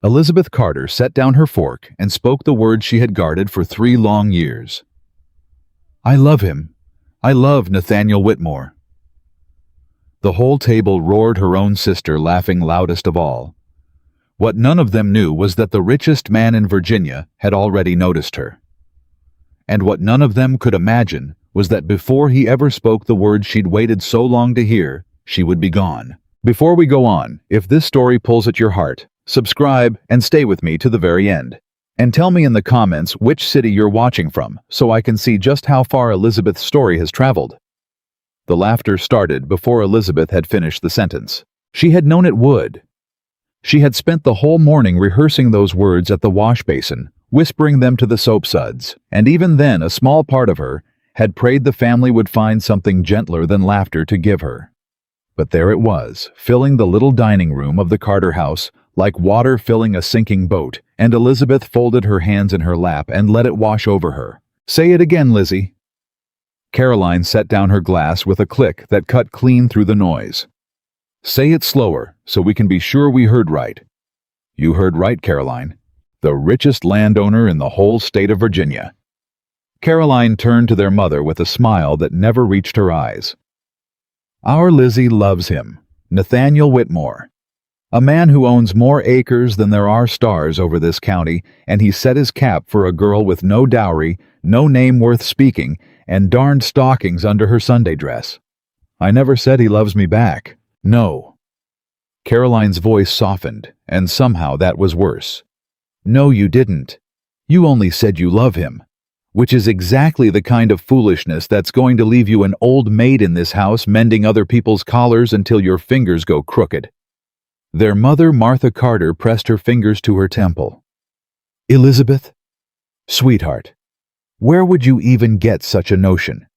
Elizabeth Carter set down her fork and spoke the words she had guarded for 3 long years. "I love him. I love Nathaniel Whitmore." The whole table roared, her own sister laughing loudest of all. What none of them knew was that the richest man in Virginia had already noticed her. And what none of them could imagine was that before he ever spoke the words she'd waited so long to hear, she would be gone. Before we go on, if this story pulls at your heart, subscribe and stay with me to the very end. And tell me in the comments which city you're watching from, so I can see just how far Elizabeth's story has traveled. The laughter started before Elizabeth had finished the sentence. She had known it would. She had spent the whole morning rehearsing those words at the wash basin, whispering them to the soap suds, and even then a small part of her had prayed the family would find something gentler than laughter to give her. But there it was, filling the little dining room of the Carter house like water filling a sinking boat, and Elizabeth folded her hands in her lap and let it wash over her. "Say it again, Lizzie." Caroline set down her glass with a click that cut clean through the noise. "Say it slower, so we can be sure we heard right." "You heard right, Caroline. The richest landowner in the whole state of Virginia." Caroline turned to their mother with a smile that never reached her eyes. "Our Lizzie loves him, Nathaniel Whitmore. A man who owns more acres than there are stars over this county, and he set his cap for a girl with no dowry, no name worth speaking, and darned stockings under her Sunday dress. I never said he loves me back. No." Caroline's voice softened, and somehow that was worse. "No, you didn't. You only said you love him, which is exactly the kind of foolishness that's going to leave you an old maid in this house mending other people's collars until your fingers go crooked." Their mother, Martha Carter, pressed her fingers to her temple. "Elizabeth, sweetheart, where would you even get such a notion?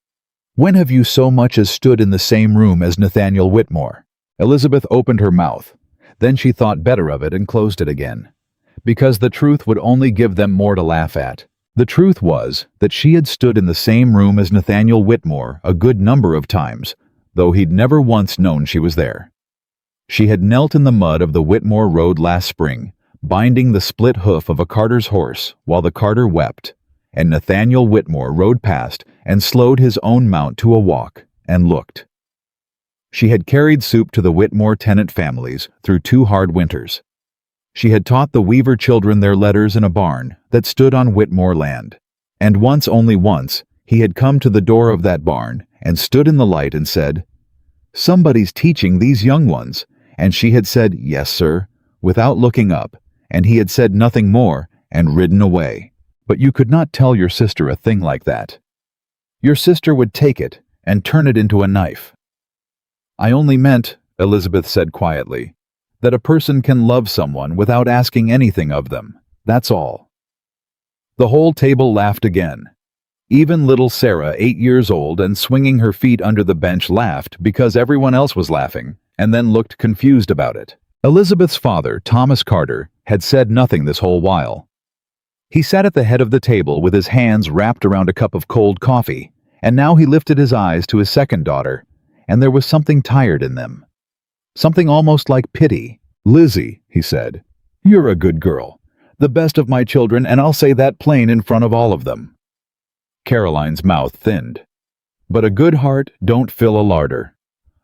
When have you so much as stood in the same room as Nathaniel Whitmore?" Elizabeth opened her mouth. Then she thought better of it and closed it again, because the truth would only give them more to laugh at. The truth was that she had stood in the same room as Nathaniel Whitmore a good number of times, though he'd never once known she was there. She had knelt in the mud of the Whitmore Road last spring, binding the split hoof of a carter's horse while the carter wept, and Nathaniel Whitmore rode past and slowed his own mount to a walk and looked. She had carried soup to the Whitmore tenant families through 2 hard winters. She had taught the Weaver children their letters in a barn that stood on Whitmore land, and once, only once, he had come to the door of that barn and stood in the light and said, "Somebody's teaching these young ones," and she had said, "Yes, sir," without looking up, and he had said nothing more and ridden away. But you could not tell your sister a thing like that. Your sister would take it and turn it into a knife. "I only meant," Elizabeth said quietly, "that a person can love someone without asking anything of them. That's all." The whole table laughed again. Even little Sarah, 8 years old and swinging her feet under the bench, laughed because everyone else was laughing, and then looked confused about it. Elizabeth's father, Thomas Carter, had said nothing this whole while. He sat at the head of the table with his hands wrapped around a cup of cold coffee, and now he lifted his eyes to his second daughter, and there was something tired in them. Something almost like pity. "Lizzie," he said, "you're a good girl, the best of my children, and I'll say that plain in front of all of them." Caroline's mouth thinned. "But a good heart don't fill a larder.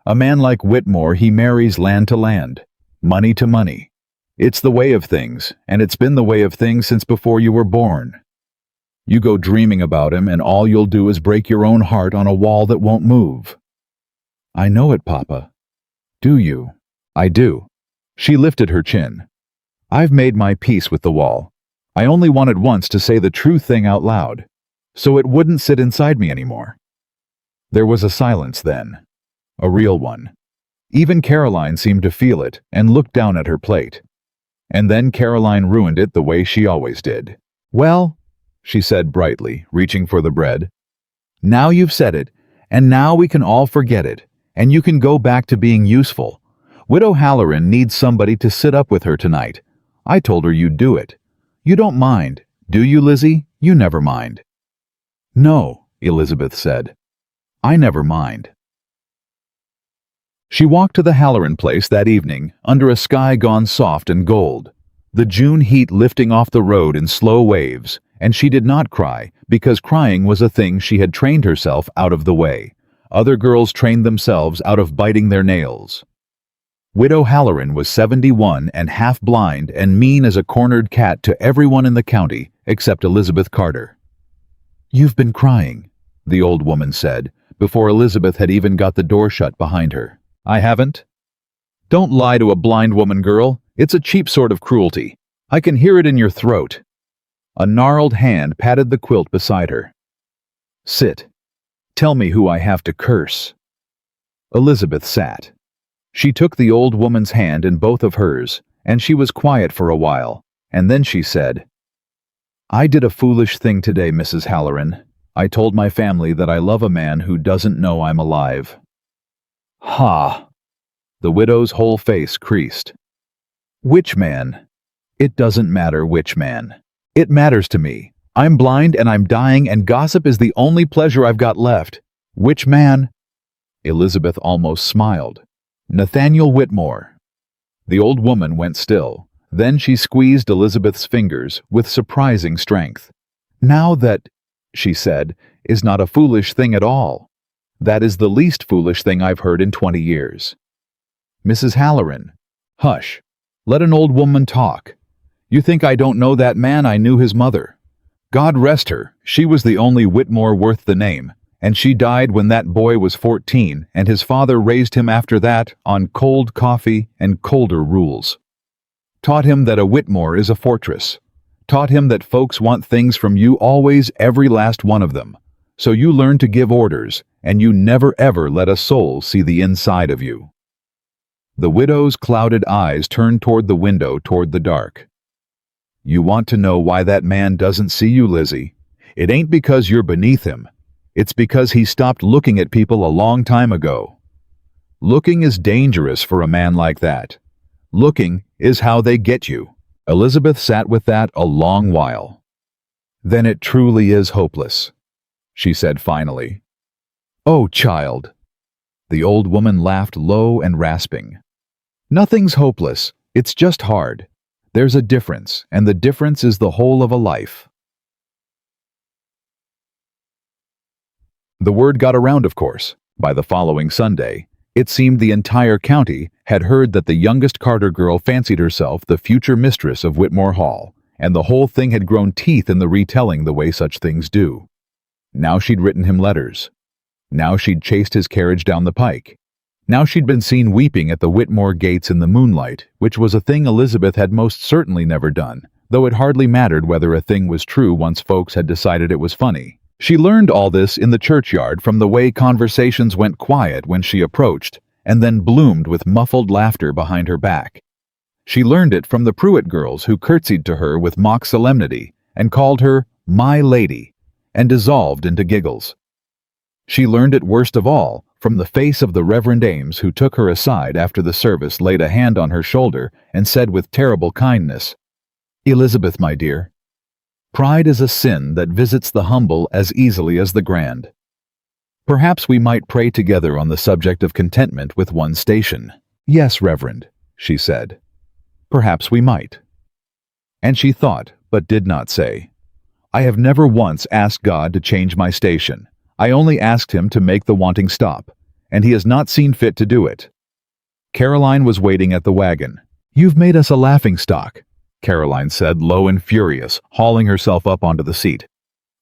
A man like Whitmore, he marries land to land, money to money. It's the way of things, and it's been the way of things since before you were born. You go dreaming about him, and all you'll do is break your own heart on a wall that won't move." "I know it, Papa." "Do you?" "I do." She lifted her chin. "I've made my peace with the wall. I only wanted once to say the true thing out loud, so it wouldn't sit inside me anymore." There was a silence then. A real one. Even Caroline seemed to feel it and looked down at her plate. And then Caroline ruined it the way she always did. "Well," she said brightly, reaching for the bread, "now you've said it, and now we can all forget it, and you can go back to being useful. Widow Halloran needs somebody to sit up with her tonight. I told her you'd do it. You don't mind, do you, Lizzie? You never mind." "No," Elizabeth said. "I never mind." She walked to the Halloran place that evening under a sky gone soft and gold. the June heat lifting off the road in slow waves, and she did not cry because crying was a thing she had trained herself out of the way. Other girls trained themselves out of biting their nails. Widow Halloran was 71 and half blind and mean as a cornered cat to everyone in the county except Elizabeth Carter. "You've been crying," the old woman said, before Elizabeth had even got the door shut behind her. "I haven't." "Don't lie to a blind woman, girl. It's a cheap sort of cruelty. I can hear it in your throat." A gnarled hand patted the quilt beside her. "Sit. Tell me who I have to curse." Elizabeth sat. She took the old woman's hand in both of hers, and she was quiet for a while, and then she said, "I did a foolish thing today, Mrs. Halloran. I told my family that I love a man who doesn't know I'm alive." "Ha!" The widow's whole face creased. "Which man?" "It doesn't matter which man. It matters to me. I'm blind and I'm dying and gossip is the only pleasure I've got left. Which man?" Elizabeth almost smiled. "Nathaniel Whitmore." The old woman went still. Then she squeezed Elizabeth's fingers with surprising strength. "Now that," she said, "is not a foolish thing at all. That is the least foolish thing I've heard in 20 years. Mrs. Halloran." "Hush. Let an old woman talk. You think I don't know that man? I knew his mother. God rest her, she was the only Whitmore worth the name, and she died when that boy was 14, and his father raised him after that on cold coffee and colder rules. Taught him that a Whitmore is a fortress. Taught him that folks want things from you always, every last one of them. So you learn to give orders, and you never ever let a soul see the inside of you." The widow's clouded eyes turned toward the window, toward the dark. "You want to know why that man doesn't see you, Lizzie? It ain't because you're beneath him. It's because he stopped looking at people a long time ago. Looking is dangerous for a man like that. Looking is how they get you." Elizabeth sat with that a long while. "Then it truly is hopeless," she said finally. "Oh, child." The old woman laughed low and rasping. "Nothing's hopeless. It's just hard. There's a difference, and the difference is the whole of a life." The word got around, of course. By the following Sunday, it seemed the entire county had heard that the youngest Carter girl fancied herself the future mistress of Whitmore Hall, and the whole thing had grown teeth in the retelling the way such things do. Now she'd written him letters. Now she'd chased his carriage down the pike. Now she'd been seen weeping at the Whitmore gates in the moonlight, which was a thing Elizabeth had most certainly never done, though it hardly mattered whether a thing was true once folks had decided it was funny. She learned all this in the churchyard from the way conversations went quiet when she approached, and then bloomed with muffled laughter behind her back. She learned it from the Pruitt girls who curtsied to her with mock solemnity and called her "my lady," and dissolved into giggles. She learned it worst of all from the face of the Reverend Ames, who took her aside after the service, laid a hand on her shoulder, and said with terrible kindness, "Elizabeth, my dear, pride is a sin that visits the humble as easily as the grand. Perhaps we might pray together on the subject of contentment with one's station." "Yes, Reverend," she said. "Perhaps we might." And she thought, but did not say, "I have never once asked God to change my station. I only asked him to make the wanting stop, and he has not seen fit to do it." Caroline was waiting at the wagon. "You've made us a laughingstock," Caroline said, low and furious, hauling herself up onto the seat.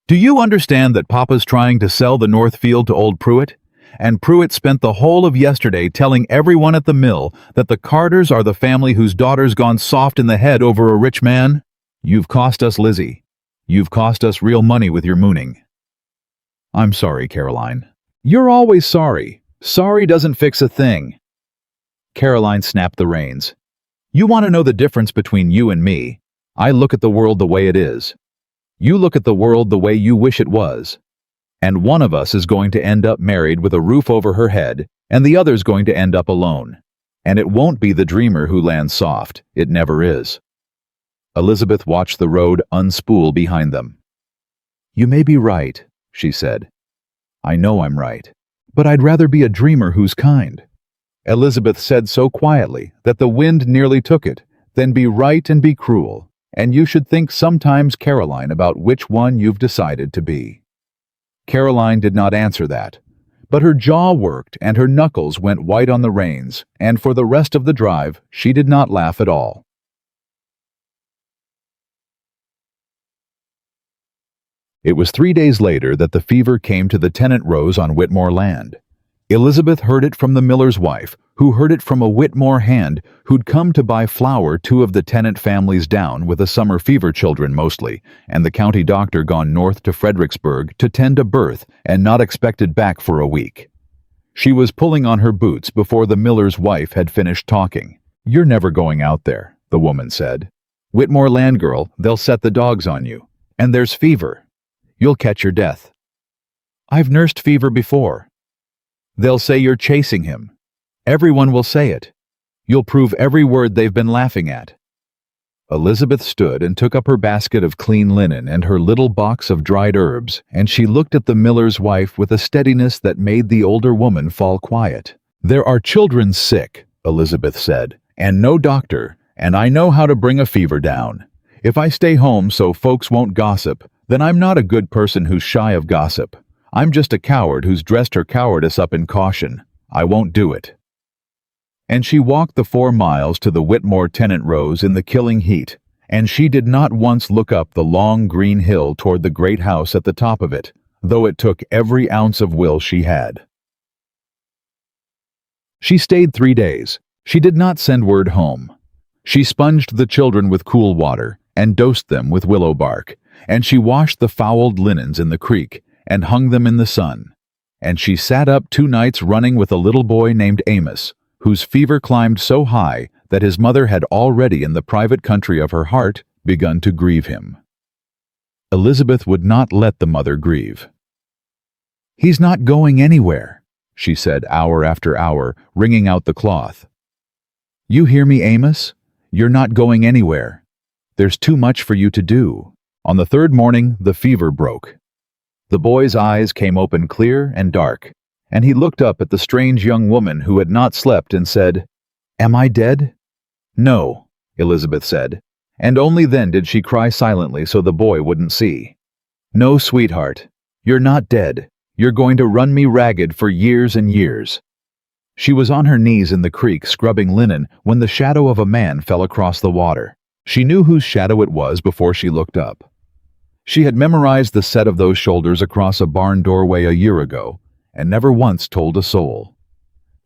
"Do you understand that Papa's trying to sell the North Field to old Pruitt? And Pruitt spent the whole of yesterday telling everyone at the mill that the Carters are the family whose daughter's gone soft in the head over a rich man? You've cost us, Lizzie. You've cost us real money with your mooning." "I'm sorry, Caroline." "You're always sorry. Sorry doesn't fix a thing." Caroline snapped the reins. "You want to know the difference between you and me? I look at the world the way it is. You look at the world the way you wish it was. And one of us is going to end up married with a roof over her head, and the other's going to end up alone. And it won't be the dreamer who lands soft. It never is." Elizabeth watched the road unspool behind them. "You may be right," she said. "I know I'm right. But I'd rather be a dreamer who's kind." Elizabeth said so quietly that the wind nearly took it, Then be right and be cruel, and you should think sometimes, Caroline, about which one you've decided to be." Caroline did not answer that, but her jaw worked and her knuckles went white on the reins, and for the rest of the drive she did not laugh at all. It was 3 days later that the fever came to the tenant rose on Whitmore land. Elizabeth heard it from the miller's wife, who heard it from a Whitmore hand who'd come to buy flour 2 of the tenant families down with the summer fever children mostly, and the county doctor gone north to Fredericksburg to tend a birth and not expected back for a week. She was pulling on her boots before the miller's wife had finished talking. "You're never going out there," the woman said. "Whitmore land girl, they'll set the dogs on you. And there's fever. You'll catch your death." "I've nursed fever before." "They'll say you're chasing him. Everyone will say it. You'll prove every word they've been laughing at." Elizabeth stood and took up her basket of clean linen and her little box of dried herbs, and she looked at the miller's wife with a steadiness that made the older woman fall quiet. "There are children sick," Elizabeth said, "and no doctor, and I know how to bring a fever down. If I stay home so folks won't gossip, then I'm not a good person who's shy of gossip. I'm just a coward who's dressed her cowardice up in caution. I won't do it." And she walked the 4 miles to the Whitmore tenant rose in the killing heat, and she did not once look up the long green hill toward the great house at the top of it, though it took every ounce of will she had. She stayed 3 days. She did not send word home. She sponged the children with cool water and dosed them with willow bark, and she washed the fouled linens in the creek and hung them in the sun, and she sat up 2 nights running with a little boy named Amos, whose fever climbed so high that his mother had already in the private country of her heart begun to grieve him. Elizabeth would not let the mother grieve. "He's not going anywhere," she said hour after hour, wringing out the cloth. "You hear me, Amos? You're not going anywhere. There's too much for you to do." On the 3rd morning, the fever broke. The boy's eyes came open clear and dark, and he looked up at the strange young woman who had not slept and said, "Am I dead?" "No," Elizabeth said, and only then did she cry silently so the boy wouldn't see. "No, sweetheart, you're not dead. You're going to run me ragged for years and years." She was on her knees in the creek scrubbing linen when the shadow of a man fell across the water. She knew whose shadow it was before she looked up. She had memorized the set of those shoulders across a barn doorway a year ago, and never once told a soul.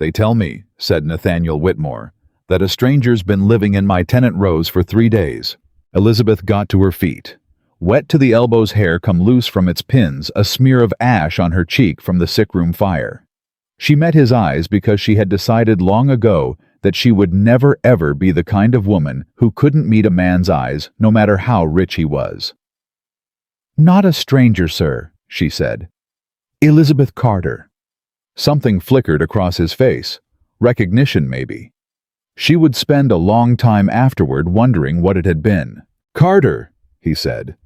"They tell me," said Nathaniel Whitmore, "that a stranger's been living in my tenant rose for 3 days. Elizabeth got to her feet. Wet to the elbows, hair come loose from its pins, a smear of ash on her cheek from the sickroom fire. She met his eyes because she had decided long ago that she would never ever be the kind of woman who couldn't meet a man's eyes, no matter how rich he was. "Not a stranger, sir," she said. "Elizabeth Carter." Something flickered across his face. Recognition, maybe. She would spend a long time afterward wondering what it had been. "Carter," he said.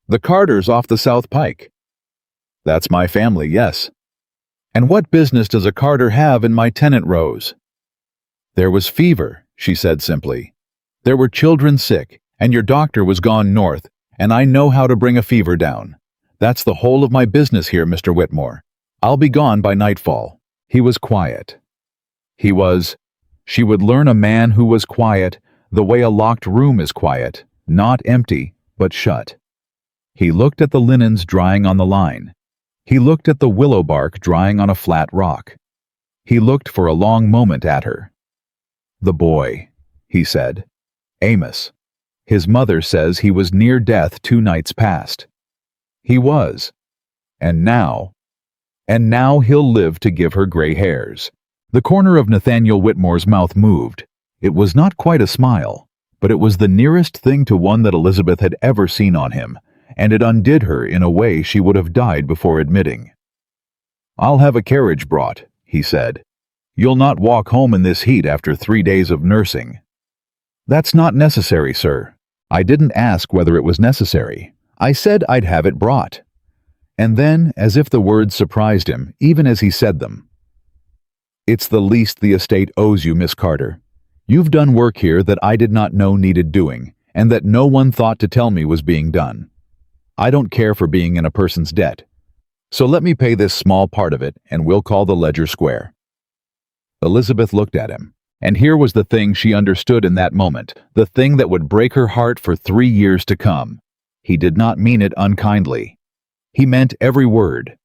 "The Carters off the South Pike." "That's my family, yes." "And what business does a Carter have in my tenant rose?" "There was fever," she said simply. "There were children sick, and your doctor was gone north, and I know how to bring a fever down. That's the whole of my business here, Mr. Whitmore. I'll be gone by nightfall." He was quiet. She would learn a man who was quiet the way a locked room is quiet, not empty, but shut. He looked at the linens drying on the line. He looked at the willow bark drying on a flat rock. He looked for a long moment at her. "The boy," he said. "Amos. His mother says he was near death 2 nights past. He was. And now he'll live to give her gray hairs." The corner of Nathaniel Whitmore's mouth moved. It was not quite a smile, but it was the nearest thing to one that Elizabeth had ever seen on him, and it undid her in a way she would have died before admitting. "I'll have a carriage brought," he said. "You'll not walk home in this heat after 3 days of nursing." "That's not necessary, sir. I didn't ask whether it was necessary. I said I'd have it brought." And then, as if the words surprised him, even as he said them, "It's the least the estate owes you, Miss Carter. You've done work here that I did not know needed doing, and that no one thought to tell me was being done. I don't care for being in a person's debt. So let me pay this small part of it, and we'll call the ledger square." Elizabeth looked at him, and here was the thing she understood in that moment, the thing that would break her heart for 3 years to come. He did not mean it unkindly. He meant every word.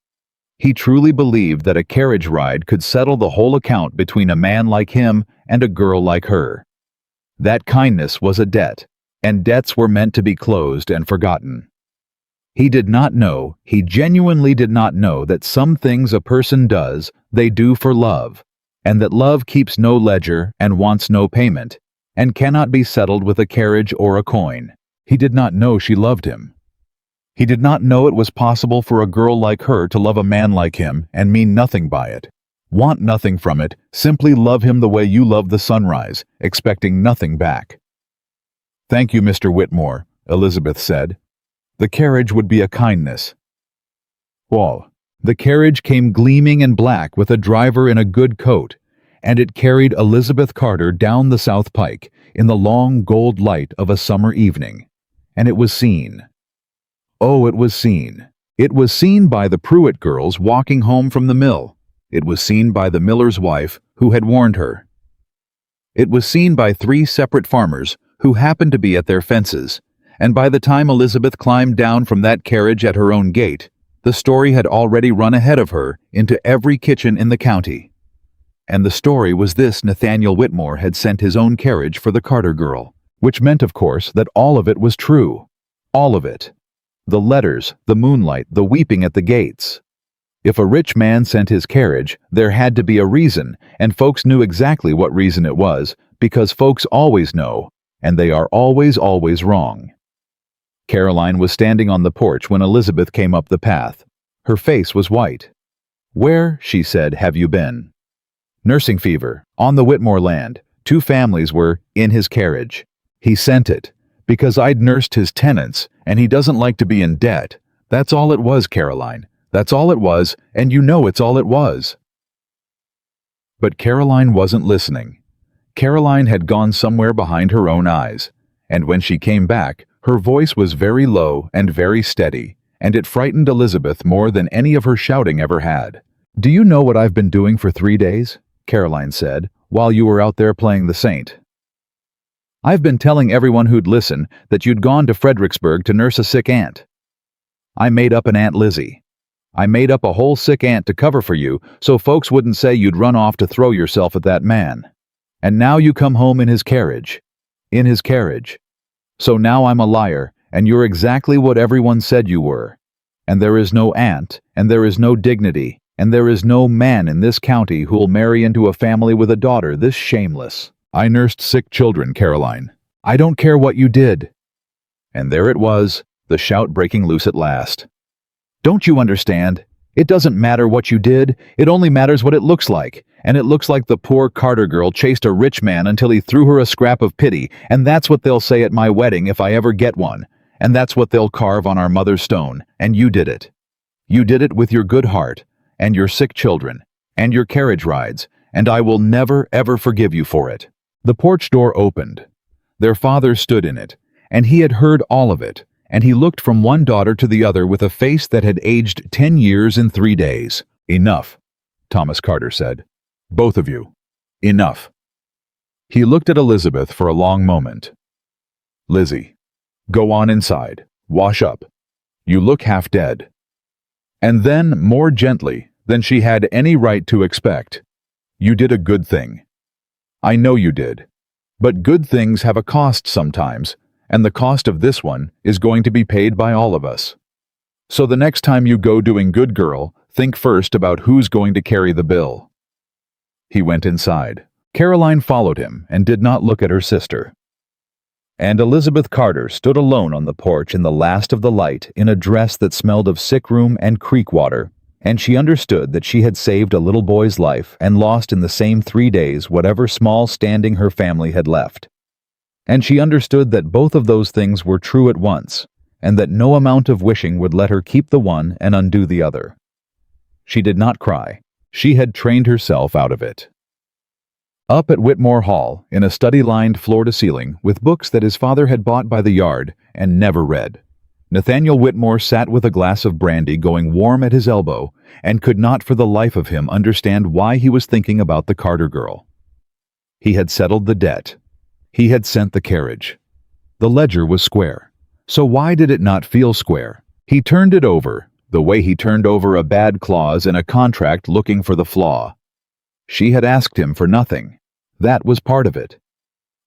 He truly believed that a carriage ride could settle the whole account between a man like him and a girl like her. That kindness was a debt, and debts were meant to be closed and forgotten. He did not know, he genuinely did not know that some things a person does, they do for love, and that love keeps no ledger and wants no payment, and cannot be settled with a carriage or a coin. He did not know she loved him. He did not know it was possible for a girl like her to love a man like him and mean nothing by it, want nothing from it, simply love him the way you love the sunrise, expecting nothing back. "Thank you, Mr. Whitmore," Elizabeth said. "The carriage would be a kindness." Whoa. The carriage came gleaming and black with a driver in a good coat, and it carried Elizabeth Carter down the South Pike in the long gold light of a summer evening. And it was seen. Oh, it was seen. It was seen by the Pruitt girls walking home from the mill. It was seen by the miller's wife, who had warned her. It was seen by 3 separate farmers who happened to be at their fences, and by the time Elizabeth climbed down from that carriage at her own gate, the story had already run ahead of her into every kitchen in the county. And the story was this: Nathaniel Whitmore had sent his own carriage for the Carter girl, which meant, of course, that all of it was true. All of it. The letters, the moonlight, the weeping at the gates. If a rich man sent his carriage, there had to be a reason, and folks knew exactly what reason it was, because folks always know, and they are always wrong. Caroline was standing on the porch when Elizabeth came up the path. Her face was white. "Where," she said, "have you been?" "Nursing fever, on the Whitmore land. 2 families were in his carriage. He sent it, because I'd nursed his tenants, and he doesn't like to be in debt. That's all it was, Caroline. That's all it was, and you know it's all it was." But Caroline wasn't listening. Caroline had gone somewhere behind her own eyes, and when she came back, her voice was very low and very steady, and it frightened Elizabeth more than any of her shouting ever had. "Do you know what I've been doing for 3 days?" Caroline said, "while you were out there playing the saint. I've been telling everyone who'd listen that you'd gone to Fredericksburg to nurse a sick aunt. I made up an Aunt Lizzie. I made up a whole sick aunt to cover for you so folks wouldn't say you'd run off to throw yourself at that man. And now you come home in his carriage. In his carriage. So now I'm a liar, and you're exactly what everyone said you were. And there is no aunt, and there is no dignity, and there is no man in this county who'll marry into a family with a daughter this shameless. I nursed sick children, Caroline. I don't care what you did." And there it was, the shout breaking loose at last. "Don't you understand? It doesn't matter what you did, it only matters what it looks like. And it looks like the poor Carter girl chased a rich man until he threw her a scrap of pity, and that's what they'll say at my wedding if I ever get one. And that's what they'll carve on our mother's stone, and you did it. You did it with your good heart, and your sick children, and your carriage rides, and I will never, ever forgive you for it." The porch door opened. Their father stood in it, and he had heard all of it, and he looked from one daughter to the other with a face that had aged 10 years in 3 days. "Enough," Thomas Carter said. "Both of you. Enough." He looked at Elizabeth for a long moment. "Lizzie, go on inside. Wash up. You look half dead." And then, more gently than she had any right to expect, "You did a good thing. I know you did. But good things have a cost sometimes, and the cost of this one is going to be paid by all of us. So the next time you go doing good girl, think first about who's going to carry the bill." He went inside. Caroline followed him and did not look at her sister. And Elizabeth Carter stood alone on the porch in the last of the light in a dress that smelled of sick room and creek water, and she understood that she had saved a little boy's life and lost in the same 3 days whatever small standing her family had left. And she understood that both of those things were true at once, and that no amount of wishing would let her keep the one and undo the other. She did not cry. She had trained herself out of it. Up at Whitmore Hall, in a study lined floor to ceiling with books that his father had bought by the yard and never read, Nathaniel Whitmore sat with a glass of brandy going warm at his elbow and could not for the life of him understand why he was thinking about the Carter girl. He had settled the debt. He had sent the carriage. The ledger was square. So why did it not feel square? He turned it over, the way he turned over a bad clause in a contract looking for the flaw. She had asked him for nothing. That was part of it.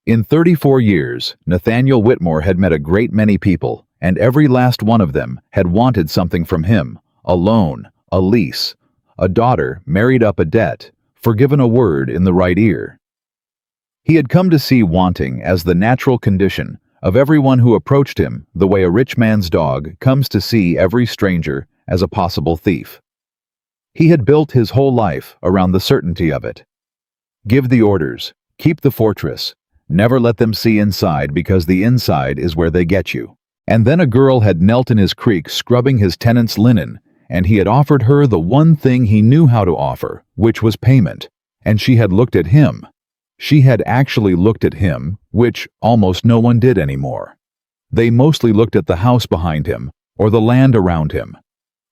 In 34 years, Nathaniel Whitmore had met a great many people, and every last one of them had wanted something from him: a loan, a lease, a daughter married up a debt, forgiven a word in the right ear. He had come to see wanting as the natural condition of everyone who approached him, the way a rich man's dog comes to see every stranger as a possible thief. He had built his whole life around the certainty of it. Give the orders, keep the fortress, never let them see inside because the inside is where they get you. And then a girl had knelt in his creek scrubbing his tenant's linen, and he had offered her the one thing he knew how to offer, which was payment, and she had looked at him. She had actually looked at him, which almost no one did anymore. They mostly looked at the house behind him, or the land around him.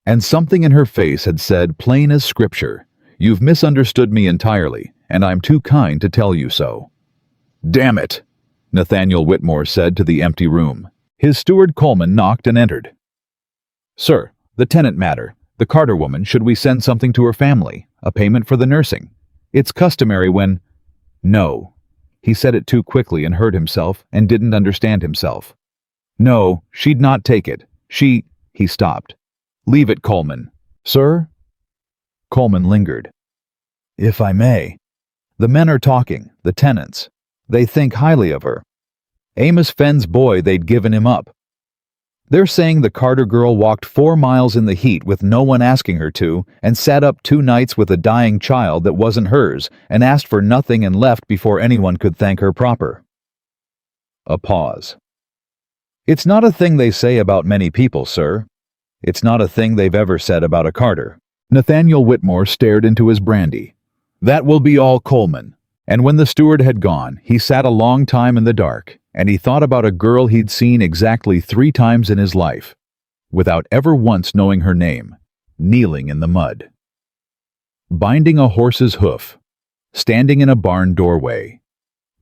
And something in her face had said, plain as scripture, "You've misunderstood me entirely, and I'm too kind to tell you so." "Damn it," Nathaniel Whitmore said to the empty room. His steward Coleman knocked and entered. "Sir, the tenant matter. The Carter woman, should we send something to her family? A payment for the nursing? It's customary when—" "No." He said it too quickly and heard himself and didn't understand himself. "No, she'd not take it. He stopped. "Leave it, Coleman." "Sir?" Coleman lingered. "If I may. The men are talking, the tenants. They think highly of her. Amos Fenn's boy, they'd given him up. They're saying the Carter girl walked 4 miles in the heat with no one asking her to, and sat up 2 nights with a dying child that wasn't hers, and asked for nothing and left before anyone could thank her proper." A pause. "It's not a thing they say about many people, sir. It's not a thing they've ever said about a Carter." Nathaniel Whitmore stared into his brandy. "That will be all, Coleman." And when the steward had gone, he sat a long time in the dark, and he thought about a girl he'd seen exactly 3 times in his life, without ever once knowing her name, kneeling in the mud. Binding a horse's hoof, standing in a barn doorway,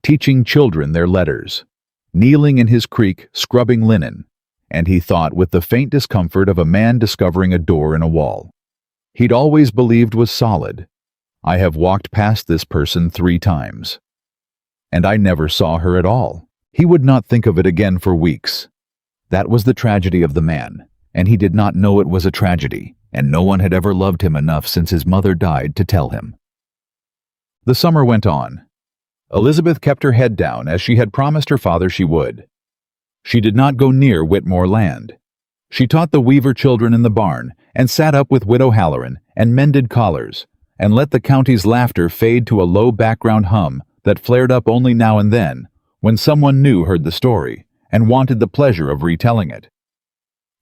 teaching children their letters, kneeling in his creek scrubbing linen, and he thought with the faint discomfort of a man discovering a door in a wall. He'd always believed was solid. I have walked past this person 3 times. And I never saw her at all. He would not think of it again for weeks. That was the tragedy of the man, and he did not know it was a tragedy, and no one had ever loved him enough since his mother died to tell him. The summer went on. Elizabeth kept her head down as she had promised her father she would. She did not go near Whitmore land. She taught the Weaver children in the barn, and sat up with Widow Halloran, and mended collars, and let the county's laughter fade to a low background hum that flared up only now and then, when someone new heard the story, and wanted the pleasure of retelling it.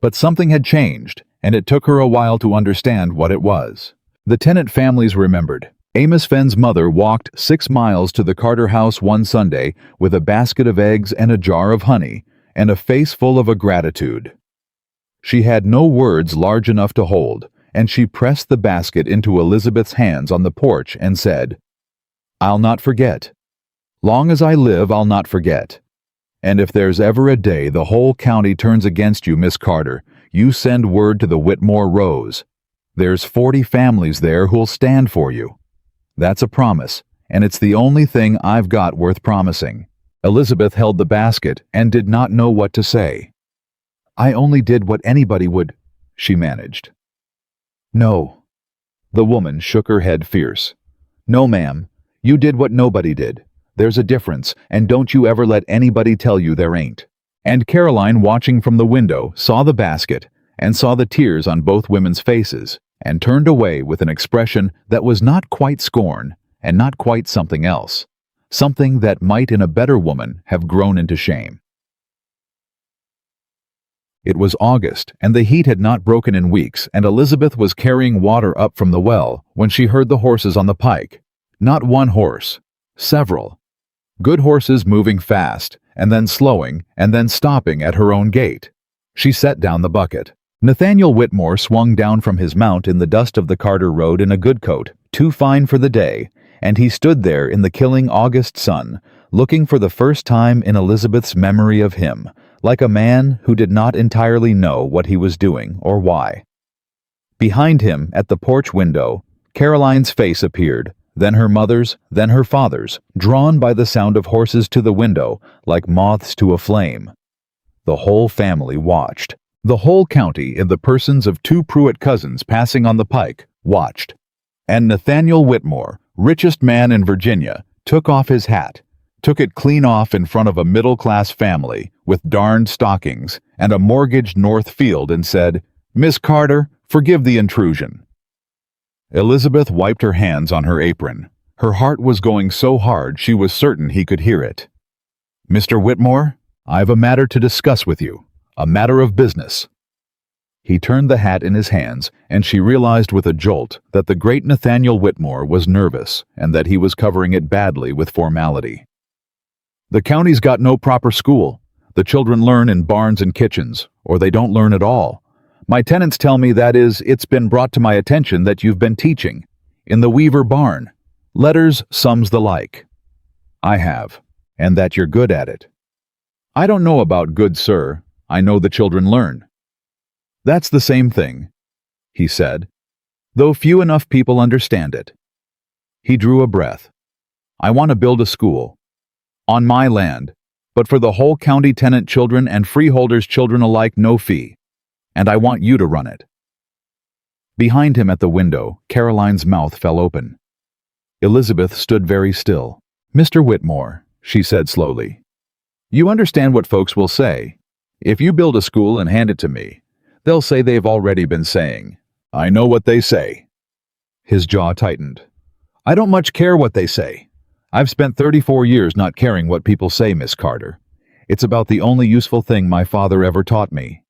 But something had changed, and it took her a while to understand what it was. The tenant families remembered. Amos Fenn's mother walked 6 miles to the Carter house one Sunday with a basket of eggs and a jar of honey, and a face full of a gratitude. She had no words large enough to hold, and she pressed the basket into Elizabeth's hands on the porch and said, "I'll not forget. Long as I live, I'll not forget. And if there's ever a day the whole county turns against you, Miss Carter, you send word to the Whitmore Rose. There's 40 families there who'll stand for you. That's a promise, and it's the only thing I've got worth promising." Elizabeth held the basket and did not know what to say. "I only did what anybody would," she managed. "No." The woman shook her head fierce. "No, ma'am. You did what nobody did. There's a difference, and don't you ever let anybody tell you there ain't." And Caroline, watching from the window, saw the basket and saw the tears on both women's faces, and turned away with an expression that was not quite scorn and not quite something else, something that might in a better woman have grown into shame. It was August, and the heat had not broken in weeks, and Elizabeth was carrying water up from the well when she heard the horses on the pike. Not one horse. Several. Good horses moving fast, and then slowing, and then stopping at her own gate. She set down the bucket. Nathaniel Whitmore swung down from his mount in the dust of the Carter Road in a good coat, too fine for the day, and he stood there in the killing August sun, looking for the first time in Elizabeth's memory of him, like a man who did not entirely know what he was doing or why. Behind him, at the porch window, Caroline's face appeared, then her mother's, then her father's, drawn by the sound of horses to the window, like moths to a flame. The whole family watched. The whole county, in the persons of two Pruitt cousins passing on the pike, watched. And Nathaniel Whitmore, richest man in Virginia, took off his hat, took it clean off in front of a middle-class family with darned stockings and a mortgaged north field and said, "Miss Carter, forgive the intrusion." Elizabeth wiped her hands on her apron. Her heart was going so hard she was certain he could hear it. "Mr. Whitmore, I've a matter to discuss with you. A matter of business." He turned the hat in his hands, and she realized with a jolt that the great Nathaniel Whitmore was nervous and that he was covering it badly with formality. "The county's got no proper school. The children learn in barns and kitchens, or they don't learn at all. My tenants tell me it's been brought to my attention that you've been teaching. In the Weaver barn. Letters, sums the like. I have, and that you're good at it." "I don't know about good, sir. I know the children learn." "That's the same thing," he said, "though few enough people understand it." He drew a breath. "I want to build a school. On my land, but for the whole county, tenant children and freeholders' children alike, no fee. And I want you to run it." Behind him at the window, Caroline's mouth fell open. Elizabeth stood very still. "Mr. Whitmore," she said slowly, "you understand what folks will say. If you build a school and hand it to me, they'll say they've already been saying. I know what they say." His jaw tightened. "I don't much care what they say. I've spent 34 years not caring what people say, Miss Carter. It's about the only useful thing my father ever taught me."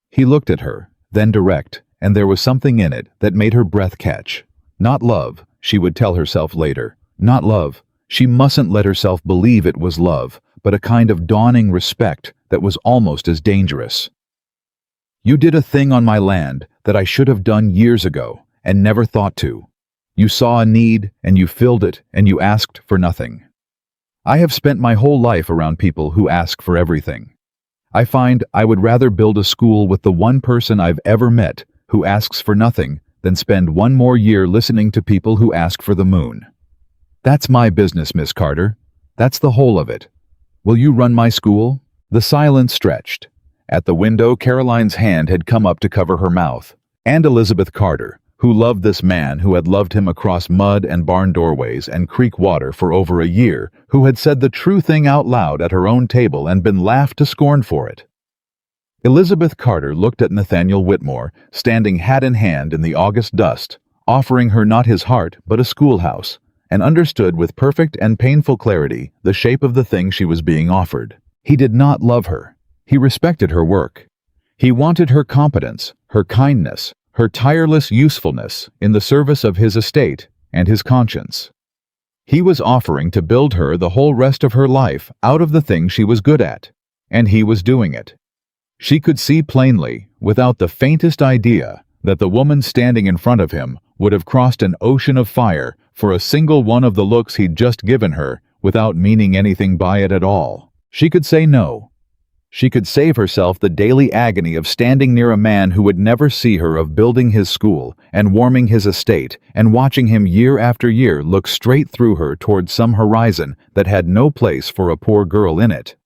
He looked at her, then direct, and there was something in it that made her breath catch. Not love, she would tell herself later. Not love. She mustn't let herself believe it was love, but a kind of dawning respect that was almost as dangerous. "You did a thing on my land that I should have done years ago and never thought to. You saw a need and you filled it and you asked for nothing. I have spent my whole life around people who ask for everything. I find I would rather build a school with the one person I've ever met who asks for nothing than spend one more year listening to people who ask for the moon. That's my business, Miss Carter. That's the whole of it. Will you run my school?" The silence stretched. At the window, Caroline's hand had come up to cover her mouth, and Elizabeth Carter, who loved this man who had loved him across mud and barn doorways and creek water for over a year, who had said the true thing out loud at her own table and been laughed to scorn for it. Elizabeth Carter looked at Nathaniel Whitmore, standing hat in hand in the August dust, offering her not his heart but a schoolhouse, and understood with perfect and painful clarity the shape of the thing she was being offered. He did not love her. He respected her work. He wanted her competence, her kindness, her tireless usefulness in the service of his estate and his conscience. He was offering to build her the whole rest of her life out of the thing she was good at, and he was doing it. She could see plainly, without the faintest idea, that the woman standing in front of him would have crossed an ocean of fire for a single one of the looks he'd just given her without meaning anything by it at all. She could say no. She could save herself the daily agony of standing near a man who would never see her, of building his school and warming his estate and watching him year after year look straight through her toward some horizon that had no place for a poor girl in it.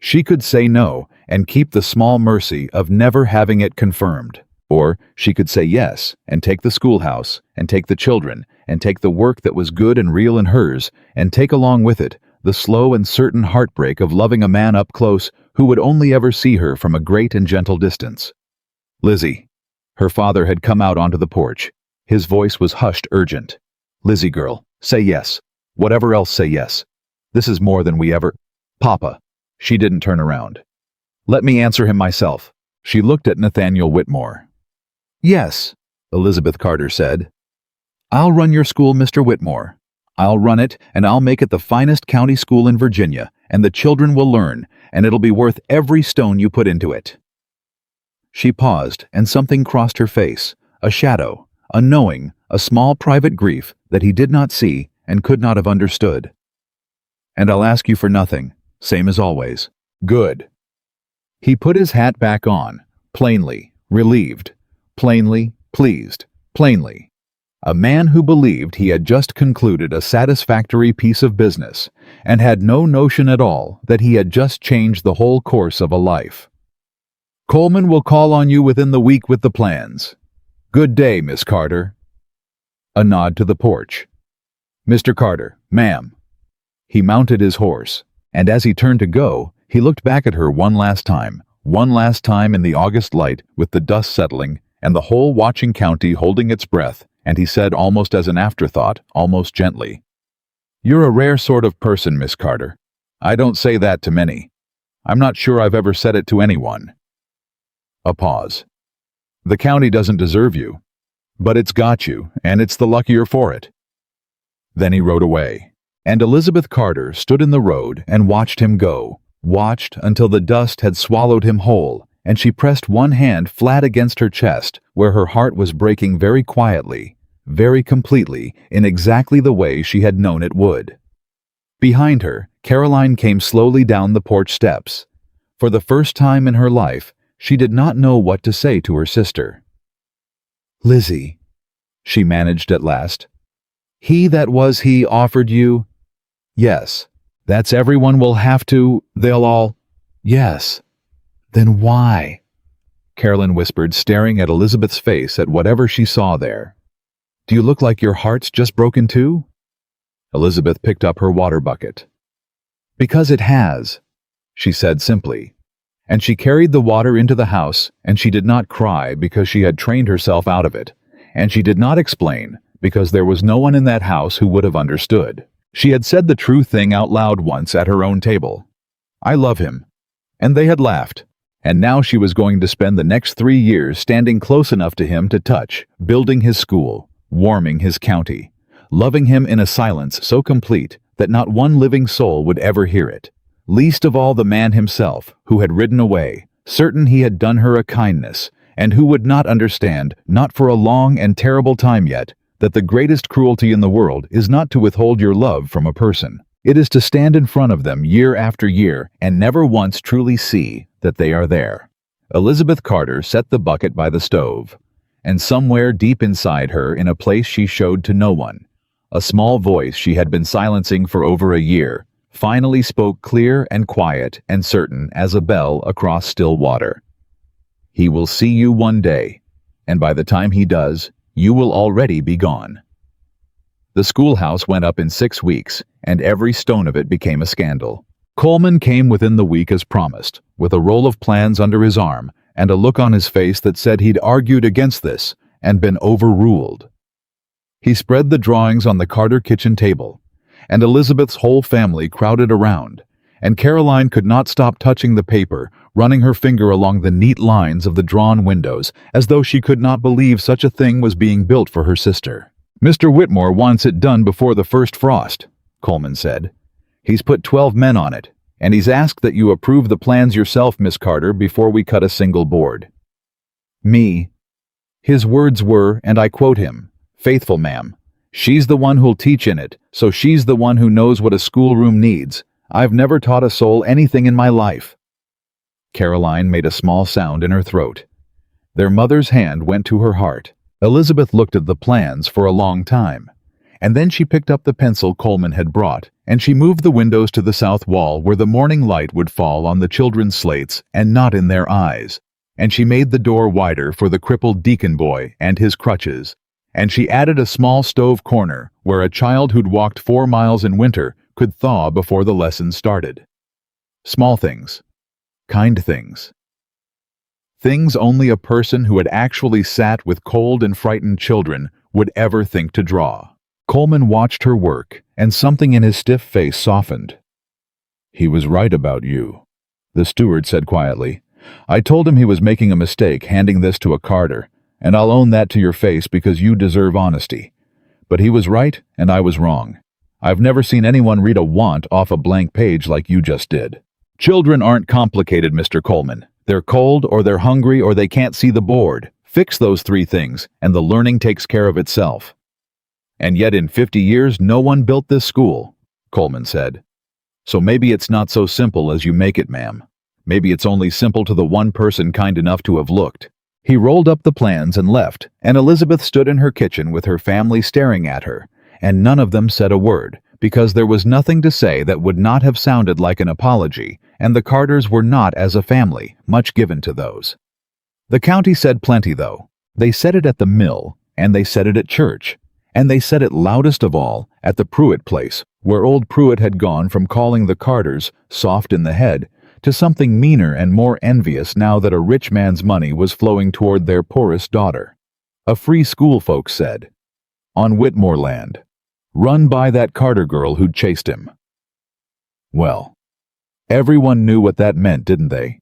She could say no and keep the small mercy of never having it confirmed. Or she could say yes and take the schoolhouse and take the children and take the work that was good and real in hers and take along with it the slow and certain heartbreak of loving a man up close who would only ever see her from a great and gentle distance. "Lizzie." Her father had come out onto the porch. His voice was hushed, urgent. "Lizzie, girl, say yes. Whatever else, say yes. This is more than we ever—" "Papa." She didn't turn around. "Let me answer him myself." She looked at Nathaniel Whitmore. "Yes," Elizabeth Carter said. "I'll run your school, Mr. Whitmore. I'll run it, and I'll make it the finest county school in Virginia, and the children will learn, and it'll be worth every stone you put into it." She paused, and something crossed her face, a shadow, a knowing, a small private grief that he did not see and could not have understood. "And I'll ask you for nothing, same as always." "Good." He put his hat back on, plainly, relieved, plainly, pleased, plainly. A man who believed he had just concluded a satisfactory piece of business and had no notion at all that he had just changed the whole course of a life. "Coleman will call on you within the week with the plans. Good day, Miss Carter." A nod to the porch. "Mr. Carter, ma'am." He mounted his horse, and as he turned to go, he looked back at her one last time in the August light with the dust settling and the whole watching county holding its breath, and he said almost as an afterthought, almost gently, "You're a rare sort of person, Miss Carter. I don't say that to many. I'm not sure I've ever said it to anyone." A pause. "The county doesn't deserve you, but it's got you, and it's the luckier for it." Then he rode away, and Elizabeth Carter stood in the road and watched him go, watched until the dust had swallowed him whole, and she pressed one hand flat against her chest where her heart was breaking very quietly, very completely, in exactly the way she had known it would. Behind her, Caroline came slowly down the porch steps. For the first time in her life, she did not know what to say to her sister. "Lizzie," she managed at last. "He offered you?" "Yes. That's everyone will have to, they'll all—" "Yes. Then why?" Carolyn whispered, staring at Elizabeth's face at whatever she saw there. "Do you look like your heart's just broken too?" Elizabeth picked up her water bucket. "Because it has," she said simply. And she carried the water into the house, and she did not cry because she had trained herself out of it, and she did not explain because there was no one in that house who would have understood. She had said the true thing out loud once at her own table. "I love him." And they had laughed. And now she was going to spend the next 3 years standing close enough to him to touch, building his school, warming his county, loving him in a silence so complete that not one living soul would ever hear it, least of all the man himself, who had ridden away, certain he had done her a kindness, and who would not understand, not for a long and terrible time yet, that the greatest cruelty in the world is not to withhold your love from a person. It is to stand in front of them year after year and never once truly see that they are there. Elizabeth Carter set the bucket by the stove, and somewhere deep inside her, in a place she showed to no one, a small voice she had been silencing for over a year finally spoke clear and quiet and certain as a bell across still water. "He will see you one day, and by the time he does, you will already be gone." The schoolhouse went up in 6 weeks, and every stone of it became a scandal. Coleman came within the week as promised, with a roll of plans under his arm and a look on his face that said he'd argued against this and been overruled. He spread the drawings on the Carter kitchen table, and Elizabeth's whole family crowded around, and Caroline could not stop touching the paper, running her finger along the neat lines of the drawn windows, as though she could not believe such a thing was being built for her sister. "Mr. Whitmore wants it done before the first frost," Coleman said. "He's put 12 men on it, and he's asked that you approve the plans yourself, Miss Carter, before we cut a single board." "Me." His words were, and I quote him, "Faithful, ma'am. She's the one who'll teach in it, so she's the one who knows what a schoolroom needs. I've never taught a soul anything in my life." Caroline made a small sound in her throat. Their mother's hand went to her heart. Elizabeth looked at the plans for a long time, and then she picked up the pencil Coleman had brought, and she moved the windows to the south wall where the morning light would fall on the children's slates and not in their eyes, and she made the door wider for the crippled deacon boy and his crutches, and she added a small stove corner where a child who'd walked 4 miles in winter could thaw before the lesson started. Small things. Kind things. Things only a person who had actually sat with cold and frightened children would ever think to draw. Coleman watched her work, and something in his stiff face softened. "He was right about you," the steward said quietly. "I told him he was making a mistake handing this to a Carter, and I'll own that to your face because you deserve honesty. But he was right, and I was wrong. I've never seen anyone read a want off a blank page like you just did. Children aren't complicated, Mr. Coleman. They're cold, or they're hungry, or they can't see the board. Fix those three things, and the learning takes care of itself. And yet in 50 years, no one built this school, Coleman said. So maybe it's not so simple as you make it, ma'am. Maybe it's only simple to the one person kind enough to have looked. He rolled up the plans and left, and Elizabeth stood in her kitchen with her family staring at her, and none of them said a word, because there was nothing to say that would not have sounded like an apology, and the Carters were not, as a family, much given to those. The county said plenty, though. They said it at the mill, and they said it at church, and they said it loudest of all at the Pruitt place, where old Pruitt had gone from calling the Carters soft in the head to something meaner and more envious now that a rich man's money was flowing toward their poorest daughter. A free school, folks said. On Whitmore land. Run by that Carter girl who'd chased him. Well, everyone knew what that meant, didn't they?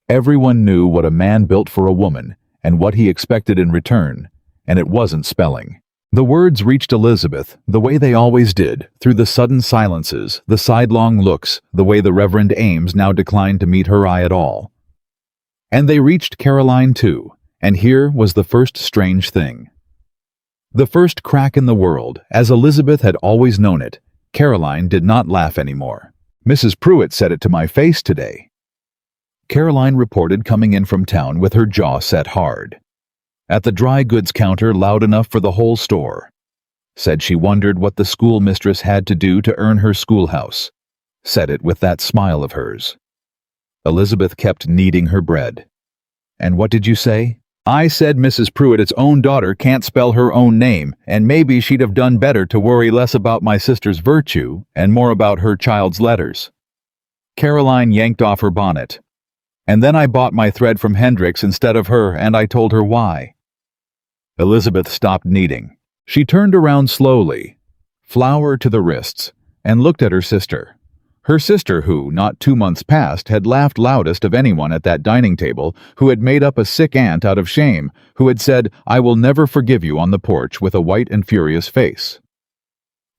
Everyone knew what a man built for a woman and what he expected in return, and it wasn't spelling. The words reached Elizabeth the way they always did, through the sudden silences, the sidelong looks, the way the Reverend Ames now declined to meet her eye at all. And they reached Caroline too, and here was the first strange thing. The first crack in the world, as Elizabeth had always known it. Caroline did not laugh anymore. Mrs. Pruitt said it to my face today. Caroline reported, coming in from town with her jaw set hard. At the dry goods counter, loud enough for the whole store. Said she wondered what the schoolmistress had to do to earn her schoolhouse. Said it with that smile of hers. Elizabeth kept kneading her bread. And what did you say? I said Mrs. Pruitt's own daughter can't spell her own name, and maybe she'd have done better to worry less about my sister's virtue and more about her child's letters. Caroline yanked off her bonnet. And then I bought my thread from Hendricks instead of her, and I told her why. Elizabeth stopped kneading. She turned around slowly, flour to the wrists, and looked at her sister. Her sister who, not 2 months past, had laughed loudest of anyone at that dining table, who had made up a sick aunt out of shame, who had said, I will never forgive you on the porch with a white and furious face.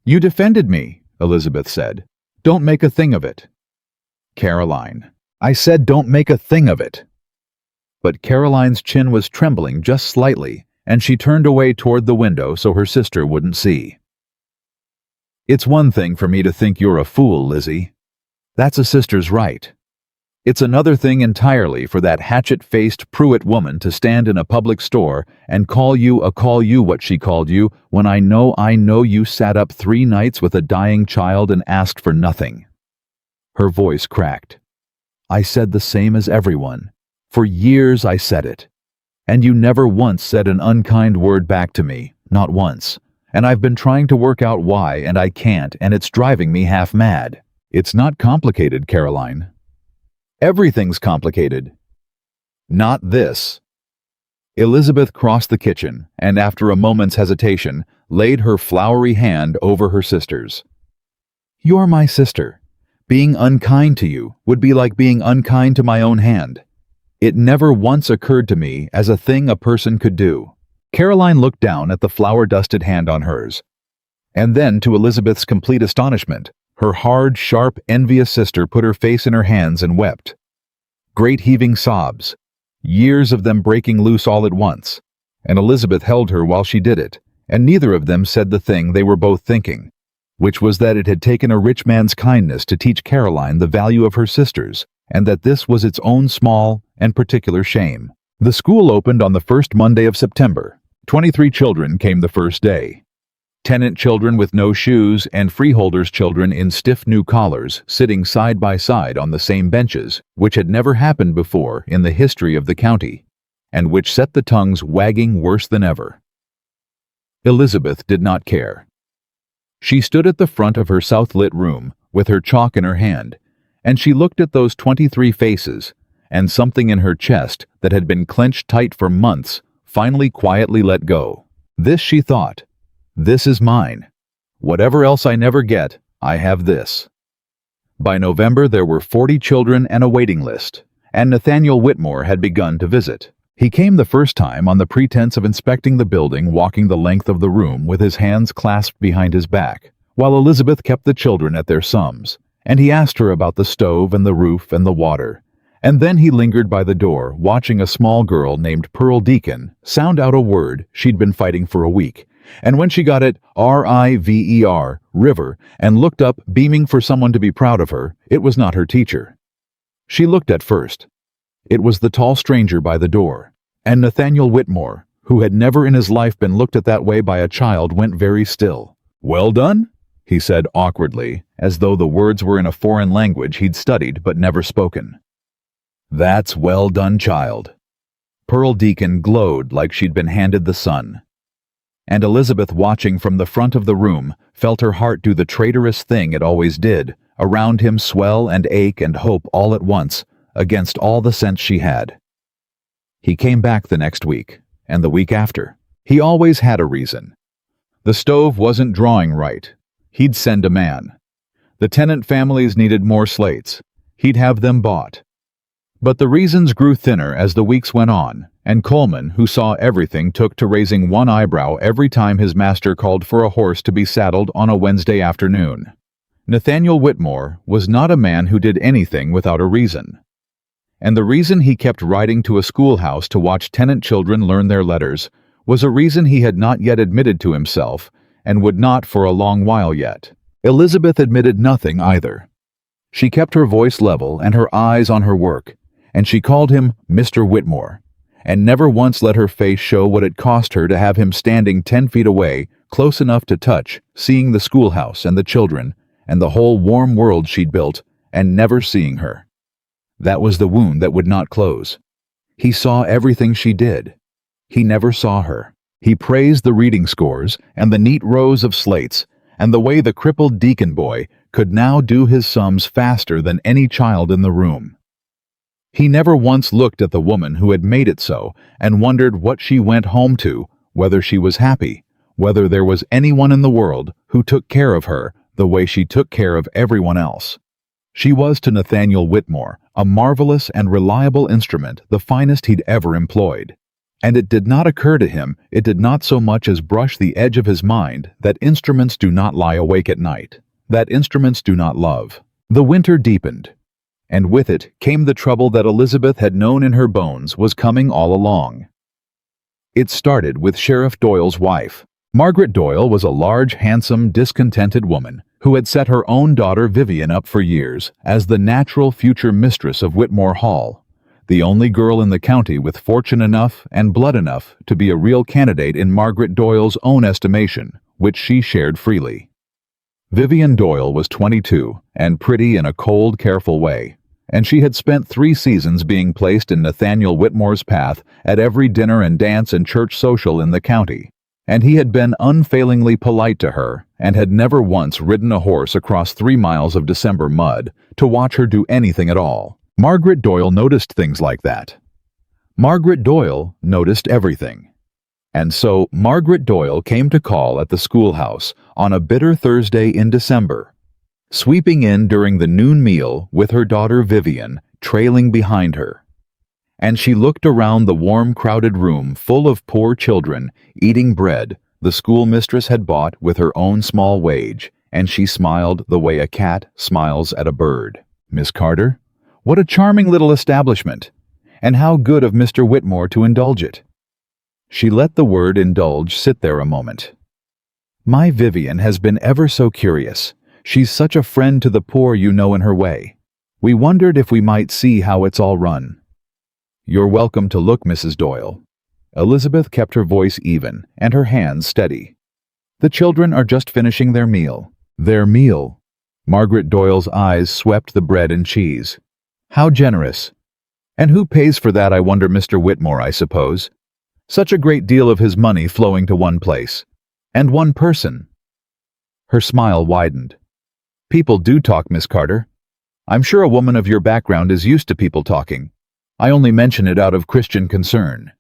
You defended me, Elizabeth said. Don't make a thing of it. Caroline. I said don't make a thing of it. But Caroline's chin was trembling just slightly, and she turned away toward the window so her sister wouldn't see. It's one thing for me to think you're a fool, Lizzie. That's a sister's right. It's another thing entirely for that hatchet-faced Pruitt woman to stand in a public store and call you what she called you when I know you sat up 3 nights with a dying child and asked for nothing. Her voice cracked. I said the same as everyone. For years I said it. And you never once said an unkind word back to me, not once. And I've been trying to work out why, and I can't, and it's driving me half mad. It's not complicated, Caroline. Everything's complicated. Not this. Elizabeth crossed the kitchen, and after a moment's hesitation, laid her floury hand over her sister's. You're my sister. Being unkind to you would be like being unkind to my own hand. It never once occurred to me as a thing a person could do. Caroline looked down at the flour-dusted hand on hers. And then, to Elizabeth's complete astonishment, her hard, sharp, envious sister put her face in her hands and wept. Great heaving sobs, years of them breaking loose all at once, and Elizabeth held her while she did it, and neither of them said the thing they were both thinking, which was that it had taken a rich man's kindness to teach Caroline the value of her sisters, and that this was its own small and particular shame. The school opened on the first Monday of September. 23 children came the first day. Tenant children with no shoes and freeholders' children in stiff new collars sitting side by side on the same benches, which had never happened before in the history of the county, and which set the tongues wagging worse than ever. Elizabeth did not care. She stood at the front of her south-lit room with her chalk in her hand, and she looked at those 23 faces, and something in her chest that had been clenched tight for months finally quietly let go. This, she thought. This is mine. Whatever else I never get, I have this. By November there were 40 children and a waiting list, and Nathaniel Whitmore had begun to visit. He came the first time on the pretense of inspecting the building, walking the length of the room with his hands clasped behind his back, while Elizabeth kept the children at their sums, and he asked her about the stove and the roof and the water. And then he lingered by the door, watching a small girl named Pearl Deacon sound out a word she'd been fighting for a week. And when she got it, R-I-V-E-R, river, and looked up, beaming for someone to be proud of her, it was not her teacher. She looked at first. It was the tall stranger by the door, and Nathaniel Whitmore, who had never in his life been looked at that way by a child, went very still. "Well done?" he said awkwardly, as though the words were in a foreign language he'd studied but never spoken. "That's well done, child." Pearl Deacon glowed like she'd been handed the sun. And Elizabeth, watching from the front of the room, felt her heart do the traitorous thing it always did, around him swell and ache and hope all at once, against all the sense she had. He came back the next week, and the week after. He always had a reason. The stove wasn't drawing right. He'd send a man. The tenant families needed more slates. He'd have them bought. But the reasons grew thinner as the weeks went on, and Coleman, who saw everything, took to raising one eyebrow every time his master called for a horse to be saddled on a Wednesday afternoon. Nathaniel Whitmore was not a man who did anything without a reason. And the reason he kept riding to a schoolhouse to watch tenant children learn their letters was a reason he had not yet admitted to himself, and would not for a long while yet. Elizabeth admitted nothing either. She kept her voice level and her eyes on her work, and she called him Mr. Whitmore, and never once let her face show what it cost her to have him standing 10 feet away, close enough to touch, seeing the schoolhouse and the children, and the whole warm world she'd built, and never seeing her. That was the wound that would not close. He saw everything she did. He never saw her. He praised the reading scores and the neat rows of slates, and the way the crippled deacon boy could now do his sums faster than any child in the room. He never once looked at the woman who had made it so and wondered what she went home to, whether she was happy, whether there was anyone in the world who took care of her the way she took care of everyone else. She was to Nathaniel Whitmore a marvelous and reliable instrument, the finest he'd ever employed. And it did not occur to him, it did not so much as brush the edge of his mind, that instruments do not lie awake at night, that instruments do not love. The winter deepened, and with it came the trouble that Elizabeth had known in her bones was coming all along. It started with Sheriff Doyle's wife. Margaret Doyle was a large, handsome, discontented woman who had set her own daughter Vivian up for years as the natural future mistress of Whitmore Hall, the only girl in the county with fortune enough and blood enough to be a real candidate in Margaret Doyle's own estimation, which she shared freely. Vivian Doyle was 22 and pretty in a cold, careful way, and she had spent 3 seasons being placed in Nathaniel Whitmore's path at every dinner and dance and church social in the county, and he had been unfailingly polite to her and had never once ridden a horse across 3 miles of December mud to watch her do anything at all. Margaret Doyle noticed things like that. Margaret Doyle noticed everything. And so Margaret Doyle came to call at the schoolhouse on a bitter Thursday in December, sweeping in during the noon meal with her daughter Vivian trailing behind her. And she looked around the warm, crowded room full of poor children eating bread the schoolmistress had bought with her own small wage, and she smiled the way a cat smiles at a bird. "Miss Carter? What a charming little establishment, and how good of Mr. Whitmore to indulge it." She let the word indulge sit there a moment. "My Vivian has been ever so curious. She's such a friend to the poor, you know, in her way. We wondered if we might see how it's all run." "You're welcome to look, Mrs. Doyle." Elizabeth kept her voice even and her hands steady. "The children are just finishing their meal." "Their meal?" Margaret Doyle's eyes swept the bread and cheese. "How generous. And who pays for that, I wonder? Mr. Whitmore, I suppose. Such a great deal of his money flowing to one place. And one person." Her smile widened. "People do talk, Miss Carter. I'm sure a woman of your background is used to people talking. I only mention it out of Christian concern.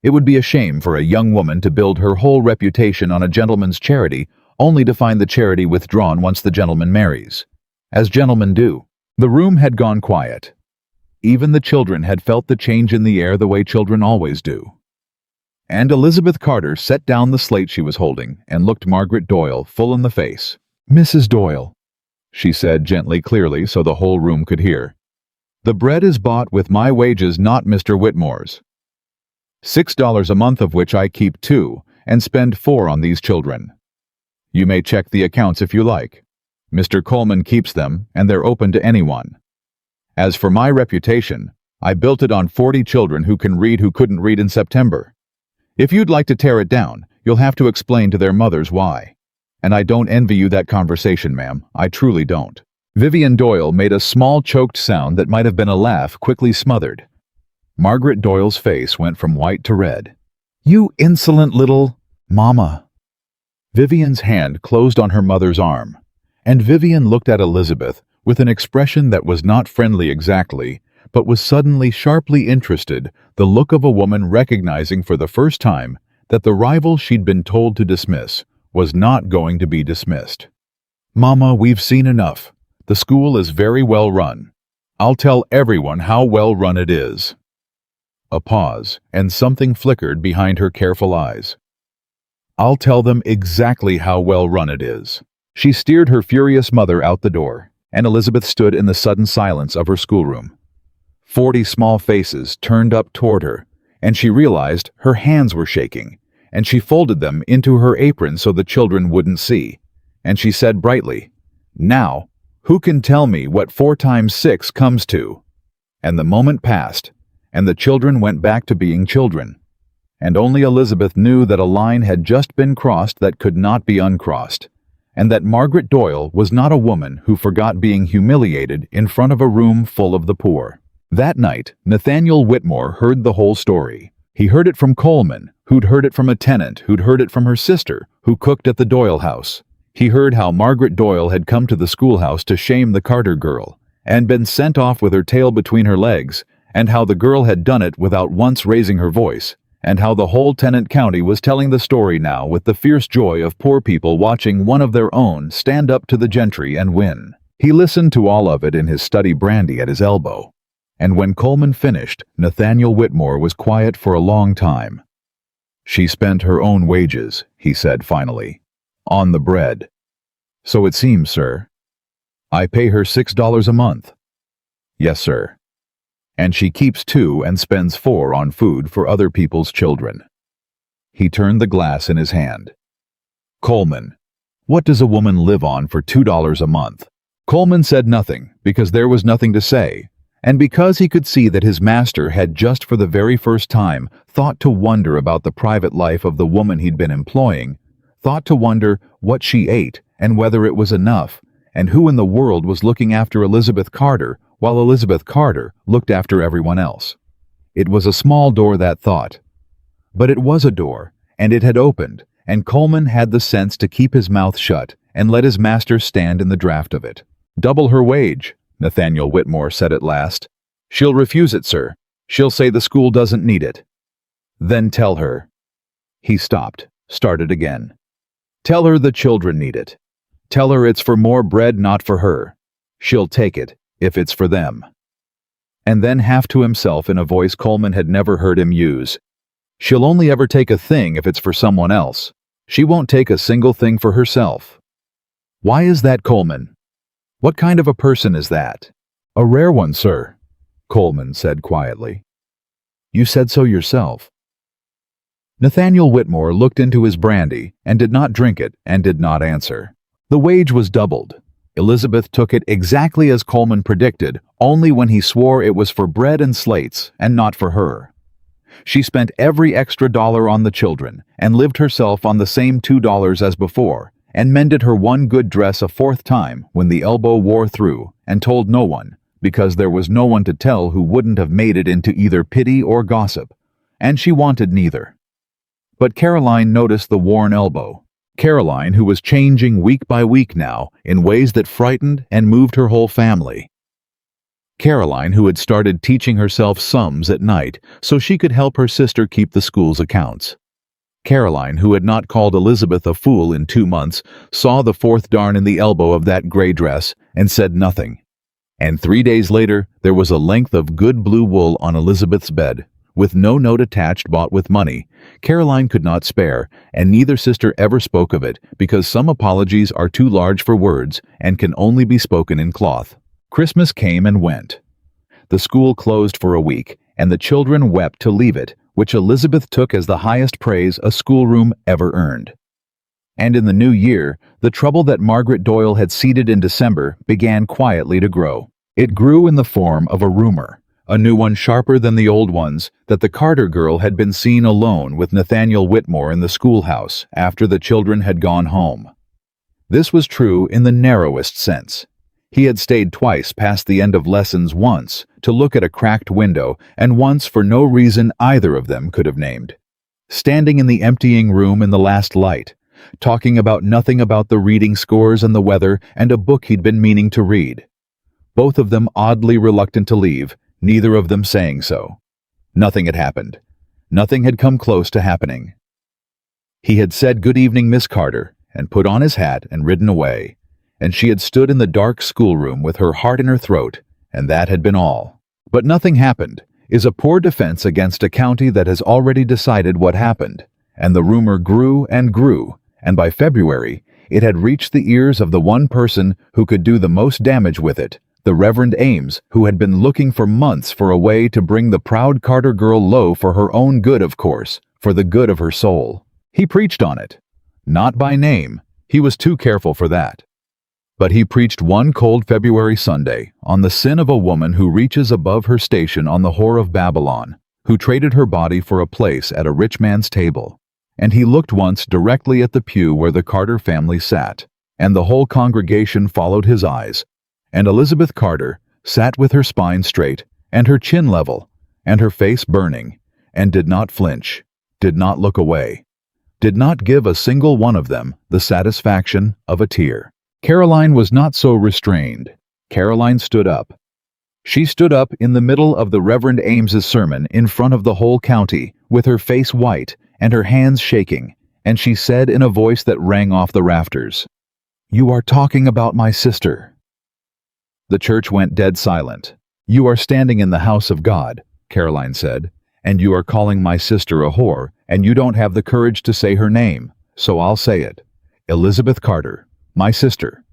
It would be a shame for a young woman to build her whole reputation on a gentleman's charity only to find the charity withdrawn once the gentleman marries. As gentlemen do." The room had gone quiet. Even the children had felt the change in the air the way children always do. And Elizabeth Carter set down the slate she was holding and looked Margaret Doyle full in the face. Mrs. Doyle, she said gently, clearly, so the whole room could hear. The bread is bought with my wages, not Mr. Whitmore's. $6 a month, of which I keep 2 and spend 4 on these children. You may check the accounts if you like. Mr. Coleman keeps them, and they're open to anyone. As for my reputation, I built it on 40 children who can read who couldn't read in September. If you'd like to tear it down, you'll have to explain to their mothers why. And I don't envy you that conversation, ma'am. I truly don't. Vivian Doyle made a small choked sound that might have been a laugh, quickly smothered. Margaret Doyle's face went from white to red. You insolent little... Mama. Vivian's hand closed on her mother's arm, and Vivian looked at Elizabeth with an expression that was not friendly exactly, but was suddenly sharply interested, the look of a woman recognizing for the first time that the rival she'd been told to dismiss was not going to be dismissed. Mama, we've seen enough. The school is very well run. I'll tell everyone how well run it is. A pause, and something flickered behind her careful eyes. I'll tell them exactly how well run it is. She steered her furious mother out the door, and Elizabeth stood in the sudden silence of her schoolroom. 40 small faces turned up toward her, and she realized her hands were shaking, and she folded them into her apron so the children wouldn't see, and she said brightly, Now, who can tell me what 4 times 6 comes to? And the moment passed, and the children went back to being children. And only Elizabeth knew that a line had just been crossed that could not be uncrossed, and that Margaret Doyle was not a woman who forgot being humiliated in front of a room full of the poor. That night, Nathaniel Whitmore heard the whole story. He heard it from Coleman, who'd heard it from a tenant, who'd heard it from her sister, who cooked at the Doyle house. He heard how Margaret Doyle had come to the schoolhouse to shame the Carter girl, and been sent off with her tail between her legs, and how the girl had done it without once raising her voice, and how the whole Tennant County was telling the story now with the fierce joy of poor people watching one of their own stand up to the gentry and win. He listened to all of it in his study, brandy at his elbow. And when Coleman finished, Nathaniel Whitmore was quiet for a long time. She spent her own wages, he said finally, on the bread. So it seems, sir. I pay her $6 a month. Yes, sir. And she keeps 2 and spends 4 on food for other people's children. He turned the glass in his hand. Coleman, what does a woman live on for $2 a month? Coleman said nothing, because there was nothing to say, and because he could see that his master had just for the very first time thought to wonder about the private life of the woman he'd been employing, thought to wonder what she ate and whether it was enough, and who in the world was looking after Elizabeth Carter while Elizabeth Carter looked after everyone else. It was a small door, that thought. But it was a door, and it had opened, and Coleman had the sense to keep his mouth shut and let his master stand in the draft of it. Double her wage, Nathaniel Whitmore said at last. She'll refuse it, sir. She'll say the school doesn't need it. Then tell her. He stopped, started again. Tell her the children need it. Tell her it's for more bread, not for her. She'll take it, if it's for them. And then, half to himself in a voice Coleman had never heard him use, she'll only ever take a thing if it's for someone else. She won't take a single thing for herself. Why is that, Coleman? What kind of a person is that? A rare one, sir, Coleman said quietly. You said so yourself. Nathaniel Whitmore looked into his brandy and did not drink it and did not answer. The wage was doubled. Elizabeth took it exactly as Coleman predicted, only when he swore it was for bread and slates and not for her. She spent every extra dollar on the children and lived herself on the same $2 as before, and mended her one good dress a 4th time when the elbow wore through, and told no one, because there was no one to tell who wouldn't have made it into either pity or gossip, and she wanted neither. But Caroline noticed the worn elbow. Caroline, who was changing week by week now in ways that frightened and moved her whole family. Caroline, who had started teaching herself sums at night so she could help her sister keep the school's accounts. Caroline, who had not called Elizabeth a fool in 2 months, saw the 4th darn in the elbow of that gray dress and said nothing. And 3 days later, there was a length of good blue wool on Elizabeth's bed, with no note attached, bought with money. Caroline could not spare, and neither sister ever spoke of it because some apologies are too large for words and can only be spoken in cloth. Christmas came and went. The school closed for a week, and the children wept to leave it, which Elizabeth took as the highest praise a schoolroom ever earned. And in the new year, the trouble that Margaret Doyle had seeded in December began quietly to grow. It grew in the form of a rumor, a new one sharper than the old ones, that the Carter girl had been seen alone with Nathaniel Whitmore in the schoolhouse after the children had gone home. This was true in the narrowest sense. He had stayed twice past the end of lessons, once to look at a cracked window, and once for no reason either of them could have named. Standing in the emptying room in the last light, talking about nothing about the reading scores and the weather and a book he'd been meaning to read. Both of them oddly reluctant to leave, neither of them saying so. Nothing had happened. Nothing had come close to happening. He had said, "Good evening, Miss Carter," and put on his hat and ridden away, and she had stood in the dark schoolroom with her heart in her throat, and that had been all. But nothing happened is a poor defense against a county that has already decided what happened, and the rumor grew, and by February it had reached the ears of the one person who could do the most damage with it, the Reverend Ames, who had been looking for months for a way to bring the proud Carter girl low for her own good, of course, for the good of her soul. He preached on it. Not by name, he was too careful for that. But he preached one cold February Sunday on the sin of a woman who reaches above her station on the whore of Babylon, who traded her body for a place at a rich man's table. And he looked once directly at the pew where the Carter family sat, and the whole congregation followed his eyes, and Elizabeth Carter sat with her spine straight, and her chin level, and her face burning, and did not flinch, did not look away, did not give a single one of them the satisfaction of a tear. Caroline was not so restrained. Caroline stood up. She stood up in the middle of the Reverend Ames's sermon in front of the whole county, with her face white and her hands shaking, and she said in a voice that rang off the rafters, "You are talking about my sister." The church went dead silent. "You are standing in the house of God," Caroline said, "and you are calling my sister a whore, and you don't have the courage to say her name, so I'll say it. Elizabeth Carter, my sister,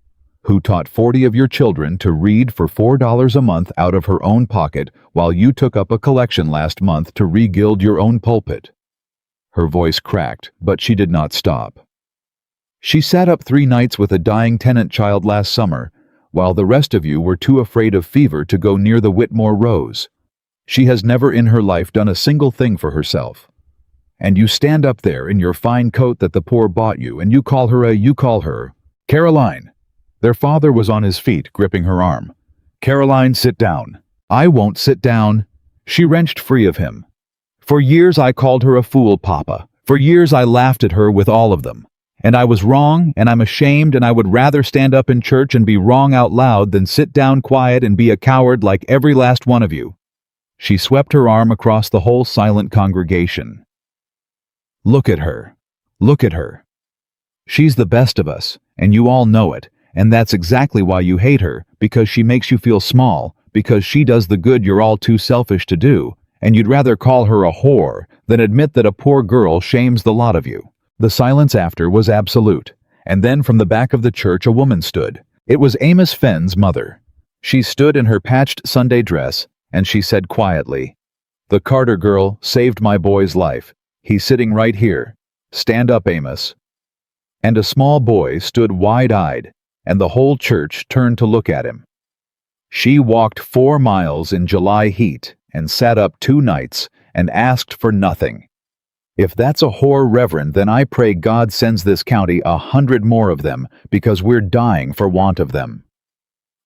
who taught 40 of your children to read for $4 a month out of her own pocket while you took up a collection last month to regild your own pulpit." Her voice cracked, but she did not stop. "She sat up 3 nights with a dying tenant child last summer, while the rest of you were too afraid of fever to go near the Whitmore Rose. She has never in her life done a single thing for herself. And you stand up there in your fine coat that the poor bought you, and you call her Caroline." Their father was on his feet, gripping her arm. "Caroline, sit down." "I won't sit down." She wrenched free of him. "For years I called her a fool, Papa. For years I laughed at her with all of them. And I was wrong, and I'm ashamed, and I would rather stand up in church and be wrong out loud than sit down quiet and be a coward like every last one of you." She swept her arm across the whole silent congregation. "Look at her. Look at her. She's the best of us, and you all know it, and that's exactly why you hate her, because she makes you feel small, because she does the good you're all too selfish to do, and you'd rather call her a whore than admit that a poor girl shames the lot of you." The silence after was absolute, and then from the back of the church a woman stood. It was Amos Fenn's mother. She stood in her patched Sunday dress, and she said quietly, "The Carter girl saved my boy's life. He's sitting right here. Stand up, Amos." And a small boy stood wide-eyed, and the whole church turned to look at him. She walked 4 miles in July heat and sat up 2 nights and asked for nothing. If that's a whore reverend, then I pray God sends this county 100 more of them, because we're dying for want of them.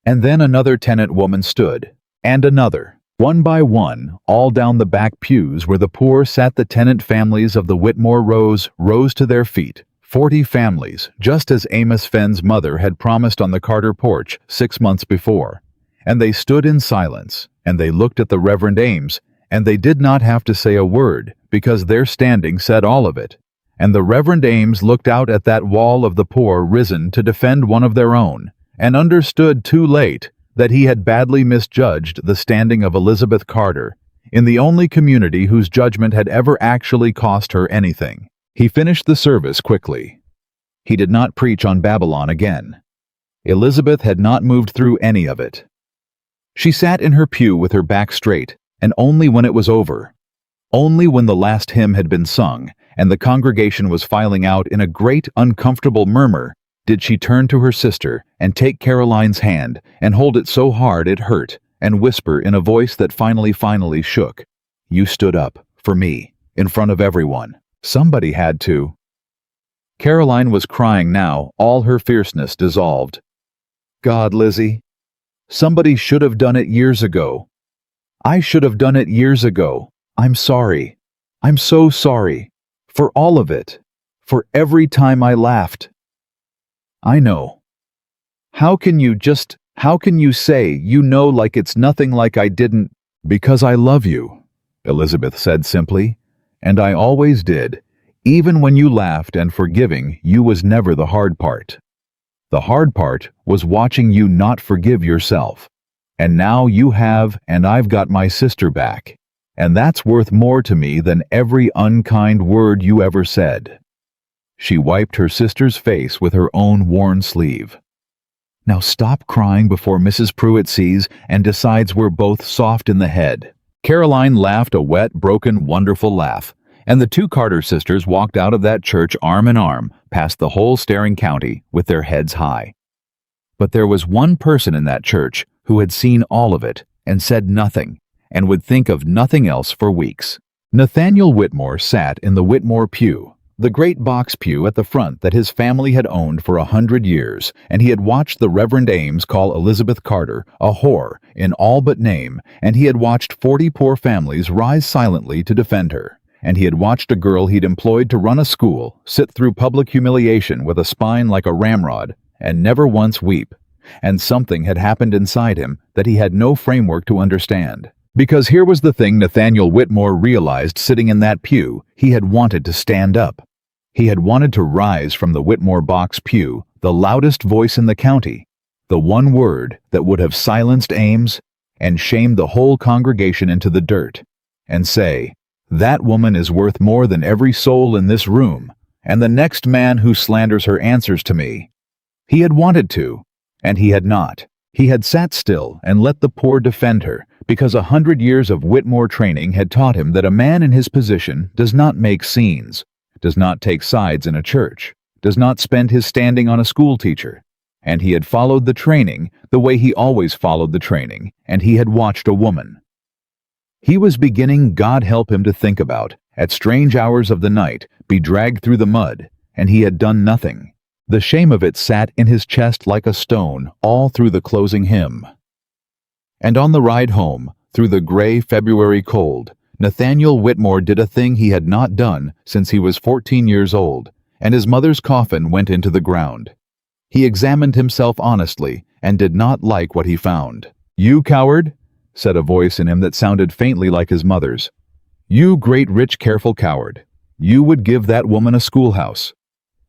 And then another tenant woman stood, and another. One by one, all down the back pews where the poor sat, the tenant families of the Whitmore rose to their feet. 40 families, just as Amos Fenn's mother had promised on the Carter porch 6 months before. And they stood in silence, and they looked at the Reverend Ames, and they did not have to say a word, because their standing said all of it. And the Reverend Ames looked out at that wall of the poor risen to defend one of their own, and understood too late that he had badly misjudged the standing of Elizabeth Carter in the only community whose judgment had ever actually cost her anything. He finished the service quickly. He did not preach on Babylon again. Elizabeth had not moved through any of it. She sat in her pew with her back straight, and only when it was over, only when the last hymn had been sung and the congregation was filing out in a great uncomfortable murmur, did she turn to her sister and take Caroline's hand and hold it so hard it hurt and whisper in a voice that finally shook, "You stood up, for me, in front of everyone. Somebody had to." Caroline was crying now, all her fierceness dissolved. "God, Lizzie, somebody should have done it years ago. I should have done it years ago. I'm sorry. I'm so sorry. For all of it. For every time I laughed. I know. How can you say you know like it's nothing like I didn't?" "Because I love you," Elizabeth said simply, "and I always did. Even when you laughed and forgiving you was never the hard part. The hard part was watching you not forgive yourself. And now you have, and I've got my sister back. And that's worth more to me than every unkind word you ever said." She wiped her sister's face with her own worn sleeve. "Now stop crying before Mrs. Pruitt sees and decides we're both soft in the head." Caroline laughed a wet, broken, wonderful laugh, and the two Carter sisters walked out of that church arm in arm, past the whole staring county, with their heads high. But there was one person in that church who had seen all of it and said nothing, and would think of nothing else for weeks. Nathaniel Whitmore sat in the Whitmore pew, the great box pew at the front that his family had owned for 100 years, and he had watched the Reverend Ames call Elizabeth Carter a whore in all but name, and he had watched 40 poor families rise silently to defend her, and he had watched a girl he'd employed to run a school sit through public humiliation with a spine like a ramrod and never once weep, and something had happened inside him that he had no framework to understand. Because here was the thing Nathaniel Whitmore realized sitting in that pew: he had wanted to stand up. He had wanted to rise from the Whitmore box pew, the loudest voice in the county, the one word that would have silenced Ames and shamed the whole congregation into the dirt, and say, "That woman is worth more than every soul in this room, and the next man who slanders her answers to me." He had wanted to, and he had not. He had sat still and let the poor defend her, because 100 years of Whitmore training had taught him that a man in his position does not make scenes, does not take sides in a church, does not spend his standing on a school teacher. And he had followed the training the way he always followed the training, and he had watched a woman. He was beginning, God help him to think about, at strange hours of the night, be dragged through the mud, and he had done nothing. The shame of it sat in his chest like a stone all through the closing hymn. And on the ride home, through the gray February cold, Nathaniel Whitmore did a thing he had not done since he was 14 years old, and his mother's coffin went into the ground. He examined himself honestly and did not like what he found. "You coward," said a voice in him that sounded faintly like his mother's. "You great rich careful coward. You would give that woman a schoolhouse.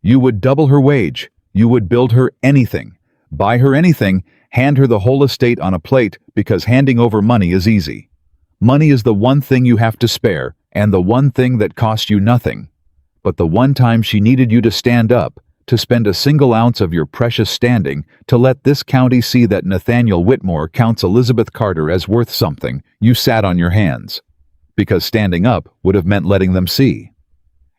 You would double her wage. You would build her anything, buy her anything, hand her the whole estate on a plate because handing over money is easy. Money is the one thing you have to spare and the one thing that costs you nothing. But the one time she needed you to stand up, to spend a single ounce of your precious standing to let this county see that Nathaniel Whitmore counts Elizabeth Carter as worth something, you sat on your hands. Because standing up would have meant letting them see.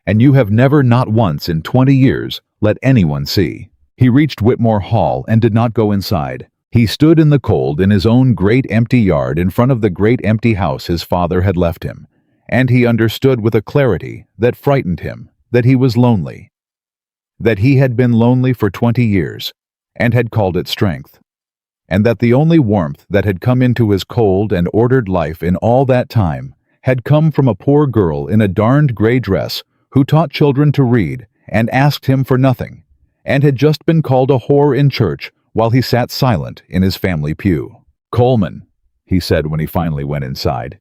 And you have never, not once in 20 years, let anyone see." He reached Whitmore Hall and did not go inside. He stood in the cold in his own great empty yard in front of the great empty house his father had left him, and he understood with a clarity that frightened him that he was lonely, that he had been lonely for 20 years and had called it strength, and that the only warmth that had come into his cold and ordered life in all that time had come from a poor girl in a darned gray dress who taught children to read and asked him for nothing, and had just been called a whore in church while he sat silent in his family pew. "Coleman," he said when he finally went inside.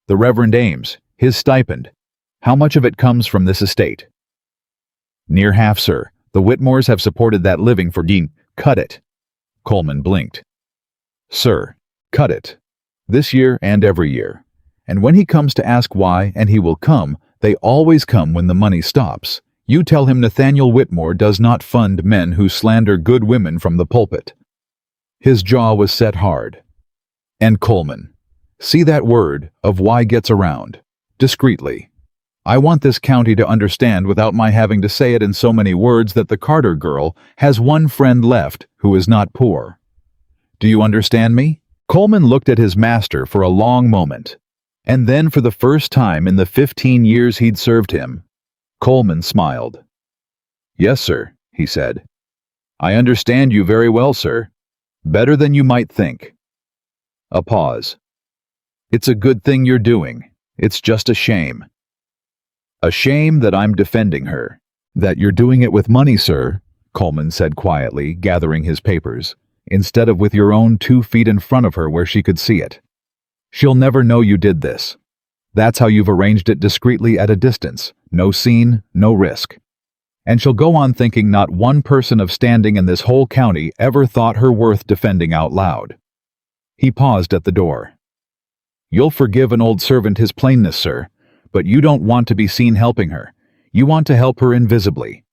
"The Reverend Ames, his stipend. How much of it comes from this estate?" "Near half, sir. The Whitmores have supported that living for Dean." "Cut it." Coleman blinked. "Sir, cut it. This year and every year. And when he comes to ask why, and he will come, they always come when the money stops. You tell him Nathaniel Whitmore does not fund men who slander good women from the pulpit." His jaw was set hard. "And Coleman, see that word of why gets around. Discreetly. I want this county to understand without my having to say it in so many words that the Carter girl has one friend left who is not poor. Do you understand me?" Coleman looked at his master for a long moment, and then for the first time in the 15 years he'd served him, Coleman smiled. "Yes, sir," he said. "I understand you very well, sir. Better than you might think." A pause. "It's a good thing you're doing. It's just a shame. A shame that I'm defending her." "That you're doing it with money, sir," Coleman said quietly, gathering his papers, "instead of with your own 2 feet in front of her where she could see it. She'll never know you did this. That's how you've arranged it discreetly at a distance. No scene, no risk. And she'll go on thinking not one person of standing in this whole county ever thought her worth defending out loud." He paused at the door. "You'll forgive an old servant his plainness, sir, but you don't want to be seen helping her. You want to help her invisibly.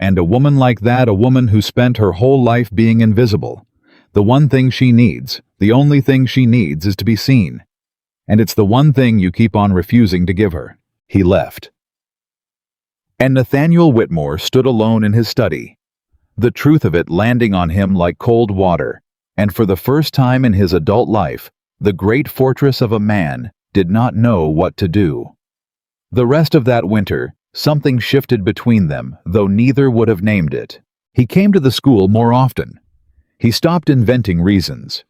And a woman like that, a woman who spent her whole life being invisible, the one thing she needs, the only thing she needs is to be seen. And it's the one thing you keep on refusing to give her." He left. And Nathaniel Whitmore stood alone in his study, the truth of it landing on him like cold water, and for the first time in his adult life, the great fortress of a man did not know what to do. The rest of that winter, something shifted between them, though neither would have named it. He came to the school more often. He stopped inventing reasons.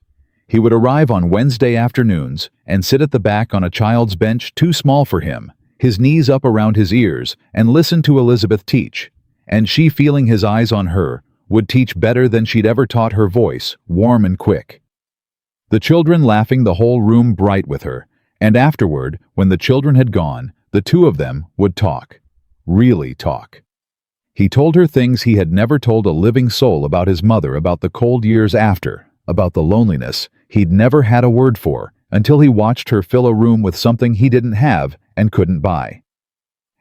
He would arrive on Wednesday afternoons and sit at the back on a child's bench too small for him, his knees up around his ears, and listen to Elizabeth teach. And she, feeling his eyes on her, would teach better than she'd ever taught her voice, warm and quick. The children laughing, the whole room bright with her, and afterward, when the children had gone, the two of them would talk. Really talk. He told her things he had never told a living soul about his mother, about the cold years after, about the loneliness he'd never had a word for, until he watched her fill a room with something he didn't have and couldn't buy.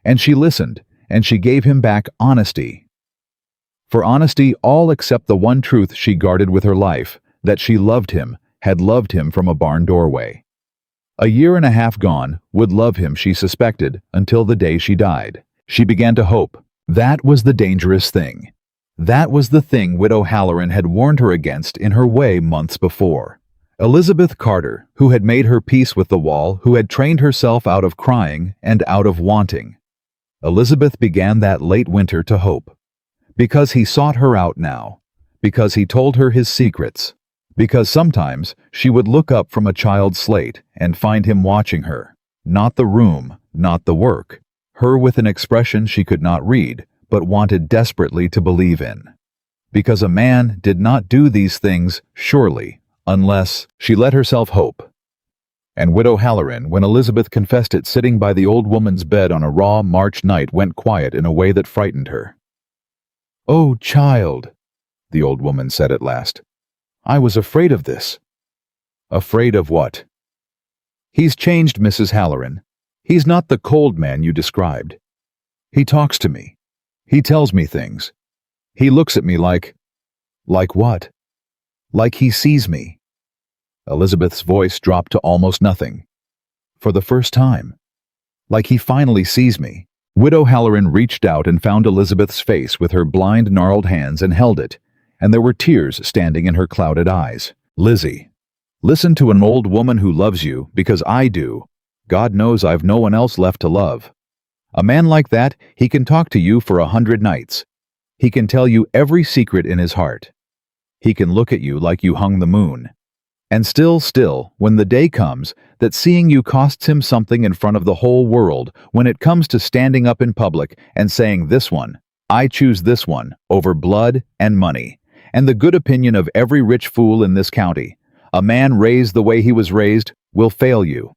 And she listened, and she gave him back honesty. For honesty, all except the one truth she guarded with her life, that she loved him, had loved him from a barn doorway. A year and a half gone, would love him, she suspected, until the day she died. She began to hope. That was the dangerous thing. That was the thing Widow Halloran had warned her against in her way months before. Elizabeth Carter, who had made her peace with the wall, who had trained herself out of crying and out of wanting. Elizabeth began that late winter to hope. Because he sought her out now. Because he told her his secrets. Because sometimes she would look up from a child's slate and find him watching her. Not the room, not the work. Her with an expression she could not read, but wanted desperately to believe in. Because a man did not do these things, surely, unless she let herself hope. And Widow Halloran, when Elizabeth confessed it sitting by the old woman's bed on a raw March night, went quiet in a way that frightened her. "Oh, child," the old woman said at last, "I was afraid of this." "Afraid of what?" "He's changed, Mrs. Halloran. He's not the cold man you described. He talks to me. He tells me things. He looks at me like what? Like he sees me." Elizabeth's voice dropped to almost nothing. "For the first time. Like he finally sees me." Widow Halloran reached out and found Elizabeth's face with her blind, gnarled hands and held it, and there were tears standing in her clouded eyes. "Lizzie, listen to an old woman who loves you, because I do. God knows I've no one else left to love. A man like that, he can talk to you for 100 nights. He can tell you every secret in his heart. He can look at you like you hung the moon. And still, when the day comes that seeing you costs him something in front of the whole world, when it comes to standing up in public and saying, 'This one, I choose this one, over blood and money, and the good opinion of every rich fool in this county,' a man raised the way he was raised will fail you.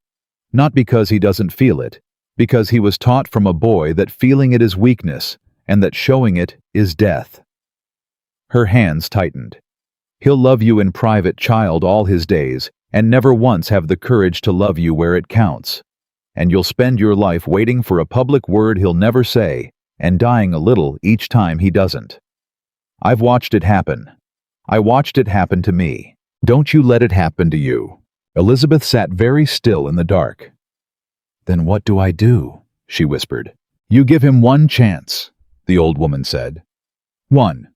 Not because he doesn't feel it, because he was taught from a boy that feeling it is weakness, and that showing it is death." Her hands tightened. "He'll love you in private, child, all his days. and never once have the courage to love you where it counts. And you'll spend your life waiting for a public word he'll never say, and dying a little each time he doesn't. I've watched it happen. I watched it happen to me. Don't you let it happen to you." Elizabeth sat very still in the dark. "Then what do I do?" she whispered. "You give him one chance," the old woman said. "One.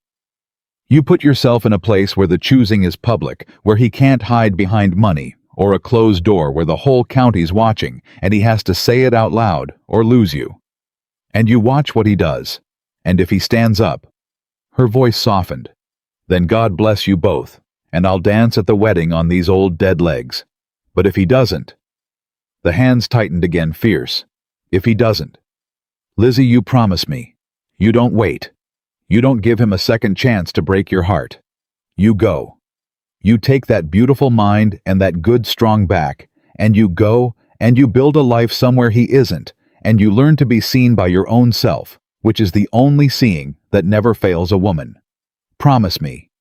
You put yourself in a place where the choosing is public, where he can't hide behind money, or a closed door where the whole county's watching and he has to say it out loud or lose you. And you watch what he does, and if he stands up—" Her voice softened. "Then God bless you both, and I'll dance at the wedding on these old dead legs. But if he doesn't—" The hands tightened again fierce. "If he doesn't. Lizzie, you promise me. You don't wait. You don't give him a second chance to break your heart. You go. You take that beautiful mind and that good strong back, and you go and you build a life somewhere he isn't, and you learn to be seen by your own self, which is the only seeing that never fails a woman. Promise me.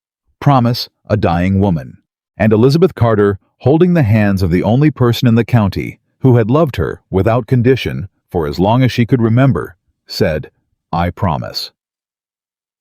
Promise a dying woman." And Elizabeth Carter, holding the hands of the only person in the county who had loved her without condition for as long as she could remember, said, "I promise."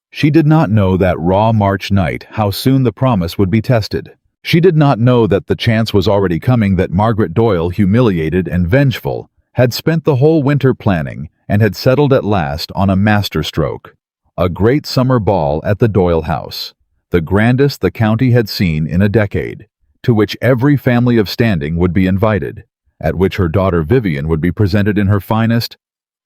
She did not know that raw March night how soon the promise would be tested. She did not know that the chance was already coming that Margaret Doyle, humiliated and vengeful, had spent the whole winter planning and had settled at last on a masterstroke. A great summer ball at the Doyle house, the grandest the county had seen in a decade, to which every family of standing would be invited, at which her daughter Vivian would be presented in her finest,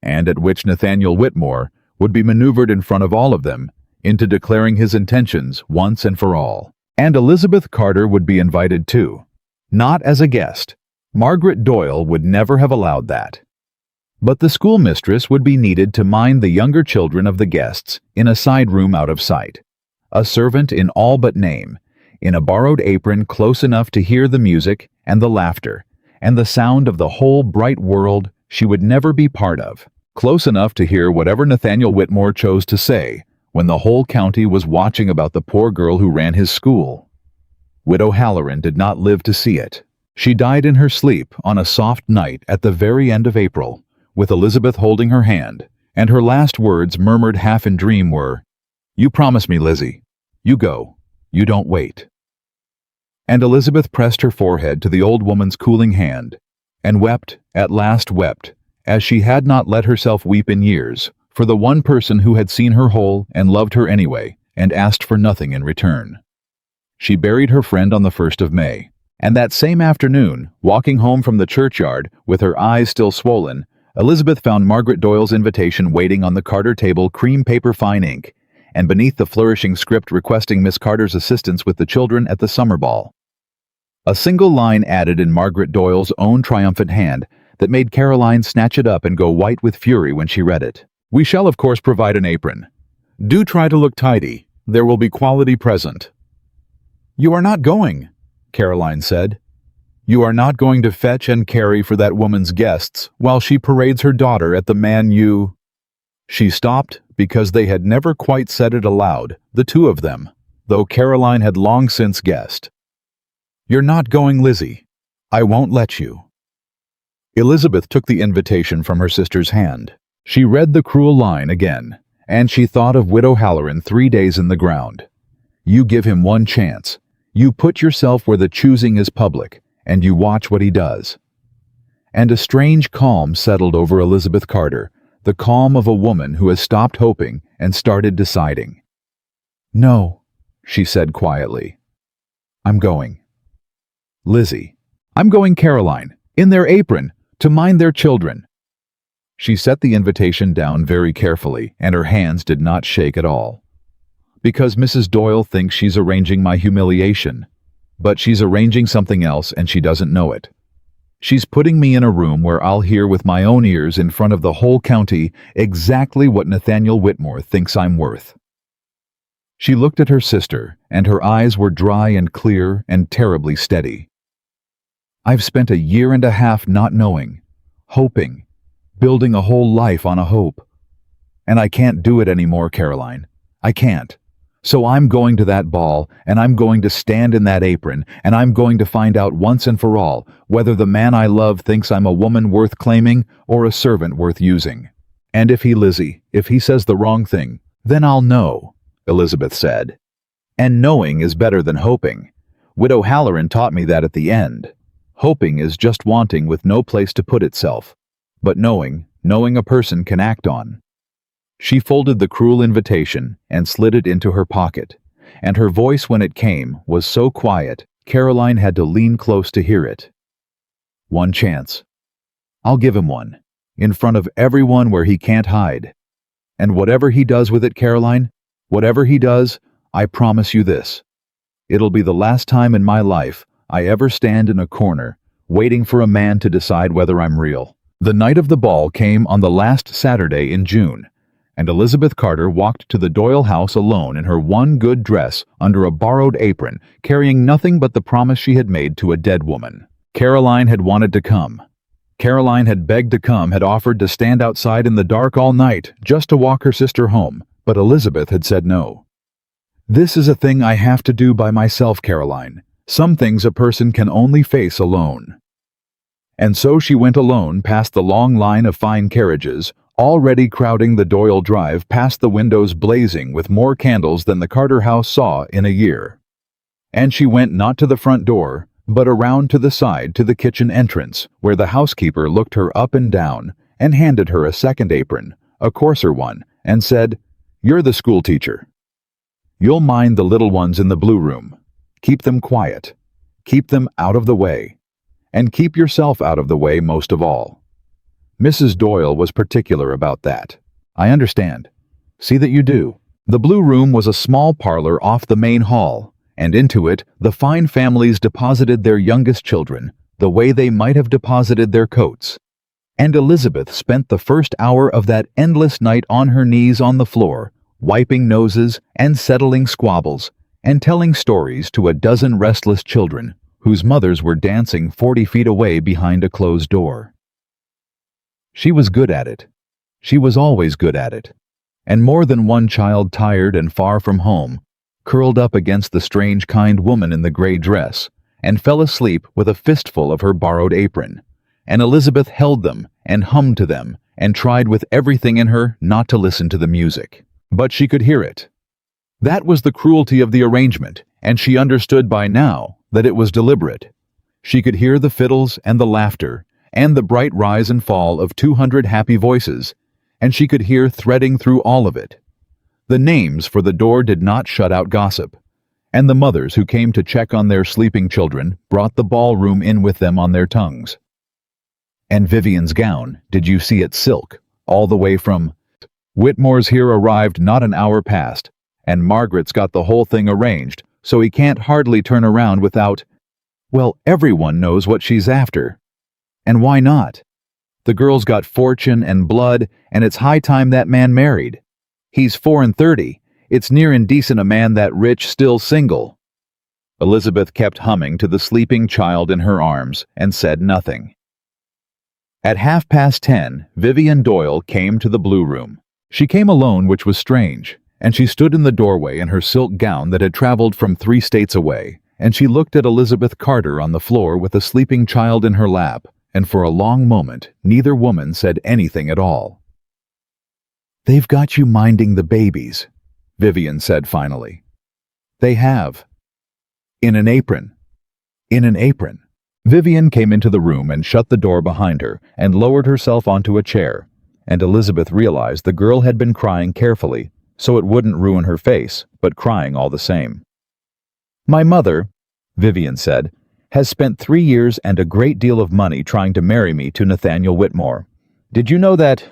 and at which Nathaniel Whitmore would be maneuvered in front of all of them into declaring his intentions once and for all. And Elizabeth Carter would be invited too. Not as a guest. Margaret Doyle would never have allowed that. But the schoolmistress would be needed to mind the younger children of the guests in a side room out of sight. A servant in all but name, in a borrowed apron close enough to hear the music and the laughter and the sound of the whole bright world she would never be part of, close enough to hear whatever Nathaniel Whitmore chose to say when the whole county was watching about the poor girl who ran his school. Widow Halloran did not live to see it. She died in her sleep on a soft night at the very end of April, with Elizabeth holding her hand, and her last words, murmured half in dream, were, "You promise me, Lizzie. You go. You don't wait." And Elizabeth pressed her forehead to the old woman's cooling hand, and wept, at last wept, as she had not let herself weep in years, for the one person who had seen her whole and loved her anyway, and asked for nothing in return. She buried her friend on the 1st of May, and that same afternoon, walking home from the churchyard, with her eyes still swollen, Elizabeth found Margaret Doyle's invitation waiting on the Carter table, cream paper fine ink, and beneath the flourishing script requesting Miss Carter's assistance with the children at the summer ball. A single line added in Margaret Doyle's own triumphant hand that made Caroline snatch it up and go white with fury when she read it. "We shall of course provide an apron. Do try to look tidy. There will be quality present." "You are not going," Caroline said. "You are not going to fetch and carry for that woman's guests while she parades her daughter at the man you—" She stopped because they had never quite said it aloud, the two of them, though Caroline had long since guessed. "You're not going, Lizzie. I won't let you." Elizabeth took the invitation from her sister's hand. She read the cruel line again, and she thought of Widow Halloran 3 days in the ground. You give him one chance. You put yourself where the choosing is public, and you watch what he does. And a strange calm settled over Elizabeth Carter, the calm of a woman who has stopped hoping and started deciding. "No," she said quietly. "I'm going." "Lizzie." "I'm going, Caroline, in their apron, to mind their children." She set the invitation down very carefully, and her hands did not shake at all. "Because Mrs. Doyle thinks she's arranging my humiliation, but she's arranging something else and she doesn't know it. She's putting me in a room where I'll hear with my own ears in front of the whole county exactly what Nathaniel Whitmore thinks I'm worth." She looked at her sister, and her eyes were dry and clear and terribly steady. "I've spent 1.5 years not knowing, hoping, building a whole life on a hope. And I can't do it anymore, Caroline. I can't. So I'm going to that ball, and I'm going to stand in that apron, and I'm going to find out once and for all whether the man I love thinks I'm a woman worth claiming or a servant worth using. And if he says the wrong thing, then I'll know, Elizabeth said. And knowing is better than hoping. Widow Halloran taught me that at the end. Hoping is just wanting with no place to put itself. But knowing a person can act on. She folded the cruel invitation and slid it into her pocket, and her voice when it came was so quiet, Caroline had to lean close to hear it. One chance. I'll give him one, in front of everyone where he can't hide. And whatever he does with it, Caroline, whatever he does, I promise you this. It'll be the last time in my life I ever stand in a corner, waiting for a man to decide whether I'm real. The night of the ball came on the last Saturday in June, and Elizabeth Carter walked to the Doyle house alone in her one good dress under a borrowed apron, carrying nothing but the promise she had made to a dead woman. Caroline had wanted to come. Caroline had begged to come, had offered to stand outside in the dark all night just to walk her sister home, but Elizabeth had said no. This is a thing I have to do by myself, Caroline. Some things a person can only face alone. And so she went alone past the long line of fine carriages, already crowding the Doyle Drive, past the windows blazing with more candles than the Carter house saw in a year. And she went not to the front door, but around to the side to the kitchen entrance, where the housekeeper looked her up and down and handed her a second apron, a coarser one, and said, "You're the school teacher. You'll mind the little ones in the blue room. Keep them quiet. Keep them out of the way. And keep yourself out of the way most of all." Mrs. Doyle was particular about that. I understand. See that you do. The blue room was a small parlor off the main hall, and into it the fine families deposited their youngest children, the way they might have deposited their coats. And Elizabeth spent the first hour of that endless night on her knees on the floor, wiping noses and settling squabbles, and telling stories to a dozen restless children whose mothers were dancing 40 feet away behind a closed door. She was good at it. She was always good at it. And more than one child, tired and far from home, curled up against the strange kind woman in the gray dress, and fell asleep with a fistful of her borrowed apron. And Elizabeth held them and hummed to them and tried with everything in her not to listen to the music. But she could hear it. That was the cruelty of the arrangement, and she understood by now that it was deliberate. She could hear the fiddles and the laughter, and the bright rise and fall of 200 happy voices, and she could hear threading through all of it. The names for the door did not shut out gossip, and the mothers who came to check on their sleeping children brought the ballroom in with them on their tongues. And Vivian's gown, did you see it silk, all the way from Whitmore's here arrived not an hour past, and Margaret's got the whole thing arranged, so he can't hardly turn around without, well, everyone knows what she's after. And why not? The girl's got fortune and blood, and it's high time that man married. He's 34. It's near indecent a man that rich still single. Elizabeth kept humming to the sleeping child in her arms and said nothing. At 10:30, Vivian Doyle came to the blue room. She came alone, which was strange, and she stood in the doorway in her silk gown that had traveled from 3 states away, and she looked at Elizabeth Carter on the floor with a sleeping child in her lap, and for a long moment neither woman said anything at all. "They've got you minding the babies," Vivian said finally. "They have. In an apron. In an apron." Vivian came into the room and shut the door behind her and lowered herself onto a chair, and Elizabeth realized the girl had been crying carefully, so it wouldn't ruin her face, but crying all the same. "My mother," Vivian said, "has spent 3 years and a great deal of money trying to marry me to Nathaniel Whitmore. Did you know that?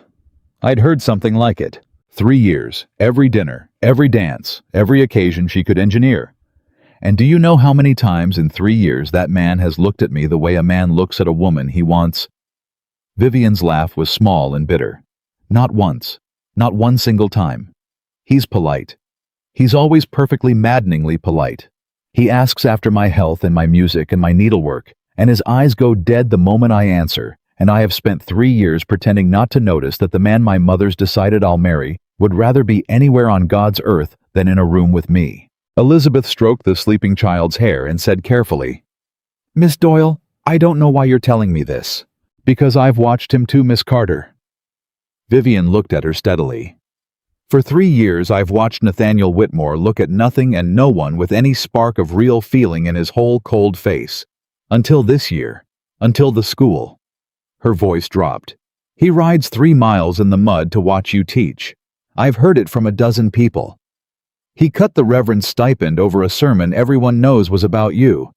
I'd heard something like it. 3 years, every dinner, every dance, every occasion she could engineer. And do you know how many times in 3 years that man has looked at me the way a man looks at a woman he wants?" Vivian's laugh was small and bitter. "Not once. Not one single time. He's polite. He's always perfectly maddeningly polite. He asks after my health and my music and my needlework, and his eyes go dead the moment I answer, and I have spent 3 years pretending not to notice that the man my mother's decided I'll marry would rather be anywhere on God's earth than in a room with me." Elizabeth stroked the sleeping child's hair and said carefully, "Miss Doyle, I don't know why you're telling me this." "Because I've watched him too, Miss Carter." Vivian looked at her steadily. "For 3 years I've watched Nathaniel Whitmore look at nothing and no one with any spark of real feeling in his whole cold face. Until this year. Until the school." Her voice dropped. "He rides 3 miles in the mud to watch you teach. I've heard it from a dozen people. He cut the reverend's stipend over a sermon everyone knows was about you.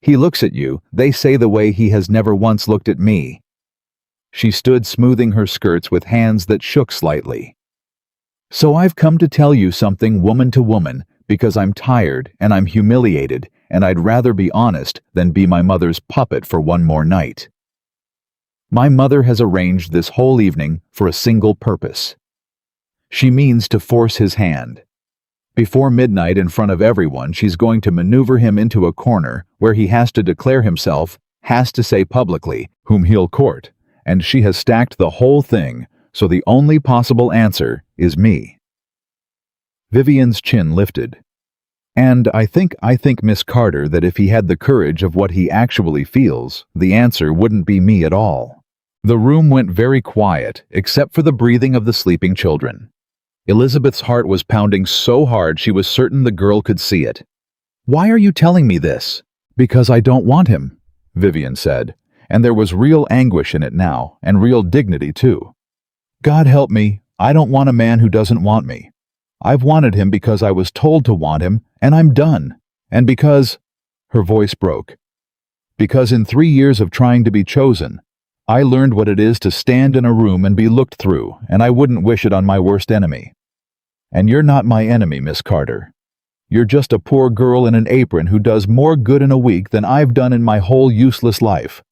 He looks at you, they say, the way he has never once looked at me." She stood smoothing her skirts with hands that shook slightly. "So I've come to tell you something woman to woman, because I'm tired and I'm humiliated, and I'd rather be honest than be my mother's puppet for one more night. My mother has arranged this whole evening for a single purpose. She means to force his hand. Before midnight, in front of everyone, she's going to maneuver him into a corner where he has to declare himself, has to say publicly whom he'll court, and she has stacked the whole thing, so the only possible answer is me." Vivian's chin lifted. "And I think, Miss Carter, that if he had the courage of what he actually feels, the answer wouldn't be me at all." The room went very quiet, except for the breathing of the sleeping children. Elizabeth's heart was pounding so hard she was certain the girl could see it. "Why are you telling me this?" "Because I don't want him," Vivian said, and there was real anguish in it now, and real dignity too. "God help me, I don't want a man who doesn't want me. I've wanted him because I was told to want him, and I'm done. And because—" her voice broke. "Because in 3 years of trying to be chosen, I learned what it is to stand in a room and be looked through, and I wouldn't wish it on my worst enemy. And you're not my enemy, Miss Carter. You're just a poor girl in an apron who does more good in a week than I've done in my whole useless life.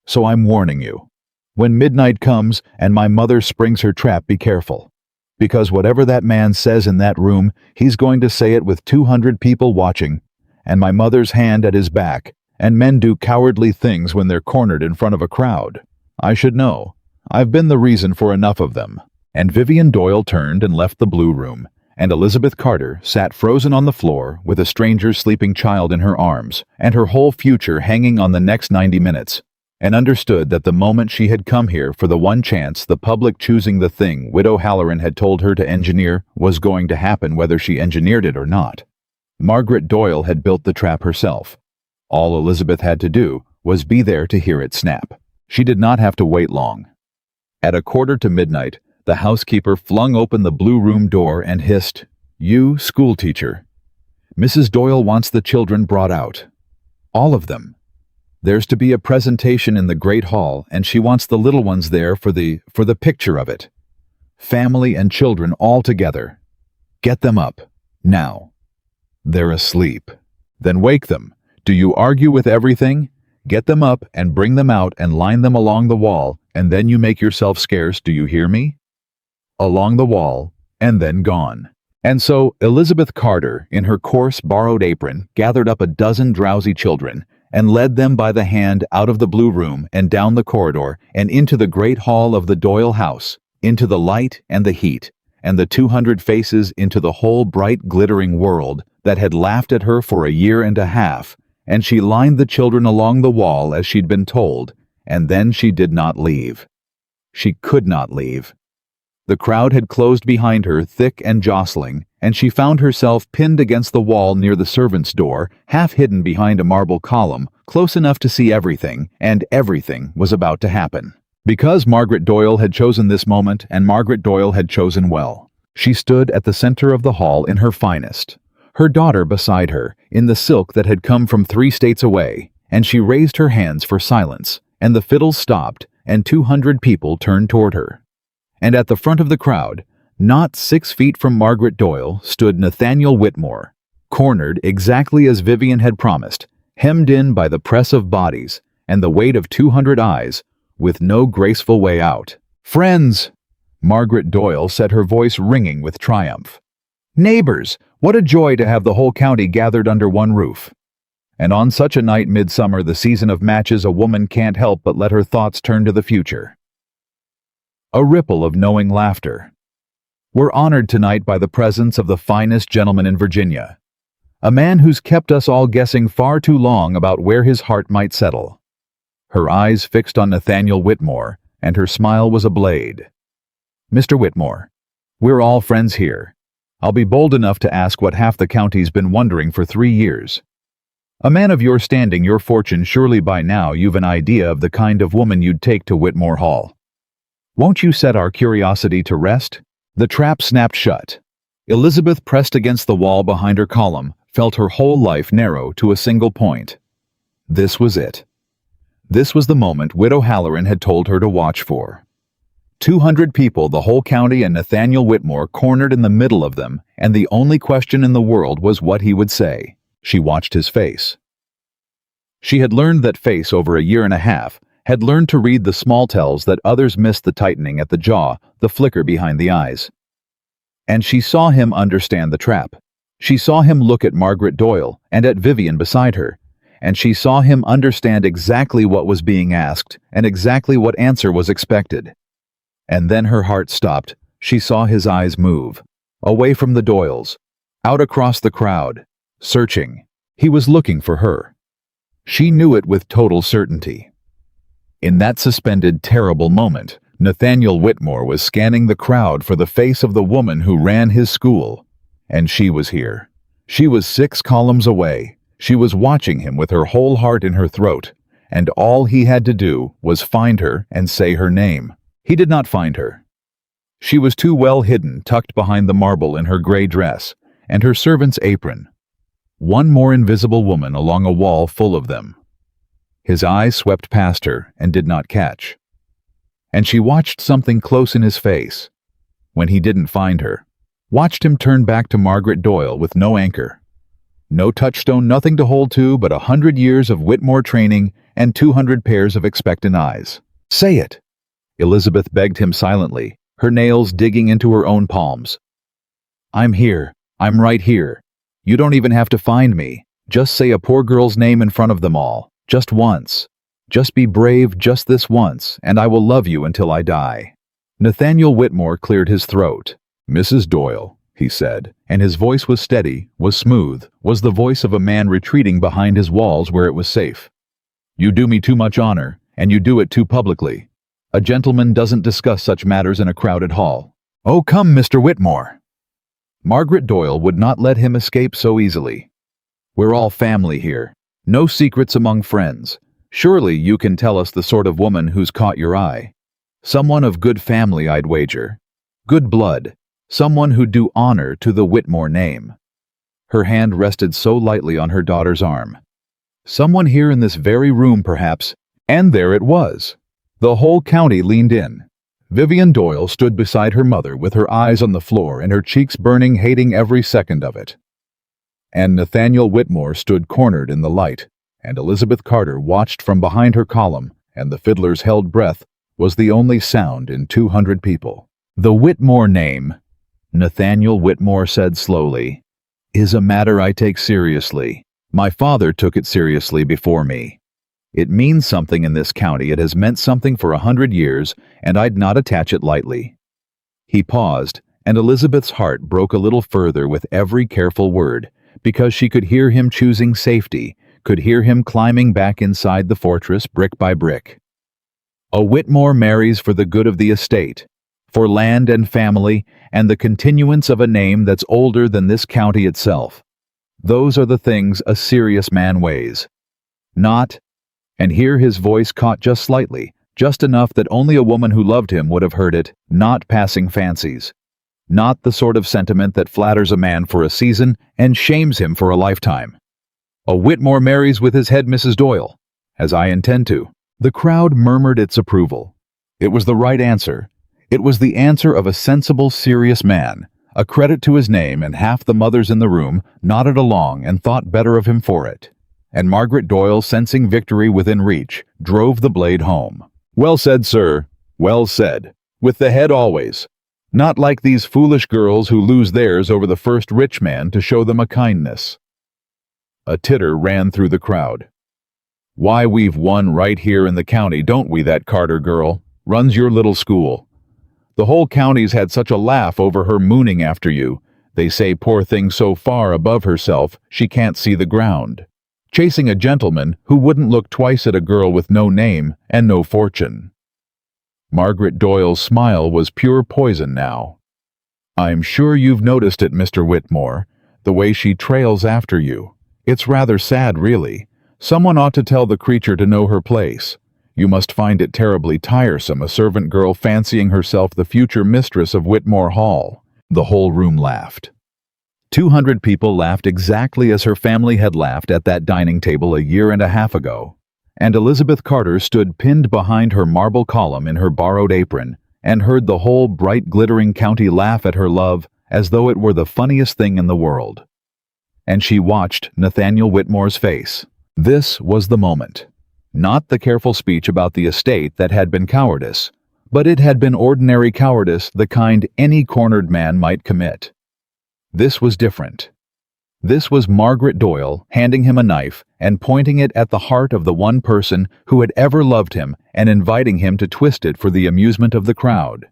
So I'm warning you. When midnight comes and my mother springs her trap, be careful. Because whatever that man says in that room, he's going to say it with 200 people watching, and my mother's hand at his back, and men do cowardly things when they're cornered in front of a crowd. I should know. I've been the reason for enough of them." And Vivian Doyle turned and left the blue room, and Elizabeth Carter sat frozen on the floor with a stranger's sleeping child in her arms, and her whole future hanging on the next 90 minutes, and understood that the moment she had come here for the one chance the public choosing the thing Widow Halloran had told her to engineer was going to happen whether she engineered it or not. Margaret Doyle had built the trap herself. All Elizabeth had to do was be there to hear it snap. She did not have to wait long. At 1:45, the housekeeper flung open the blue room door and hissed, "You, schoolteacher. Mrs. Doyle wants the children brought out. All of them. There's to be a presentation in the great hall, and she wants the little ones there for the picture of it. Family and children all together. Get them up. Now." "They're asleep." "Then wake them. Do you argue with everything? Get them up and bring them out and line them along the wall, and then you make yourself scarce, do you hear me? Along the wall, and then gone." And so Elizabeth Carter, in her coarse borrowed apron, gathered up a dozen drowsy children and led them by the hand out of the blue room and down the corridor and into the great hall of the Doyle house, into the light and the heat, and the 200 faces, into the whole bright glittering world that had laughed at her for a year and a half, and she lined the children along the wall as she'd been told, and then she did not leave. She could not leave. The crowd had closed behind her, thick and jostling, and she found herself pinned against the wall near the servants' door, half hidden behind a marble column, close enough to see everything, and everything was about to happen. Because Margaret Doyle had chosen this moment, and Margaret Doyle had chosen well. She stood at the center of the hall in her finest, her daughter beside her, in the silk that had come from 3 states away, and she raised her hands for silence, and the fiddles stopped, and 200 people turned toward her. And at the front of the crowd, not 6 feet from Margaret Doyle, stood Nathaniel Whitmore, cornered exactly as Vivian had promised, hemmed in by the press of bodies and the weight of 200 eyes, with no graceful way out. "Friends!" Margaret Doyle said, her voice ringing with triumph. "Neighbors! What a joy to have the whole county gathered under one roof. And on such a night midsummer, the season of matches, a woman can't help but let her thoughts turn to the future." A ripple of knowing laughter. We're honored tonight by the presence of the finest gentleman in Virginia, a man who's kept us all guessing far too long about where his heart might settle." Her eyes fixed on Nathaniel Whitmore, and her smile was a blade. "Mr. Whitmore, we're all friends here. I'll be bold enough to ask what half the county's been wondering for 3 years. A man of your standing, your fortune, surely by now you've an idea of the kind of woman you'd take to Whitmore Hall. Won't you set our curiosity to rest?" The trap snapped shut. Elizabeth, pressed against the wall behind her column, felt her whole life narrow to a single point. This was it. This was the moment Widow Halloran had told her to watch for. 200 people, the whole county, and Nathaniel Whitmore cornered in the middle of them, and the only question in the world was what he would say. She watched his face. She had learned that face over a year and a half, had learned to read the small tells that others missed: the tightening at the jaw, the flicker behind the eyes. And she saw him understand the trap. She saw him look at Margaret Doyle and at Vivian beside her, and she saw him understand exactly what was being asked and exactly what answer was expected. And then her heart stopped. She saw his eyes move, away from the Doyles, out across the crowd, searching. He was looking for her. She knew it with total certainty. In that suspended, terrible moment, Nathaniel Whitmore was scanning the crowd for the face of the woman who ran his school. And she was here. She was 6 columns away. She was watching him with her whole heart in her throat, and all he had to do was find her and say her name. He did not find her. She was too well hidden, tucked behind the marble in her gray dress and her servant's apron. One more invisible woman along a wall full of them. His eyes swept past her and did not catch. And she watched something close in his face. When he didn't find her, watched him turn back to Margaret Doyle with no anchor. No touchstone, nothing to hold to but 100 years of Whitmore training and 200 pairs of expectant eyes. "Say it," Elizabeth begged him silently, her nails digging into her own palms. "I'm here. I'm right here. You don't even have to find me. Just say a poor girl's name in front of them all. Just once. Just be brave just this once, and I will love you until I die." Nathaniel Whitmore cleared his throat. "Mrs. Doyle," he said, and his voice was steady, was smooth, was the voice of a man retreating behind his walls where it was safe. "You do me too much honor, and you do it too publicly. A gentleman doesn't discuss such matters in a crowded hall." "Oh, come, Mr. Whitmore." Margaret Doyle would not let him escape so easily. "We're all family here. No secrets among friends. Surely you can tell us the sort of woman who's caught your eye. Someone of good family, I'd wager. Good blood. Someone who'd do honor to the Whitmore name." Her hand rested so lightly on her daughter's arm. Someone here in this very room, perhaps. And there it was. The whole county leaned in. Vivian Doyle stood beside her mother with her eyes on the floor and her cheeks burning, hating every second of it. And Nathaniel Whitmore stood cornered in the light, and Elizabeth Carter watched from behind her column, and the fiddler's held breath was the only sound in 200 people. "The Whitmore name," Nathaniel Whitmore said slowly, "is a matter I take seriously. My father took it seriously before me. It means something in this county. It has meant something for 100 years, and I'd not attach it lightly." He paused, and Elizabeth's heart broke a little further with every careful word, because she could hear him choosing safety, could hear him climbing back inside the fortress brick by brick. "A Whitmore marries for the good of the estate, for land and family, and the continuance of a name that's older than this county itself. Those are the things a serious man weighs. Not," and here his voice caught just slightly, just enough that only a woman who loved him would have heard it, "not passing fancies. Not the sort of sentiment that flatters a man for a season and shames him for a lifetime. A Whitmore marries with his head, Mrs. Doyle, as I intend to." The crowd murmured its approval. It was the right answer. It was the answer of a sensible, serious man, a credit to his name, and half the mothers in the room nodded along and thought better of him for it. And Margaret Doyle, sensing victory within reach, drove the blade home. "Well said, sir. Well said. With the head always. Not like these foolish girls who lose theirs over the first rich man to show them a kindness." A titter ran through the crowd. "Why, we've one right here in the county, don't we, that Carter girl? Runs your little school. The whole county's had such a laugh over her mooning after you. They say poor thing so far above herself she can't see the ground. Chasing a gentleman who wouldn't look twice at a girl with no name and no fortune." Margaret Doyle's smile was pure poison now. "I'm sure you've noticed it, Mr. Whitmore, the way she trails after you. It's rather sad, really. Someone ought to tell the creature to know her place. You must find it terribly tiresome, a servant girl fancying herself the future mistress of Whitmore Hall." The whole room laughed. 200 people laughed exactly as her family had laughed at that dining table a year and a half ago, and Elizabeth Carter stood pinned behind her marble column in her borrowed apron and heard the whole bright glittering county laugh at her love as though it were the funniest thing in the world. And she watched Nathaniel Whitmore's face. This was the moment. Not the careful speech about the estate that had been cowardice, but it had been ordinary cowardice, the kind any cornered man might commit. This was different. This was Margaret Doyle handing him a knife and pointing it at the heart of the one person who had ever loved him and inviting him to twist it for the amusement of the crowd.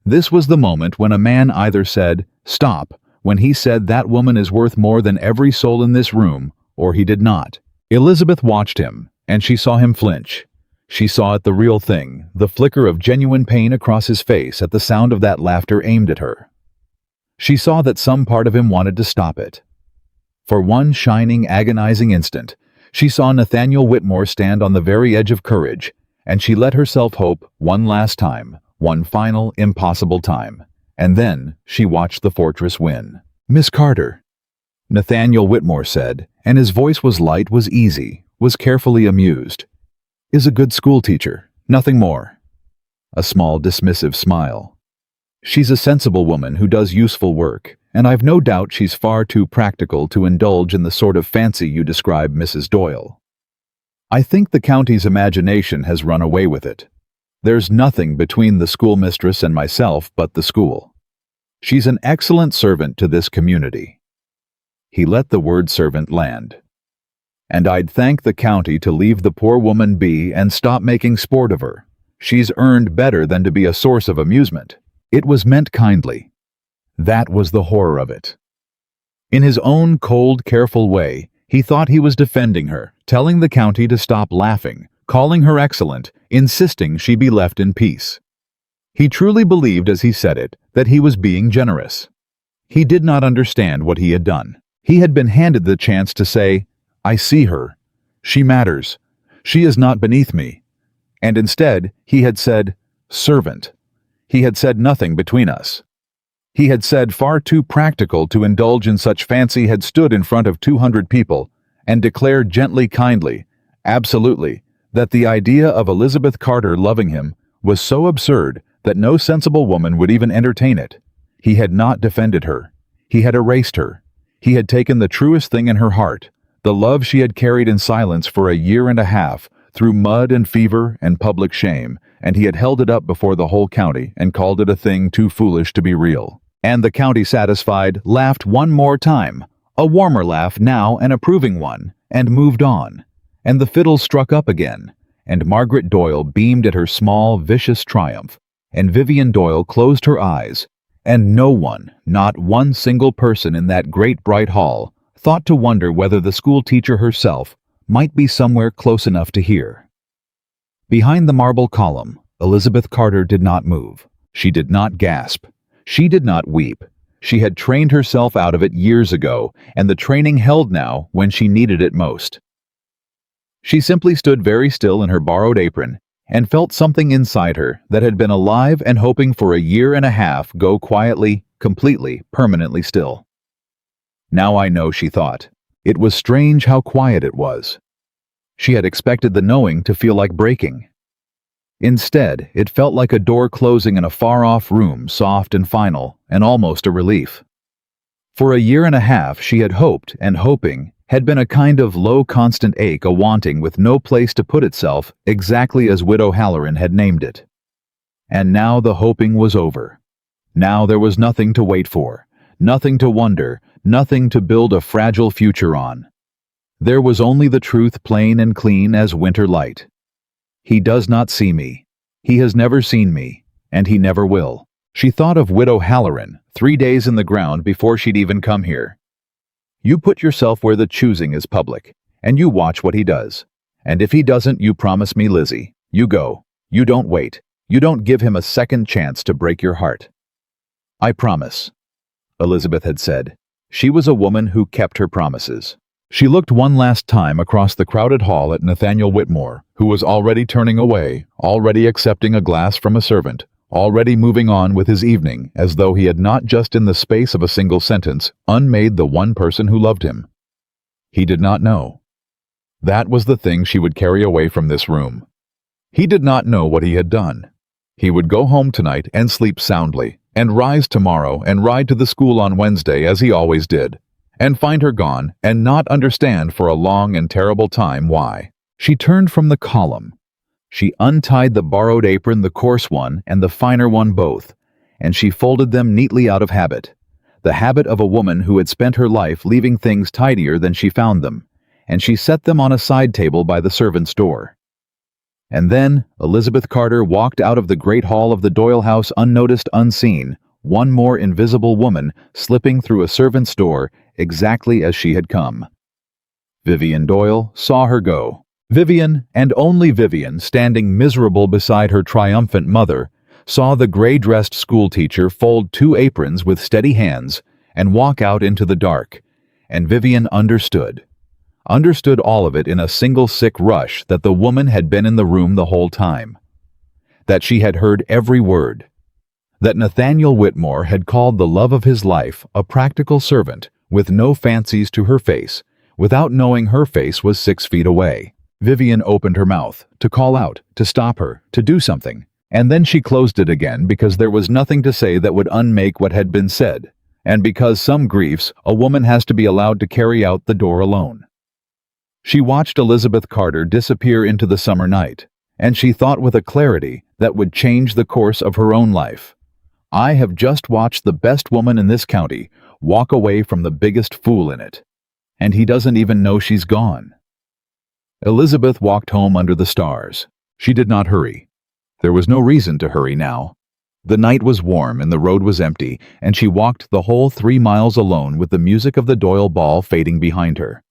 This was the moment when a man either said, "Stop," when he said that woman is worth more than every soul in this room, or he did not. Elizabeth watched him, and she saw him flinch. She saw it the real thing, the flicker of genuine pain across his face at the sound of that laughter aimed at her. She saw that some part of him wanted to stop it. For one shining, agonizing instant, she saw Nathaniel Whitmore stand on the very edge of courage, and she let herself hope one last time, one final, impossible time. And then she watched the fortress win. "Miss Carter," Nathaniel Whitmore said, and his voice was light, was easy, was carefully amused. "Is a good schoolteacher, nothing more." A small, dismissive smile. "She's a sensible woman who does useful work, and I've no doubt she's far too practical to indulge in the sort of fancy you describe, Mrs. Doyle. I think the county's imagination has run away with it. There's nothing between the schoolmistress and myself but the school. She's an excellent servant to this community." He let the word servant land. "And I'd thank the county to leave the poor woman be and stop making sport of her. She's earned better than to be a source of amusement." It was meant kindly. That was the horror of it. In his own cold, careful way, he thought he was defending her, telling the county to stop laughing, calling her excellent, insisting she be left in peace. He truly believed as he said it that he was being generous. He did not understand what he had done. He had been handed the chance to say, "I see her. She matters. She is not beneath me." And instead, he had said, "Servant." He had said nothing between us. He had said far too practical to indulge in such fancy, had stood in front of 200 people and declared gently, kindly, absolutely, that the idea of Elizabeth Carter loving him was so absurd that no sensible woman would even entertain it. He had not defended her. He had erased her. He had taken the truest thing in her heart, the love she had carried in silence for a year and a half, through mud and fever and public shame, and he had held it up before the whole county and called it a thing too foolish to be real. And the county, satisfied, laughed one more time, a warmer laugh now, an approving one, and moved on. And the fiddle struck up again, and Margaret Doyle beamed at her small, vicious triumph, and Vivian Doyle closed her eyes, and no one, not one single person in that great bright hall, thought to wonder whether the school teacher herself might be somewhere close enough to hear. Behind the marble column, Elizabeth Carter did not move. She did not gasp. She did not weep. She had trained herself out of it years ago, and the training held now when she needed it most. She simply stood very still in her borrowed apron and felt something inside her that had been alive and hoping for a year and a half go quietly, completely, permanently still. "Now I know," she thought. It was strange how quiet it was. She had expected the knowing to feel like breaking. Instead, it felt like a door closing in a far-off room, soft and final, and almost a relief. For a year and a half she had hoped, and hoping had been a kind of low constant ache, a wanting with no place to put itself, exactly as Widow Halloran had named it. And now the hoping was over. Now there was nothing to wait for, nothing to wonder, nothing to build a fragile future on. There was only the truth, plain and clean as winter light. He does not see me. He has never seen me. and he never will. She thought of Widow Halloran, 3 days in the ground before she'd even come here. You put yourself where the choosing is public, and you watch what he does. And if he doesn't, you promise me, Lizzie. You go. You don't wait. You don't give him a second chance to break your heart. I promise, Elizabeth had said. She was a woman who kept her promises. She looked one last time across the crowded hall at Nathaniel Whitmore, who was already turning away, already accepting a glass from a servant, already moving on with his evening as though he had not just in the space of a single sentence unmade the one person who loved him. He did not know. That was the thing she would carry away from this room. He did not know what he had done. He would go home tonight and sleep soundly, and rise tomorrow and ride to the school on Wednesday as he always did, and find her gone and not understand for a long and terrible time why. She turned from the column. She untied the borrowed apron, the coarse one and the finer one both, and she folded them neatly out of habit, the habit of a woman who had spent her life leaving things tidier than she found them, and she set them on a side table by the servant's door. And then Elizabeth Carter walked out of the great hall of the Doyle house unnoticed, unseen, one more invisible woman slipping through a servant's door exactly as she had come. Vivian Doyle saw her go. Vivian, and only Vivian, standing miserable beside her triumphant mother, saw the gray-dressed schoolteacher fold 2 aprons with steady hands and walk out into the dark, and Vivian understood all of it in a single sick rush that the woman had been in the room the whole time, that she had heard every word, that Nathaniel Whitmore had called the love of his life a practical servant with no fancies to her face, without knowing her face was 6 feet away. Vivian opened her mouth, to call out, to stop her, to do something, and then she closed it again because there was nothing to say that would unmake what had been said, and because some griefs a woman has to be allowed to carry out the door alone. She watched Elizabeth Carter disappear into the summer night, and she thought with a clarity that would change the course of her own life. I have just watched the best woman in this county walk away from the biggest fool in it, and he doesn't even know she's gone. Elizabeth walked home under the stars. She did not hurry. There was no reason to hurry now. The night was warm and the road was empty, and she walked the whole 3 miles alone with the music of the Doyle ball fading behind her.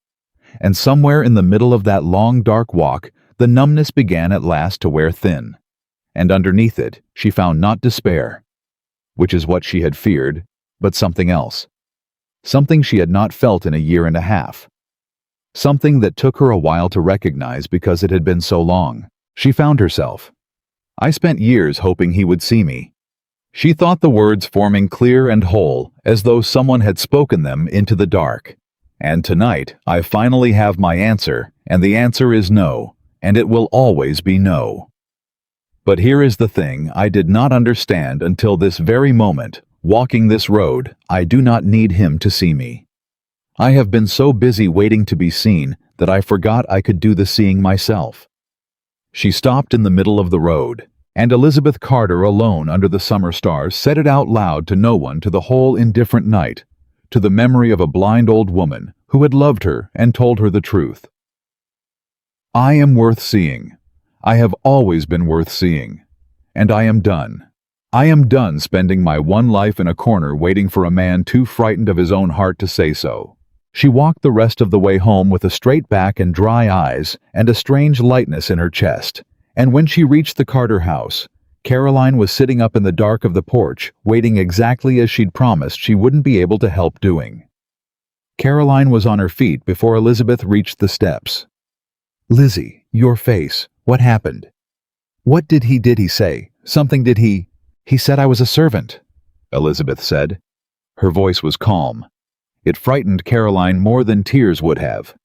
And somewhere in the middle of that long, dark walk, the numbness began at last to wear thin. And underneath it, she found not despair, which is what she had feared, but something else. Something she had not felt in a year and a half. Something that took her a while to recognize because it had been so long. She found herself. I spent years hoping he would see me. She thought the words forming clear and whole, as though someone had spoken them into the dark. And tonight, I finally have my answer, and the answer is no, and it will always be no. But here is the thing I did not understand until this very moment. Walking this road, I do not need him to see me. I have been so busy waiting to be seen that I forgot I could do the seeing myself. She stopped in the middle of the road, and Elizabeth Carter, alone under the summer stars, said it out loud to no one, to the whole indifferent night, to the memory of a blind old woman who had loved her and told her the truth. I am worth seeing. I have always been worth seeing. And I am done. I am done spending my one life in a corner waiting for a man too frightened of his own heart to say so. She walked the rest of the way home with a straight back and dry eyes and a strange lightness in her chest, and when she reached the Carter house, Caroline was sitting up in the dark of the porch, waiting exactly as she'd promised she wouldn't be able to help doing. Caroline was on her feet before Elizabeth reached the steps. "Lizzie, your face. What happened?" "What did he say? Something did he... He said I was a servant," Elizabeth said. Her voice was calm. It frightened Caroline more than tears would have.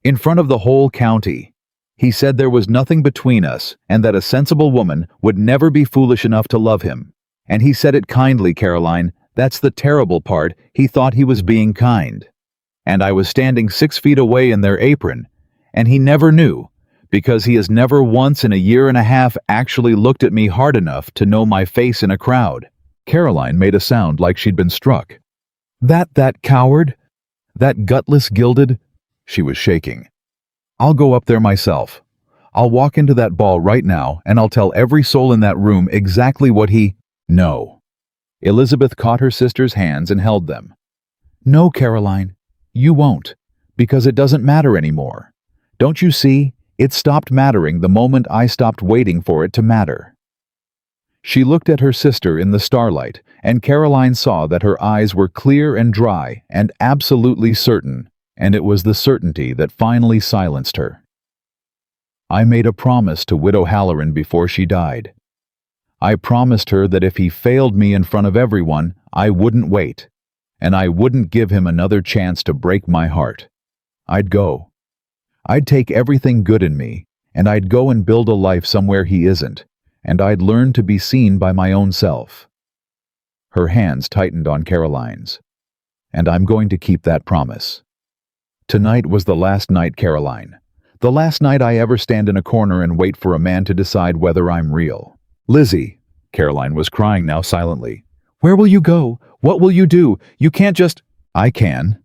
"In front of the whole county. He said there was nothing between us and that a sensible woman would never be foolish enough to love him. And he said it kindly, Caroline. That's the terrible part. He thought he was being kind. And I was standing 6 feet away in their apron, and he never knew, because he has never once in a year and a half actually looked at me hard enough to know my face in a crowd." Caroline made a sound like she'd been struck. That coward? That gutless gilded?" She was shaking. "I'll go up there myself. I'll walk into that ball right now and I'll tell every soul in that room exactly what he— No. Elizabeth caught her sister's hands and held them. No, Caroline, you won't, because it doesn't matter anymore. Don't you see? It stopped mattering the moment I stopped waiting for it to matter. She looked at her sister in the starlight, and Caroline saw that her eyes were clear and dry and absolutely certain, and it was the certainty that finally silenced her. I made a promise to Widow Halloran before she died. I promised her that if he failed me in front of everyone, I wouldn't wait, and I wouldn't give him another chance to break my heart. I'd go. I'd take everything good in me, and I'd go and build a life somewhere he isn't, and I'd learn to be seen by my own self. Her hands tightened on Caroline's. And I'm going to keep that promise. Tonight was the last night, Caroline. The last night I ever stand in a corner and wait for a man to decide whether I'm real. Lizzie, Caroline was crying now silently. Where will you go? What will you do? You can't just— I can.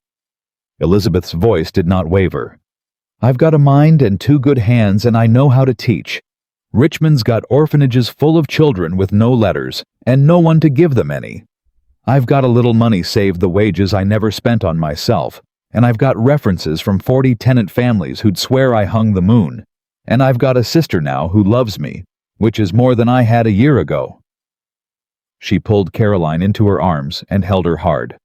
Elizabeth's voice did not waver. I've got a mind and 2 good hands, and I know how to teach. Richmond's got orphanages full of children with no letters, and no one to give them any. I've got a little money saved the wages I never spent on myself, and I've got references from 40 tenant families who'd swear I hung the moon, and I've got a sister now who loves me, which is more than I had a year ago. She pulled Caroline into her arms and held her hard.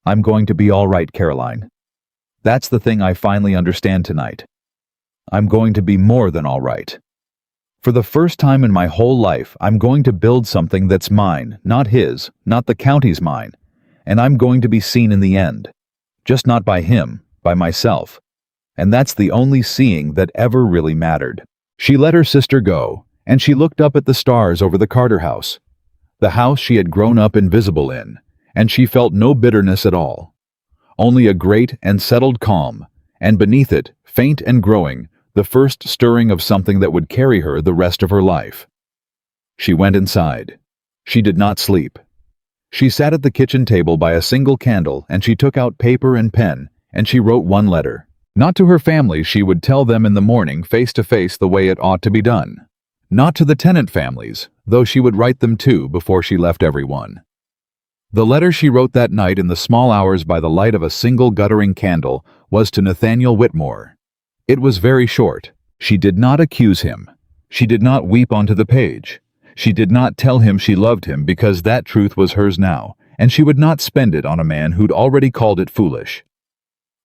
I'm going to be all right, Caroline. That's the thing I finally understand tonight. I'm going to be more than all right. For the first time in my whole life, I'm going to build something that's mine, not his, not the county's mine, and I'm going to be seen in the end. Just not by him, by myself. And that's the only seeing that ever really mattered. She let her sister go, and she looked up at the stars over the Carter house, the house she had grown up invisible in, and she felt no bitterness at all. Only a great and settled calm, and beneath it, faint and growing, the first stirring of something that would carry her the rest of her life. She went inside. She did not sleep. She sat at the kitchen table by a single candle, and she took out paper and pen, and she wrote 1 letter. Not to her family, she would tell them in the morning face to face the way it ought to be done. Not to the tenant families, though she would write them too before she left everyone. The letter she wrote that night in the small hours by the light of a single guttering candle was to Nathaniel Whitmore. It was very short. She did not accuse him. She did not weep onto the page. She did not tell him she loved him because that truth was hers now, and she would not spend it on a man who'd already called it foolish.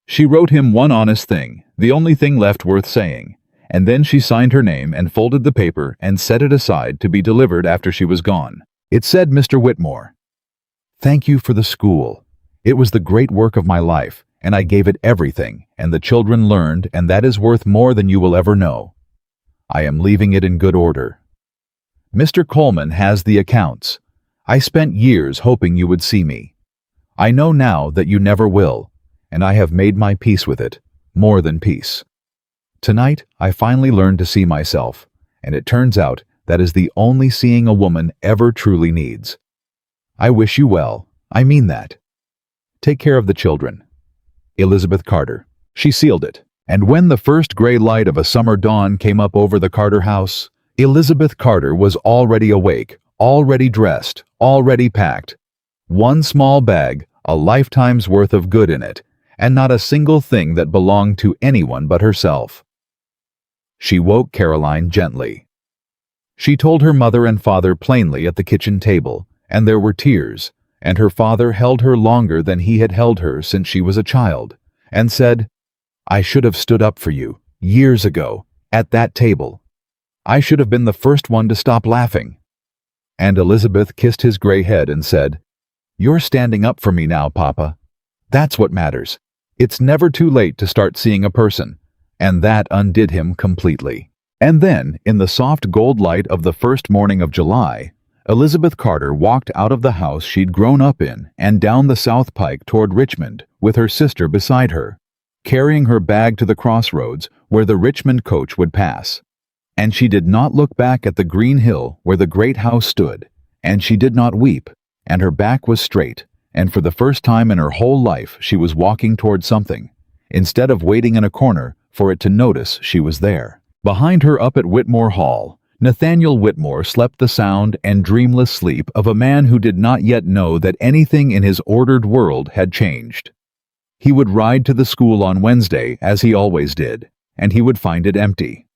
She wrote him one honest thing, the only thing left worth saying, and then she signed her name and folded the paper and set it aside to be delivered after she was gone. It said, Mr. Whitmore, thank you for the school. It was the great work of my life, and I gave it everything, and the children learned, and that is worth more than you will ever know. I am leaving it in good order. Mr. Coleman has the accounts. I spent years hoping you would see me. I know now that you never will, and I have made my peace with it, more than peace. Tonight, I finally learned to see myself, and it turns out that is the only seeing a woman ever truly needs. I wish you well. I mean that. Take care of the children. Elizabeth Carter. She sealed it, and when the first gray light of a summer dawn came up over the Carter house, Elizabeth Carter was already awake, already dressed, already packed. 1 small bag, a lifetime's worth of good in it, and not a single thing that belonged to anyone but herself. She woke Caroline gently. She told her mother and father plainly at the kitchen table, and there were tears, and her father held her longer than he had held her since she was a child, and said, I should have stood up for you, years ago, at that table. I should have been the first one to stop laughing. And Elizabeth kissed his gray head and said, You're standing up for me now, Papa. That's what matters. It's never too late to start seeing a person, and that undid him completely. And then, in the soft gold light of the first morning of July, Elizabeth Carter walked out of the house she'd grown up in and down the South Pike toward Richmond with her sister beside her, carrying her bag to the crossroads where the Richmond coach would pass. And she did not look back at the green hill where the great house stood, and she did not weep, and her back was straight, and for the first time in her whole life she was walking toward something, instead of waiting in a corner for it to notice she was there. Behind her up at Whitmore Hall, Nathaniel Whitmore slept the sound and dreamless sleep of a man who did not yet know that anything in his ordered world had changed. He would ride to the school on Wednesday, as he always did, and he would find it empty.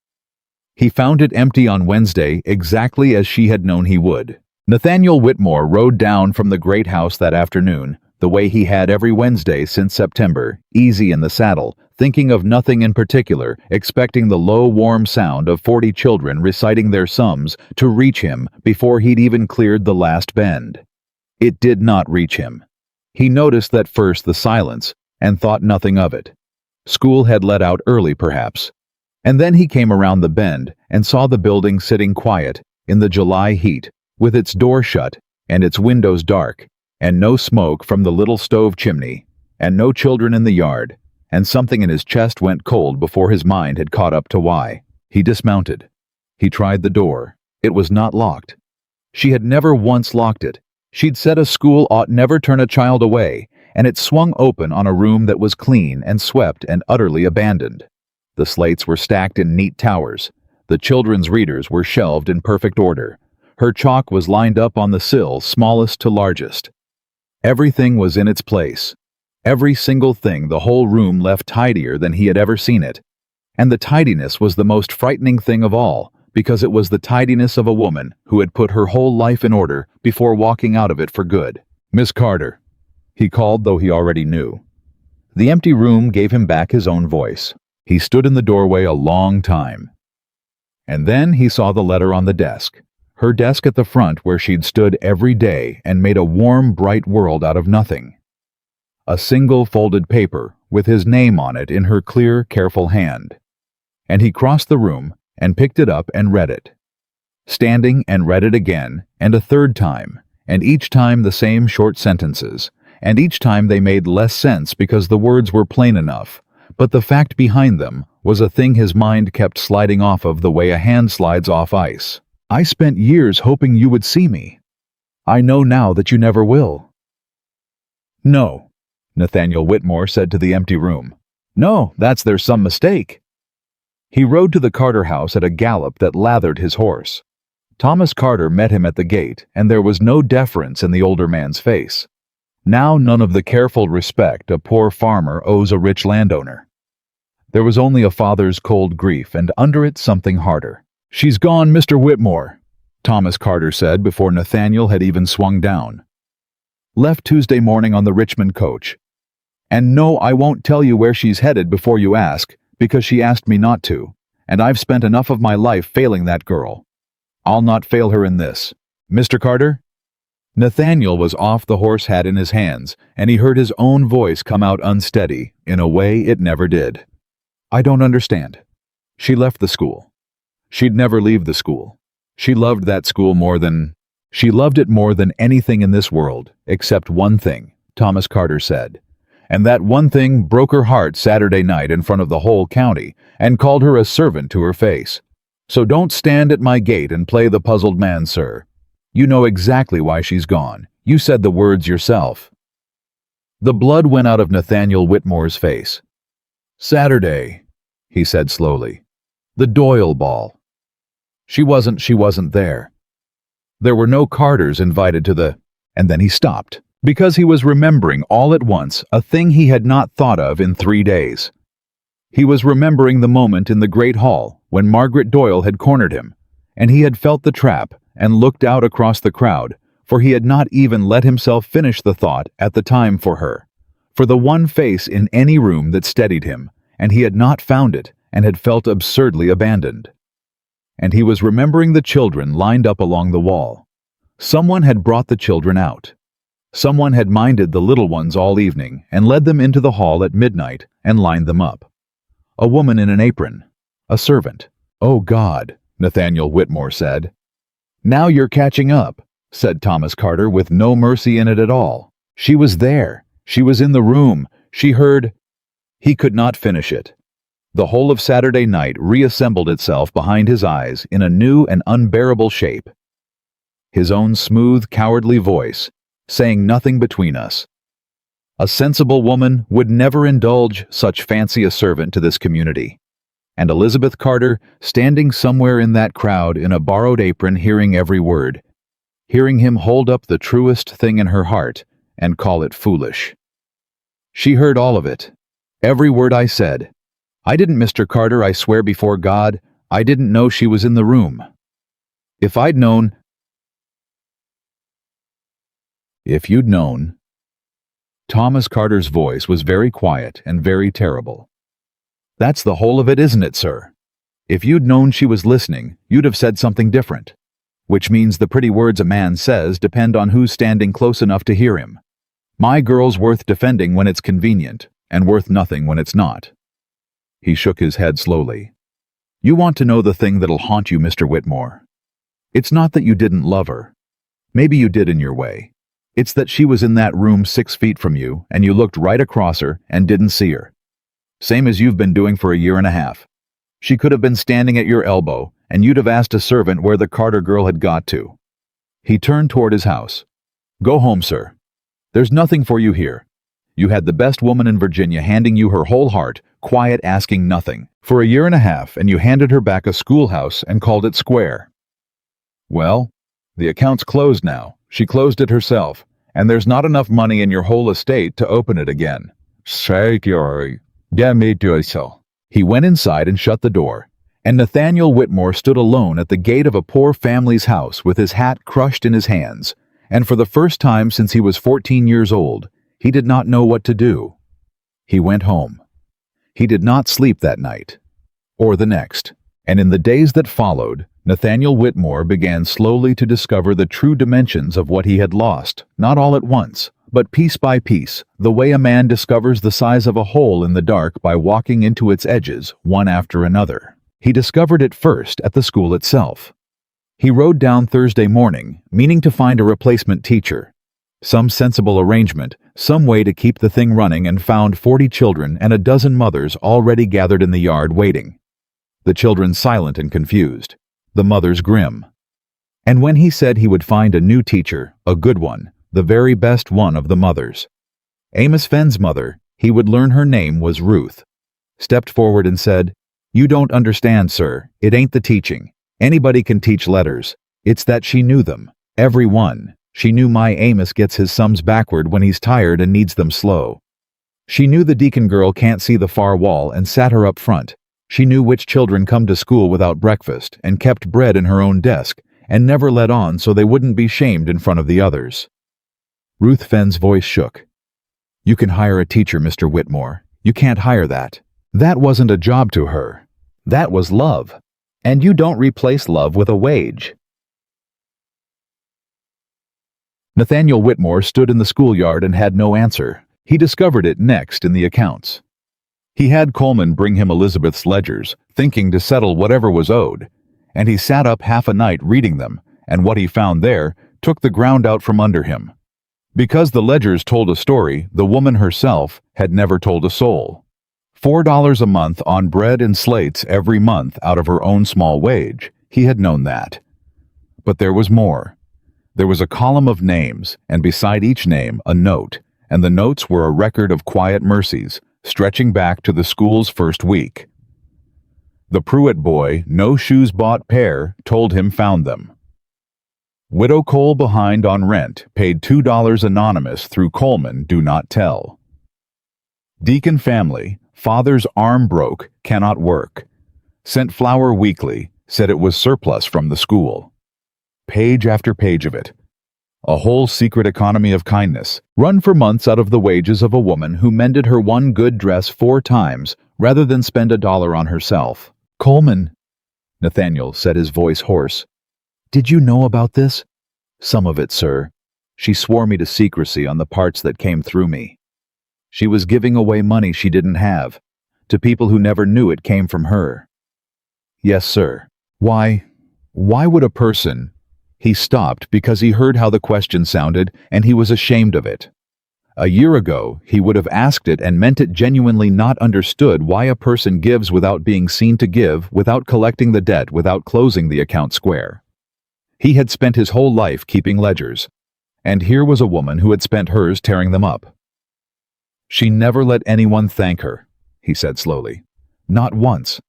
He found it empty on Wednesday exactly as she had known he would. Nathaniel Whitmore rode down from the great house that afternoon, the way he had every Wednesday since September, easy in the saddle, thinking of nothing in particular, expecting the low, warm sound of 40 children reciting their sums to reach him before he'd even cleared the last bend. It did not reach him. He noticed at first the silence and thought nothing of it. School had let out early, perhaps. And then he came around the bend and saw the building sitting quiet in the July heat, with its door shut and its windows dark, and no smoke from the little stove chimney, and no children in the yard, and something in his chest went cold before his mind had caught up to why. He dismounted. He tried the door. It was not locked. She had never once locked it. She'd said a school ought never turn a child away, and it swung open on a room that was clean and swept and utterly abandoned. The slates were stacked in neat towers. The children's readers were shelved in perfect order. Her chalk was lined up on the sill, smallest to largest. Everything was in its place. Every single thing the whole room left tidier than he had ever seen it. And the tidiness was the most frightening thing of all, because it was the tidiness of a woman who had put her whole life in order before walking out of it for good. "Miss Carter," he called, though he already knew. The empty room gave him back his own voice. He stood in the doorway a long time. And then he saw the letter on the desk. Her desk at the front where she'd stood every day and made a warm, bright world out of nothing. A single folded paper with his name on it in her clear, careful hand. And he crossed the room and picked it up and read it. Standing and read it again, and a third time, and each time the same short sentences, and each time they made less sense because the words were plain enough, but the fact behind them was a thing his mind kept sliding off of the way a hand slides off ice. "I spent years hoping you would see me. I know now that you never will." "No," Nathaniel Whitmore said to the empty room. "No, there's some mistake." He rode to the Carter house at a gallop that lathered his horse. Thomas Carter met him at the gate, and there was no deference in the older man's face. Now none of the careful respect a poor farmer owes a rich landowner. There was only a father's cold grief, and under it something harder. "She's gone, Mr. Whitmore," Thomas Carter said before Nathaniel had even swung down. "Left Tuesday morning on the Richmond coach. And no, I won't tell you where she's headed before you ask, because she asked me not to, and I've spent enough of my life failing that girl. I'll not fail her in this. Mr. Carter?" Nathaniel was off, the horse hat in his hands, and he heard his own voice come out unsteady, in a way it never did. "I don't understand. She left the school. She'd never leave the school. She loved that school She loved it more than anything in this world, except one thing," Thomas Carter said. "And that one thing broke her heart Saturday night in front of the whole county, and called her a servant to her face. So don't stand at my gate and play the puzzled man, sir. You know exactly why she's gone. You said the words yourself." The blood went out of Nathaniel Whitmore's face. "Saturday," he said slowly. "The Doyle ball. She wasn't there. There were no Carters invited to the—" And then he stopped, because he was remembering all at once a thing he had not thought of in 3 days. He was remembering the moment in the great hall when Margaret Doyle had cornered him, and he had felt the trap and looked out across the crowd, for he had not even let himself finish the thought at the time for the one face in any room that steadied him, and he had not found it and had felt absurdly abandoned. And he was remembering the children lined up along the wall. Someone had brought the children out. Someone had minded the little ones all evening and led them into the hall at midnight and lined them up. A woman in an apron. A servant. "Oh God," Nathaniel Whitmore said. "Now you're catching up," said Thomas Carter with no mercy in it at all. "She was there. She was in the room. She heard—" He could not finish it. The whole of Saturday night reassembled itself behind his eyes in a new and unbearable shape. His own smooth, cowardly voice, saying nothing between us. A sensible woman would never indulge such fancy a servant to this community. and Elizabeth Carter standing somewhere in that crowd in a borrowed apron hearing every word, hearing him hold up the truest thing in her heart and call it foolish. She heard all of it. Every word I said. I didn't, Mr. Carter, I swear before God, I didn't know she was in the room. If you'd known. Thomas Carter's voice was very quiet and very terrible. That's the whole of it, isn't it, sir? If you'd known she was listening, you'd have said something different. Which means the pretty words a man says depend on who's standing close enough to hear him. My girl's worth defending when it's convenient, and worth nothing when it's not. He shook his head slowly. You want to know the thing that'll haunt you, Mr. Whitmore. It's not that you didn't love her. Maybe you did in your way. It's that she was in that room 6 feet from you, and you looked right across her and didn't see her. Same as you've been doing for a year and a half. She could have been standing at your elbow, and you'd have asked a servant where the Carter girl had got to. He turned toward his house. Go home, sir. There's nothing for you here. You had the best woman in Virginia handing you her whole heart, quiet, asking nothing, for a year and a half, and you handed her back a schoolhouse and called it square. Well, the account's closed now. She closed it herself, and there's not enough money in your whole estate to open it again. Sorry, get me to so. He went inside and shut the door, and Nathaniel Whitmore stood alone at the gate of a poor family's house with his hat crushed in his hands, and for the first time since he was 14 years old, he did not know what to do. He went home. He did not sleep that night, or the next, and in the days that followed, Nathaniel Whitmore began slowly to discover the true dimensions of what he had lost, not all at once, but piece by piece, the way a man discovers the size of a hole in the dark by walking into its edges, one after another. He discovered it first at the school itself. He rode down Thursday morning, meaning to find a replacement teacher. Some sensible arrangement, some way to keep the thing running, and found 40 children and a dozen mothers already gathered in the yard waiting. The children silent and confused. The mothers grim. And when he said he would find a new teacher, a good one, the very best one of the mothers, Amos Fenn's mother, he would learn her name was Ruth, stepped forward and said, "You don't understand, sir. It ain't the teaching. Anybody can teach letters. It's that she knew them. Every one. She knew my Amos gets his sums backward when he's tired and needs them slow. She knew the deacon girl can't see the far wall and sat her up front. She knew which children come to school without breakfast and kept bread in her own desk and never let on so they wouldn't be shamed in front of the others." Ruth Fenn's voice shook. "You can hire a teacher, Mr. Whitmore. You can't hire that. That wasn't a job to her. That was love. And you don't replace love with a wage." Nathaniel Whitmore stood in the schoolyard and had no answer. He discovered it next in the accounts. He had Coleman bring him Elizabeth's ledgers, thinking to settle whatever was owed, and he sat up half a night reading them, and what he found there took the ground out from under him. Because the ledgers told a story the woman herself had never told a soul. $4 a month on bread and slates every month out of her own small wage, he had known that. But there was more. There was a column of names, and beside each name a note, and the notes were a record of quiet mercies, stretching back to the school's first week. The Pruitt boy, no shoes bought pair, told him found them. Widow Cole behind on rent, paid $2 anonymous through Coleman, do not tell. Deacon family, father's arm broke, cannot work. Sent flour weekly, said it was surplus from the school. Page after page of it. A whole secret economy of kindness, run for months out of the wages of a woman who mended her one good dress 4 times rather than spend $1 on herself. "Coleman," Nathaniel said, his voice hoarse. "Did you know about this?" "Some of it, sir. She swore me to secrecy on the parts that came through me. She was giving away money she didn't have, to people who never knew it came from her." "Yes, sir. Why would a person—" He stopped because he heard how the question sounded, and he was ashamed of it. A year ago, he would have asked it and meant it genuinely, not understood why a person gives without being seen to give, without collecting the debt, without closing the account square. He had spent his whole life keeping ledgers, and here was a woman who had spent hers tearing them up. "She never let anyone thank her," he said slowly. "Not once.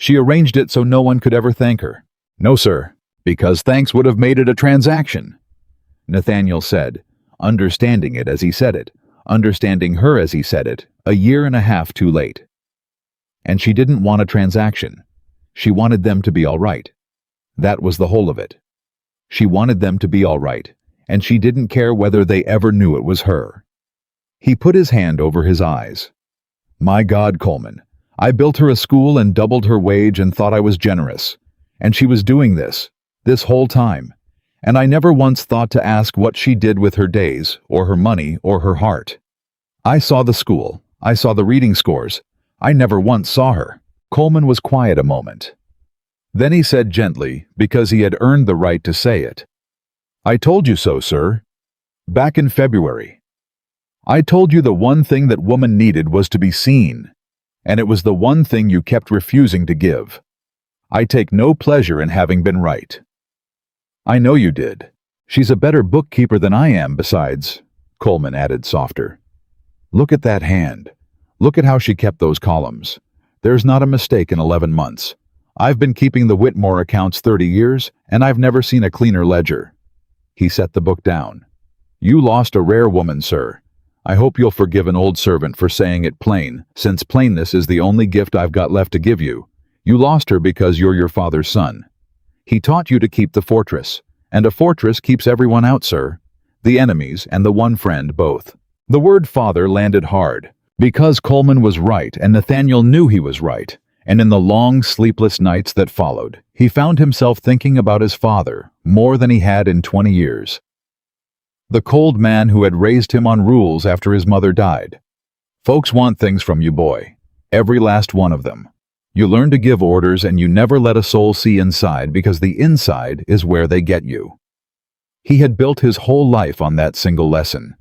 She arranged it so no one could ever thank her. No, sir, because thanks would have made it a transaction, Nathaniel said, understanding it as he said it, understanding her as he said it, a year and a half too late. And she didn't want a transaction. She wanted them to be all right. That was the whole of it. She wanted them to be all right, and she didn't care whether they ever knew it was her. He put his hand over his eyes. My God, Coleman, I built her a school and doubled her wage and thought I was generous. And she was doing this whole time. And I never once thought to ask what she did with her days, or her money, or her heart. I saw the school. I saw the reading scores. I never once saw her. Coleman was quiet a moment. Then he said gently, because he had earned the right to say it, I told you so, sir. Back in February. I told you the one thing that woman needed was to be seen, and it was the one thing you kept refusing to give. I take no pleasure in having been right. I know you did. She's a better bookkeeper than I am, besides, Coleman added softer. Look at that hand. Look at how she kept those columns. There's not a mistake in 11 months. I've been keeping the Whitmore accounts 30 years, and I've never seen a cleaner ledger. He set the book down. You lost a rare woman, sir. I hope you'll forgive an old servant for saying it plain, since plainness is the only gift I've got left to give you. You lost her because you're your father's son. He taught you to keep the fortress, and a fortress keeps everyone out, sir. The enemies and the one friend both. The word father landed hard, because Coleman was right and Nathaniel knew he was right, and in the long, sleepless nights that followed, he found himself thinking about his father more than he had in 20 years. The cold man who had raised him on rules after his mother died. Folks want things from you, boy. Every last one of them. You learn to give orders and you never let a soul see inside because the inside is where they get you. He had built his whole life on that single lesson.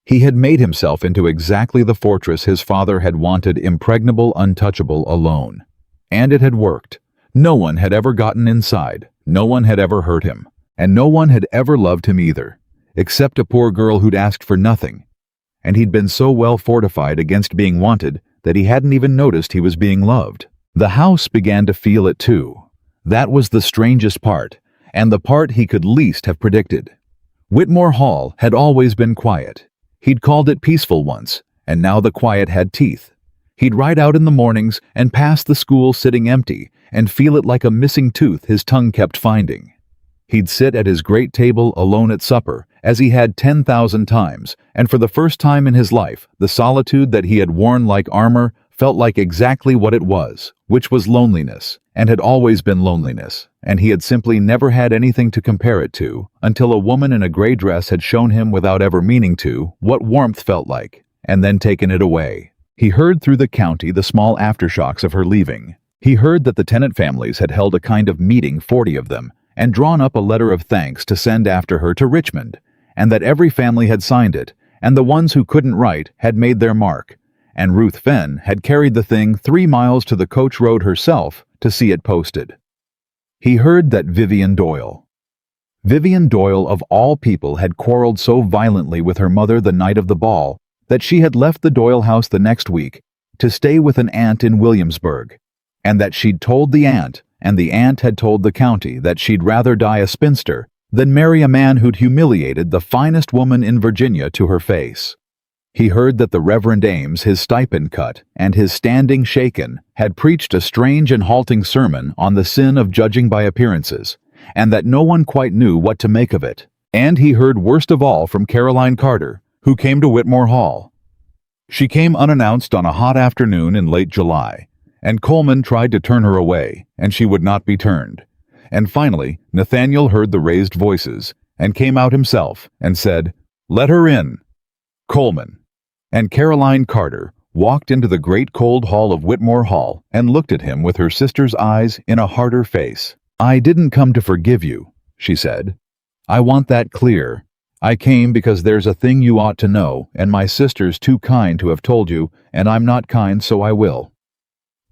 He had made himself into exactly the fortress his father had wanted, impregnable, untouchable, alone. And it had worked. No one had ever gotten inside, no one had ever hurt him, and no one had ever loved him either, except a poor girl who'd asked for nothing. And he'd been so well fortified against being wanted that he hadn't even noticed he was being loved. The house began to feel it too. That was the strangest part, and the part he could least have predicted. Whitmore Hall had always been quiet. He'd called it peaceful once, and now the quiet had teeth. He'd ride out in the mornings and pass the school sitting empty and feel it like a missing tooth his tongue kept finding. He'd sit at his great table alone at supper, as he had 10,000 times, and for the first time in his life, the solitude that he had worn like armor felt like exactly what it was, which was loneliness, and had always been loneliness, and he had simply never had anything to compare it to, until a woman in a gray dress had shown him without ever meaning to what warmth felt like, and then taken it away. He heard through the county the small aftershocks of her leaving. He heard that the tenant families had held a kind of meeting, 40 of them, and drawn up a letter of thanks to send after her to Richmond, and that every family had signed it, and the ones who couldn't write had made their mark, and Ruth Fenn had carried the thing 3 miles to the coach road herself to see it posted. He heard that Vivian Doyle of all people had quarreled so violently with her mother the night of the ball that she had left the Doyle house the next week to stay with an aunt in Williamsburg, and that she'd told the aunt, and the aunt had told the county that she'd rather die a spinster than marry a man who'd humiliated the finest woman in Virginia to her face. He heard that the Reverend Ames, his stipend cut, and his standing shaken, had preached a strange and halting sermon on the sin of judging by appearances, and that no one quite knew what to make of it. And he heard worst of all from Caroline Carter, who came to Whitmore Hall. She came unannounced on a hot afternoon in late July, and Coleman tried to turn her away, and she would not be turned. And finally, Nathaniel heard the raised voices, and came out himself, and said, "Let her in." Coleman. And Caroline Carter walked into the great cold hall of Whitmore Hall and looked at him with her sister's eyes in a harder face. "I didn't come to forgive you," she said. "I want that clear. I came because there's a thing you ought to know, and my sister's too kind to have told you, and I'm not kind, so I will.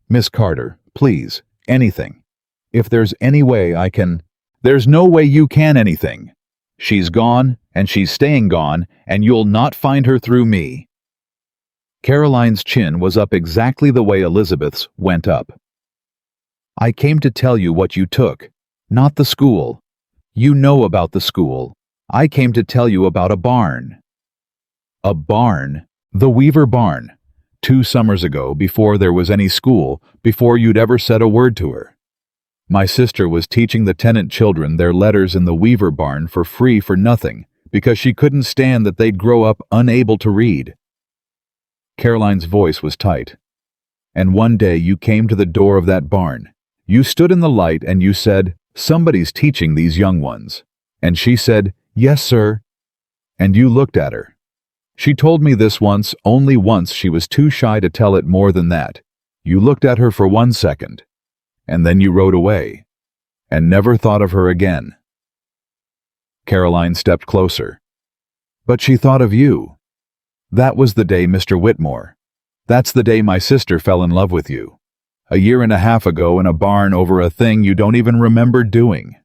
Miss Carter, please, anything. If there's any way I can—" "There's no way you can anything. She's gone, and she's staying gone, and you'll not find her through me." Caroline's chin was up exactly the way Elizabeth's went up. I came to tell you what you took, not the school. You know about the school. I came to tell you about a barn. A barn? The Weaver barn. 2 summers ago, before there was any school, before you'd ever said a word to her. My sister was teaching the tenant children their letters in the Weaver barn for free for nothing, because she couldn't stand that they'd grow up unable to read. Caroline's voice was tight. And one day you came to the door of that barn. You stood in the light and you said, "Somebody's teaching these young ones." And she said, "Yes, sir." And you looked at her. She told me this once, only once. She was too shy to tell it more than that. You looked at her for 1 second, and then you rode away, and never thought of her again. Caroline stepped closer. But she thought of you. That was the day, Mr. Whitmore. That's the day my sister fell in love with you. 1.5 years ago in a barn over a thing you don't even remember doing.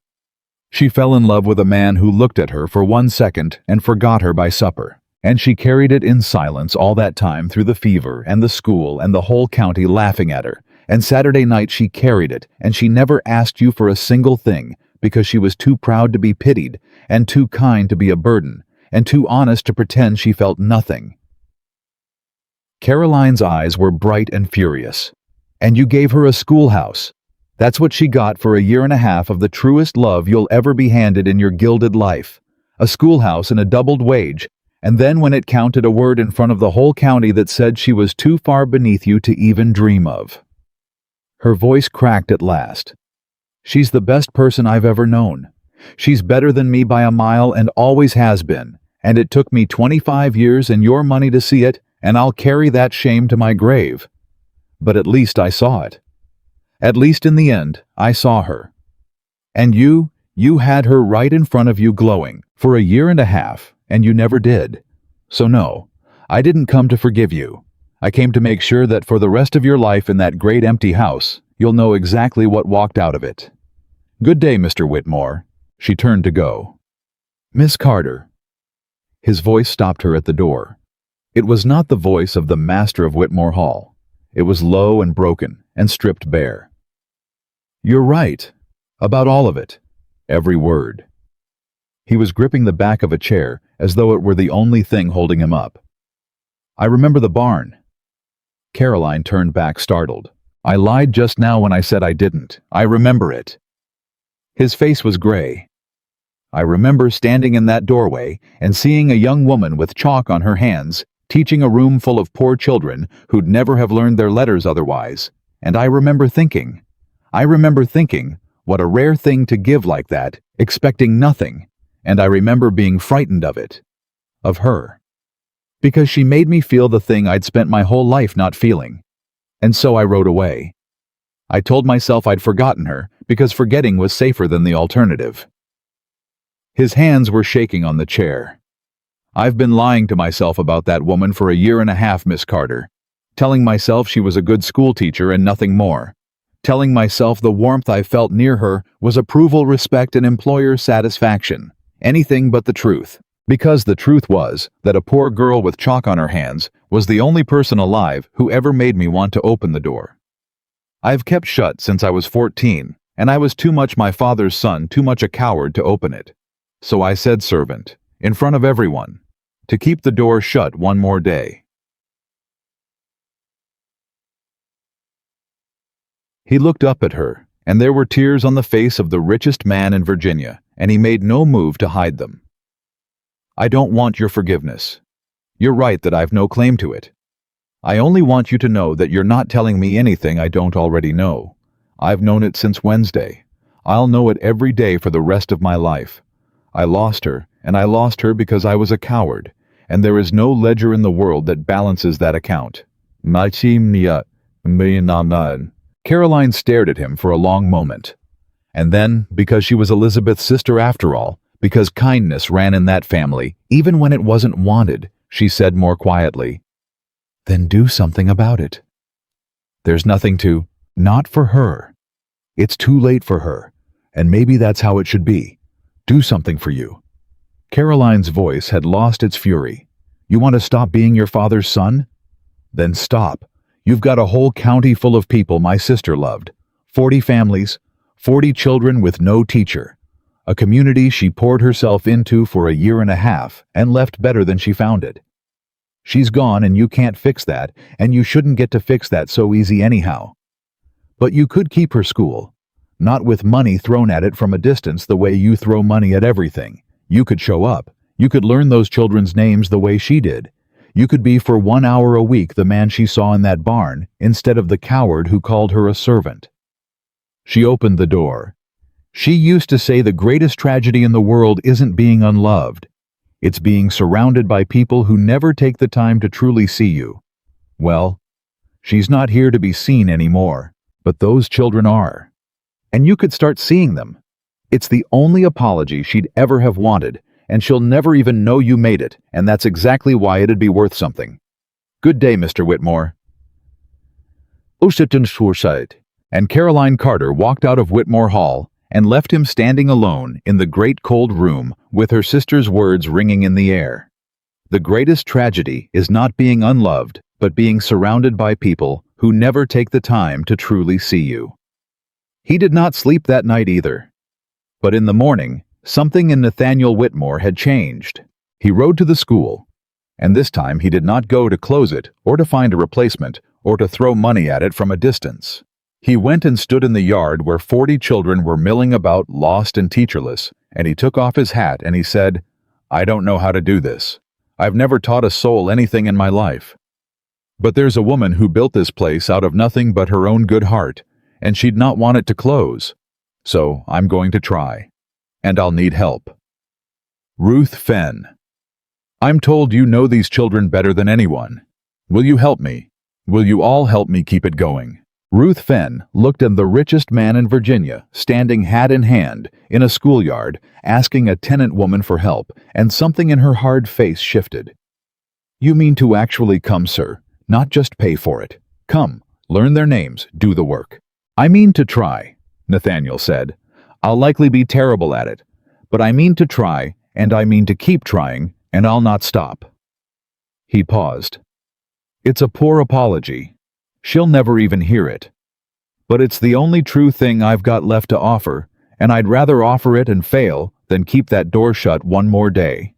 She fell in love with a man who looked at her for 1 second and forgot her by supper. And she carried it in silence all that time through the fever and the school and the whole county laughing at her. And Saturday night she carried it, and she never asked you for a single thing because she was too proud to be pitied and too kind to be a burden and too honest to pretend she felt nothing. Caroline's eyes were bright and furious. And you gave her a schoolhouse. That's what she got for 1.5 years of the truest love you'll ever be handed in your gilded life. A schoolhouse and a doubled wage. And then when it counted, a word in front of the whole county that said she was too far beneath you to even dream of. Her voice cracked at last. She's the best person I've ever known. She's better than me by a mile and always has been. And it took me 25 years and your money to see it, and I'll carry that shame to my grave. But at least I saw it. At least in the end, I saw her. And you had her right in front of you glowing for 1.5 years, and you never did. So no, I didn't come to forgive you. I came to make sure that for the rest of your life in that great empty house, you'll know exactly what walked out of it. Good day, Mr. Whitmore. She turned to go. Miss Carter. His voice stopped her at the door. It was not the voice of the master of Whitmore Hall. It was low and broken and stripped bare. You're right. About all of it. Every word. He was gripping the back of a chair as though it were the only thing holding him up. I remember the barn. Caroline turned back startled. I lied just now when I said I didn't. I remember it. His face was gray. I remember standing in that doorway and seeing a young woman with chalk on her hands teaching a room full of poor children who'd never have learned their letters otherwise. And I remember thinking, what a rare thing to give like that, expecting nothing. And I remember being frightened of it. Of her. Because she made me feel the thing I'd spent my whole life not feeling. And so I rode away. I told myself I'd forgotten her because forgetting was safer than the alternative. His hands were shaking on the chair. I've been lying to myself about that woman for 1.5 years, Miss Carter. Telling myself she was a good school teacher and nothing more. Telling myself the warmth I felt near her was approval, respect, and employer satisfaction. Anything but the truth. Because the truth was that a poor girl with chalk on her hands was the only person alive who ever made me want to open the door. I've kept shut since I was 14, and I was too much my father's son, too much a coward to open it. So I said servant, in front of everyone, to keep the door shut one more day. He looked up at her, and there were tears on the face of the richest man in Virginia, and he made no move to hide them. I don't want your forgiveness. You're right that I've no claim to it. I only want you to know that you're not telling me anything I don't already know. I've known it since Wednesday. I'll know it every day for the rest of my life. I lost her, and I lost her because I was a coward, and there is no ledger in the world that balances that account. Caroline stared at him for a long moment. And then, because she was Elizabeth's sister after all, because kindness ran in that family, even when it wasn't wanted, she said more quietly, Then do something about it. There's nothing to, not for her. It's too late for her, and maybe that's how it should be. Do something for you. Caroline's voice had lost its fury. You want to stop being your father's son? Then stop. You've got a whole county full of people my sister loved. 40 families, 40 children with no teacher. A community she poured herself into for a year and a half and left better than she found it. She's gone and you can't fix that, and you shouldn't get to fix that so easy anyhow. But you could keep her school, not with money thrown at it from a distance the way you throw money at everything. You could show up. You could learn those children's names the way she did. You could be for 1 hour a week the man she saw in that barn instead of the coward who called her a servant. She opened the door. She used to say the greatest tragedy in the world isn't being unloved. It's being surrounded by people who never take the time to truly see you. Well, she's not here to be seen anymore, but those children are. And you could start seeing them. It's the only apology she'd ever have wanted, and she'll never even know you made it, and that's exactly why it'd be worth something. Good day, Mr. Whitmore. And Caroline Carter walked out of Whitmore Hall and left him standing alone in the great cold room with her sister's words ringing in the air. The greatest tragedy is not being unloved, but being surrounded by people who never take the time to truly see you. He did not sleep that night either. But in the morning, something in Nathaniel Whitmore had changed. He rode to the school, and this time he did not go to close it or to find a replacement or to throw money at it from a distance. He went and stood in the yard where 40 children were milling about lost and teacherless, and he took off his hat and he said, "I don't know how to do this. I've never taught a soul anything in my life. But there's a woman who built this place out of nothing but her own good heart, and she'd not want it to close. So I'm going to try. And I'll need help." Ruth Fenn. I'm told you know these children better than anyone. Will you help me? Will you all help me keep it going? Ruth Fenn looked at the richest man in Virginia, standing hat in hand, in a schoolyard, asking a tenant woman for help, and something in her hard face shifted. You mean to actually come, sir, not just pay for it. Come, learn their names, do the work. I mean to try, Nathaniel said. I'll likely be terrible at it, but I mean to try, and I mean to keep trying, and I'll not stop. He paused. It's a poor apology. She'll never even hear it. But it's the only true thing I've got left to offer, and I'd rather offer it and fail than keep that door shut one more day.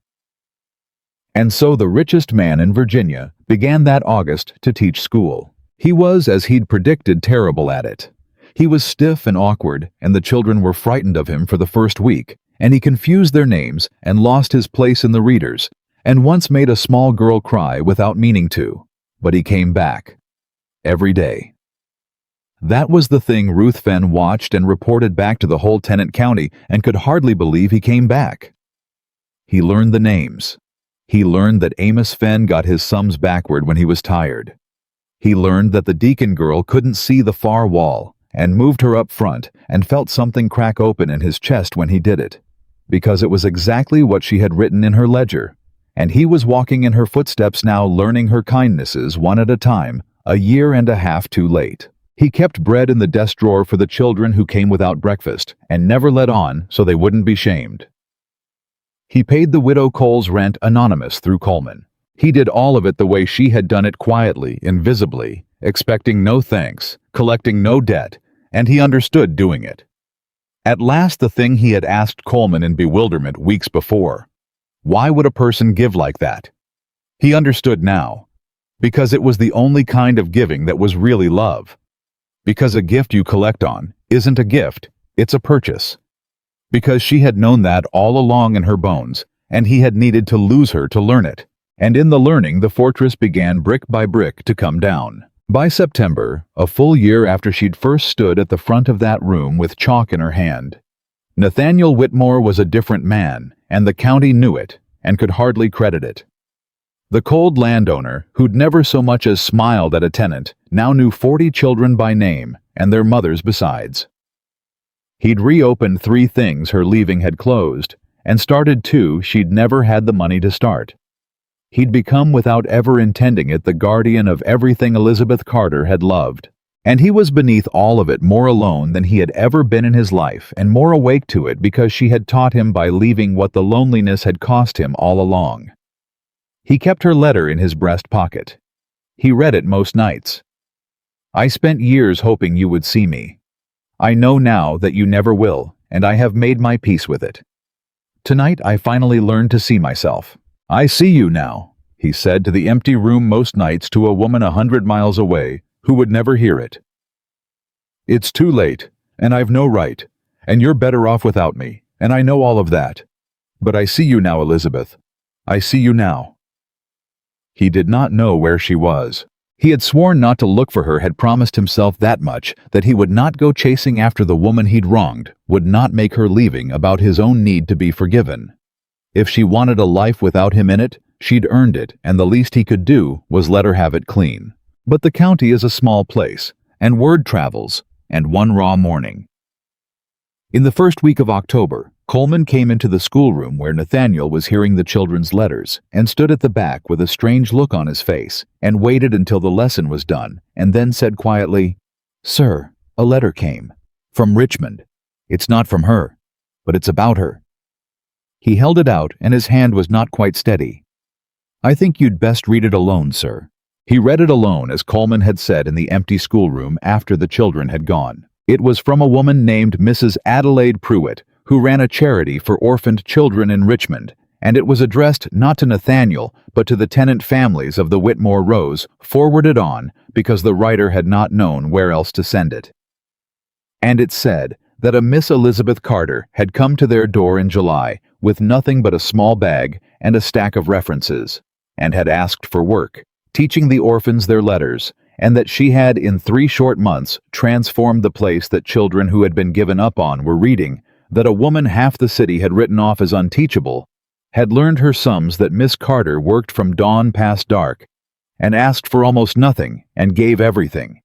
And so the richest man in Virginia began that August to teach school. He was, as he'd predicted, terrible at it. He was stiff and awkward, and the children were frightened of him for the first week, and he confused their names and lost his place in the readers, and once made a small girl cry without meaning to. But he came back. Every day. That was the thing Ruth Fenn watched and reported back to the whole Tennant County and could hardly believe he came back. He learned the names. He learned that Amos Fenn got his sums backward when he was tired. He learned that the deacon girl couldn't see the far wall and moved her up front and felt something crack open in his chest when he did it, because it was exactly what she had written in her ledger, and he was walking in her footsteps now, learning her kindnesses one at a time, a year and a half too late. He kept bread in the desk drawer for the children who came without breakfast and never let on so they wouldn't be shamed. He paid the widow Cole's rent anonymous through Coleman. He did all of it the way she had done it, quietly, invisibly, expecting no thanks, collecting no debt, and he understood doing it. At last, the thing he had asked Coleman in bewilderment weeks before. Why would a person give like that? He understood now. Because it was the only kind of giving that was really love. Because a gift you collect on isn't a gift, it's a purchase. Because she had known that all along in her bones, and he had needed to lose her to learn it. And in the learning, the fortress began brick by brick to come down. By September, a full year after she'd first stood at the front of that room with chalk in her hand, Nathaniel Whitmore was a different man, and the county knew it, and could hardly credit it. The cold landowner, who'd never so much as smiled at a tenant, now knew 40 children by name, and their mothers besides. He'd reopened 3 things her leaving had closed, and started 2 she'd never had the money to start. He'd become, without ever intending it, the guardian of everything Elizabeth Carter had loved. And he was beneath all of it more alone than he had ever been in his life, and more awake to it because she had taught him by leaving what the loneliness had cost him all along. He kept her letter in his breast pocket. He read it most nights. I spent years hoping you would see me. I know now that you never will, and I have made my peace with it. Tonight I finally learned to see myself. I see you now, he said to the empty room most nights to a woman 100 miles away who would never hear it. It's too late, and I've no right, and you're better off without me, and I know all of that. But I see you now, Elizabeth. I see you now. He did not know where she was. He had sworn not to look for her, had promised himself that much, that he would not go chasing after the woman he'd wronged, would not make her leaving about his own need to be forgiven. If she wanted a life without him in it, she'd earned it, and the least he could do was let her have it clean. But the county is a small place, and word travels, and one raw morning. In the first week of October, Coleman came into the schoolroom where Nathaniel was hearing the children's letters, and stood at the back with a strange look on his face, and waited until the lesson was done, and then said quietly, "Sir, a letter came. From Richmond. It's not from her, but it's about her." He held it out, and his hand was not quite steady. "I think you'd best read it alone, sir." He read it alone, as Coleman had said in the empty schoolroom after the children had gone. It was from a woman named Mrs. Adelaide Pruitt, who ran a charity for orphaned children in Richmond, and it was addressed not to Nathaniel, but to the tenant families of the Whitmore Rows, forwarded on because the writer had not known where else to send it. And it said that a Miss Elizabeth Carter had come to their door in July with nothing but a small bag and a stack of references, and had asked for work, teaching the orphans their letters, and that she had in 3 short months transformed the place that children who had been given up on were reading, that a woman half the city had written off as unteachable, had learned her sums, that Miss Carter worked from dawn past dark, and asked for almost nothing, and gave everything.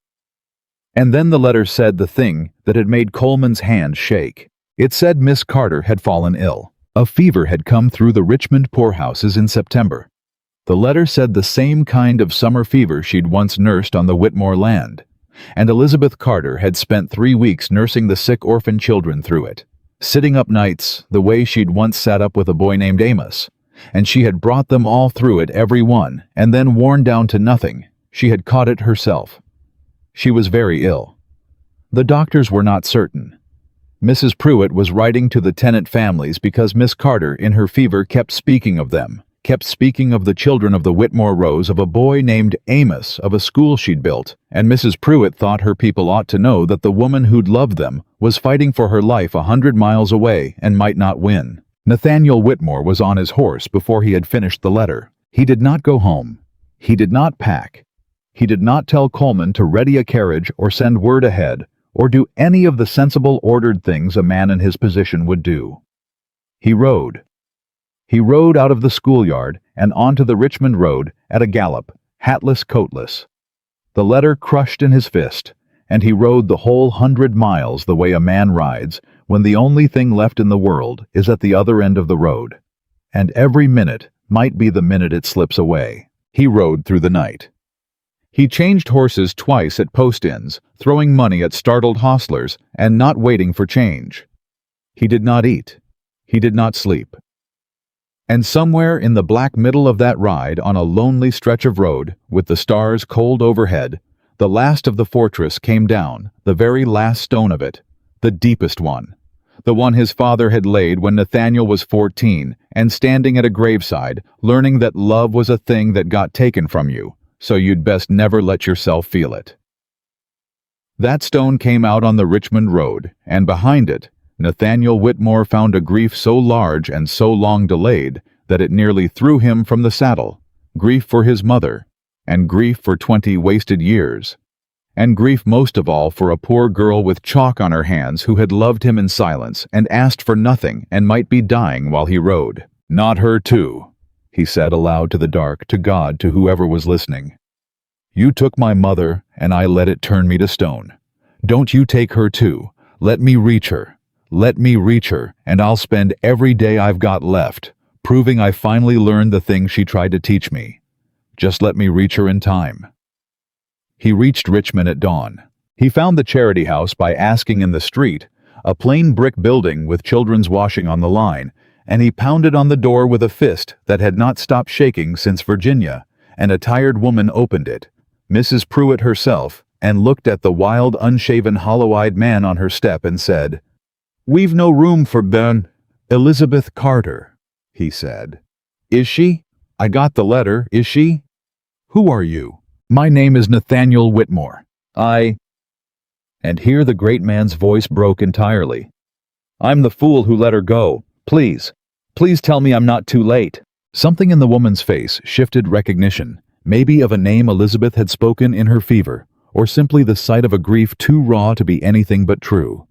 And then the letter said the thing that had made Coleman's hand shake. It said Miss Carter had fallen ill. A fever had come through the Richmond poorhouses in September. The letter said the same kind of summer fever she'd once nursed on the Whitmore land, and Elizabeth Carter had spent 3 weeks nursing the sick orphan children through it, sitting up nights the way she'd once sat up with a boy named Amos, and she had brought them all through it, every one, and then worn down to nothing. She had caught it herself. She was very ill. The doctors were not certain. Mrs. Pruitt was writing to the tenant families because Miss Carter, in her fever, kept speaking of them, kept speaking of the children of the Whitmore Rows, of a boy named Amos, of a school she'd built, and Mrs. Pruitt thought her people ought to know that the woman who'd loved them was fighting for her life 100 miles away and might not win. Nathaniel Whitmore was on his horse before he had finished the letter. He did not go home. He did not pack. He did not tell Coleman to ready a carriage or send word ahead, or do any of the sensible, ordered things a man in his position would do. He rode. He rode out of the schoolyard and onto the Richmond road at a gallop, hatless, coatless. The letter crushed in his fist, and he rode the whole 100 miles the way a man rides when the only thing left in the world is at the other end of the road, and every minute might be the minute it slips away. He rode through the night. He changed horses twice at post-inns, throwing money at startled hostlers and not waiting for change. He did not eat. He did not sleep. And somewhere in the black middle of that ride, on a lonely stretch of road, with the stars cold overhead, the last of the fortress came down, the very last stone of it, the deepest one, the one his father had laid when Nathaniel was 14, and standing at a graveside, learning that love was a thing that got taken from you, so you'd best never let yourself feel it. That stone came out on the Richmond road, and behind it, Nathaniel Whitmore found a grief so large and so long delayed that it nearly threw him from the saddle, grief for his mother, and grief for 20 wasted years, and grief most of all for a poor girl with chalk on her hands who had loved him in silence and asked for nothing and might be dying while he rode. "Not her too," he said aloud to the dark, to God, to whoever was listening. "You took my mother, and I let it turn me to stone. Don't you take her too. Let me reach her. Let me reach her, and I'll spend every day I've got left proving I finally learned the thing she tried to teach me. Just let me reach her in time." He reached Richmond at dawn. He found the charity house by asking in the street, a plain brick building with children's washing on the line, and he pounded on the door with a fist that had not stopped shaking since Virginia, and a tired woman opened it, Mrs. Pruitt herself, and looked at the wild, unshaven, hollow-eyed man on her step and said, "We've no room for Ben." "Elizabeth Carter," he said. "Is she? I got the letter, is she? Who are you?" "My name is Nathaniel Whitmore. And here the great man's voice broke entirely. "I'm the fool who let her go. Please tell me I'm not too late." Something in the woman's face shifted recognition, maybe of a name Elizabeth had spoken in her fever, or simply the sight of a grief too raw to be anything but true.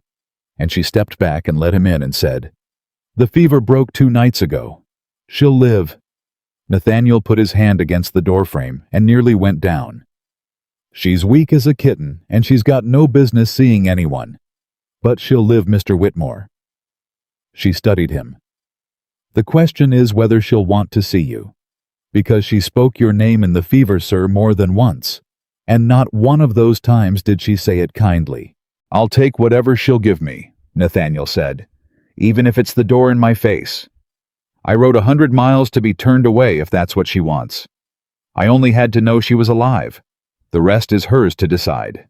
And she stepped back and let him in and said, "The fever broke 2 nights ago. She'll live." Nathaniel put his hand against the doorframe and nearly went down. "She's weak as a kitten, and she's got no business seeing anyone. But she'll live, Mr. Whitmore." She studied him. "The question is whether she'll want to see you. Because she spoke your name in the fever, sir, more than once. And not one of those times did she say it kindly." "I'll take whatever she'll give me," Nathaniel said, "even if it's the door in my face. I rode 100 miles to be turned away if that's what she wants. I only had to know she was alive. The rest is hers to decide."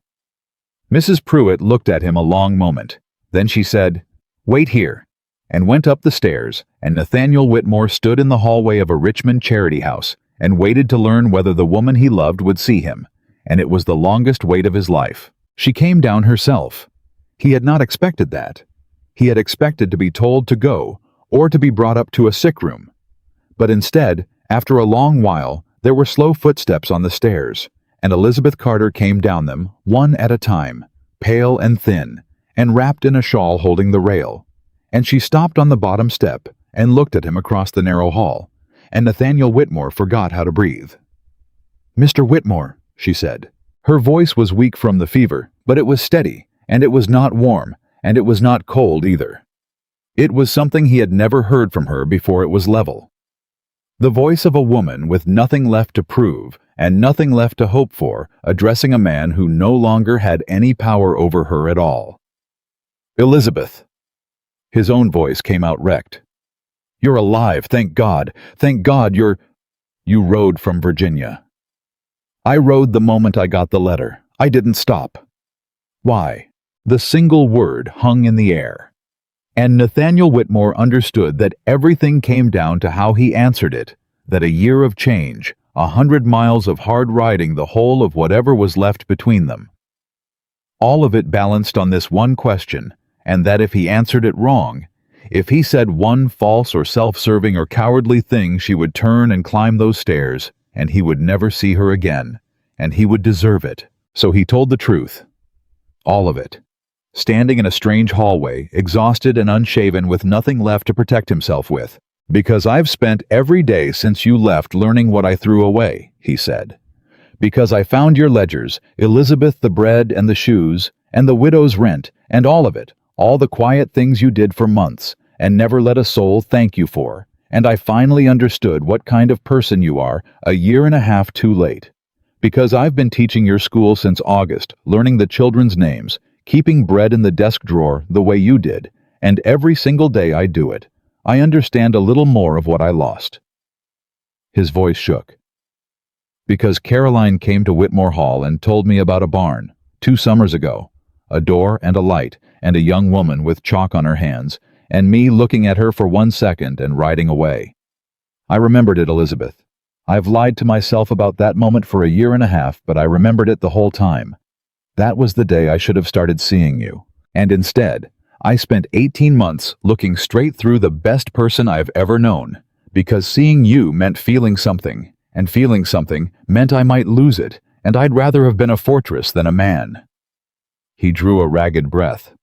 Mrs. Pruitt looked at him a long moment. Then she said, "Wait here," and went up the stairs, and Nathaniel Whitmore stood in the hallway of a Richmond charity house and waited to learn whether the woman he loved would see him, and it was the longest wait of his life. She came down herself. He had not expected that. He had expected to be told to go, or to be brought up to a sick room. But instead, after a long while, there were slow footsteps on the stairs, and Elizabeth Carter came down them, one at a time, pale and thin, and wrapped in a shawl holding the rail. And she stopped on the bottom step and looked at him across the narrow hall, and Nathaniel Whitmore forgot how to breathe. "Mr. Whitmore," she said. Her voice was weak from the fever, but it was steady, and it was not warm, and it was not cold either. It was something he had never heard from her before it was level. The voice of a woman with nothing left to prove and nothing left to hope for, addressing a man who no longer had any power over her at all. "Elizabeth." His own voice came out wrecked. "You're alive, thank God. Thank God you rode from Virginia." "I rode the moment I got the letter. I didn't stop." "Why?" The single word hung in the air. And Nathaniel Whitmore understood that everything came down to how he answered it, that a year of change, 100 miles of hard riding, the whole of whatever was left between them. All of it balanced on this one question, and that if he answered it wrong, if he said one false or self-serving or cowardly thing, she would turn and climb those stairs, and he would never see her again, and he would deserve it. So he told the truth. All of it. Standing in a strange hallway, exhausted and unshaven with nothing left to protect himself with. "Because I've spent every day since you left learning what I threw away," he said. "Because I found your ledgers, Elizabeth, the bread and the shoes, and the widow's rent, and all of it, all the quiet things you did for months, and never let a soul thank you for, and I finally understood what kind of person you are, a year and a half too late. Because I've been teaching your school since August, learning the children's names, keeping bread in the desk drawer the way you did, and every single day I do it, I understand a little more of what I lost." His voice shook. "Because Caroline came to Whitmore Hall and told me about a barn, 2 summers ago, a door and a light, and a young woman with chalk on her hands, and me looking at her for 1 second and riding away. I remembered it, Elizabeth. I've lied to myself about that moment for a year and a half, but I remembered it the whole time. That was the day I should have started seeing you. And instead, I spent 18 months looking straight through the best person I've ever known, because seeing you meant feeling something, and feeling something meant I might lose it, and I'd rather have been a fortress than a man." He drew a ragged breath.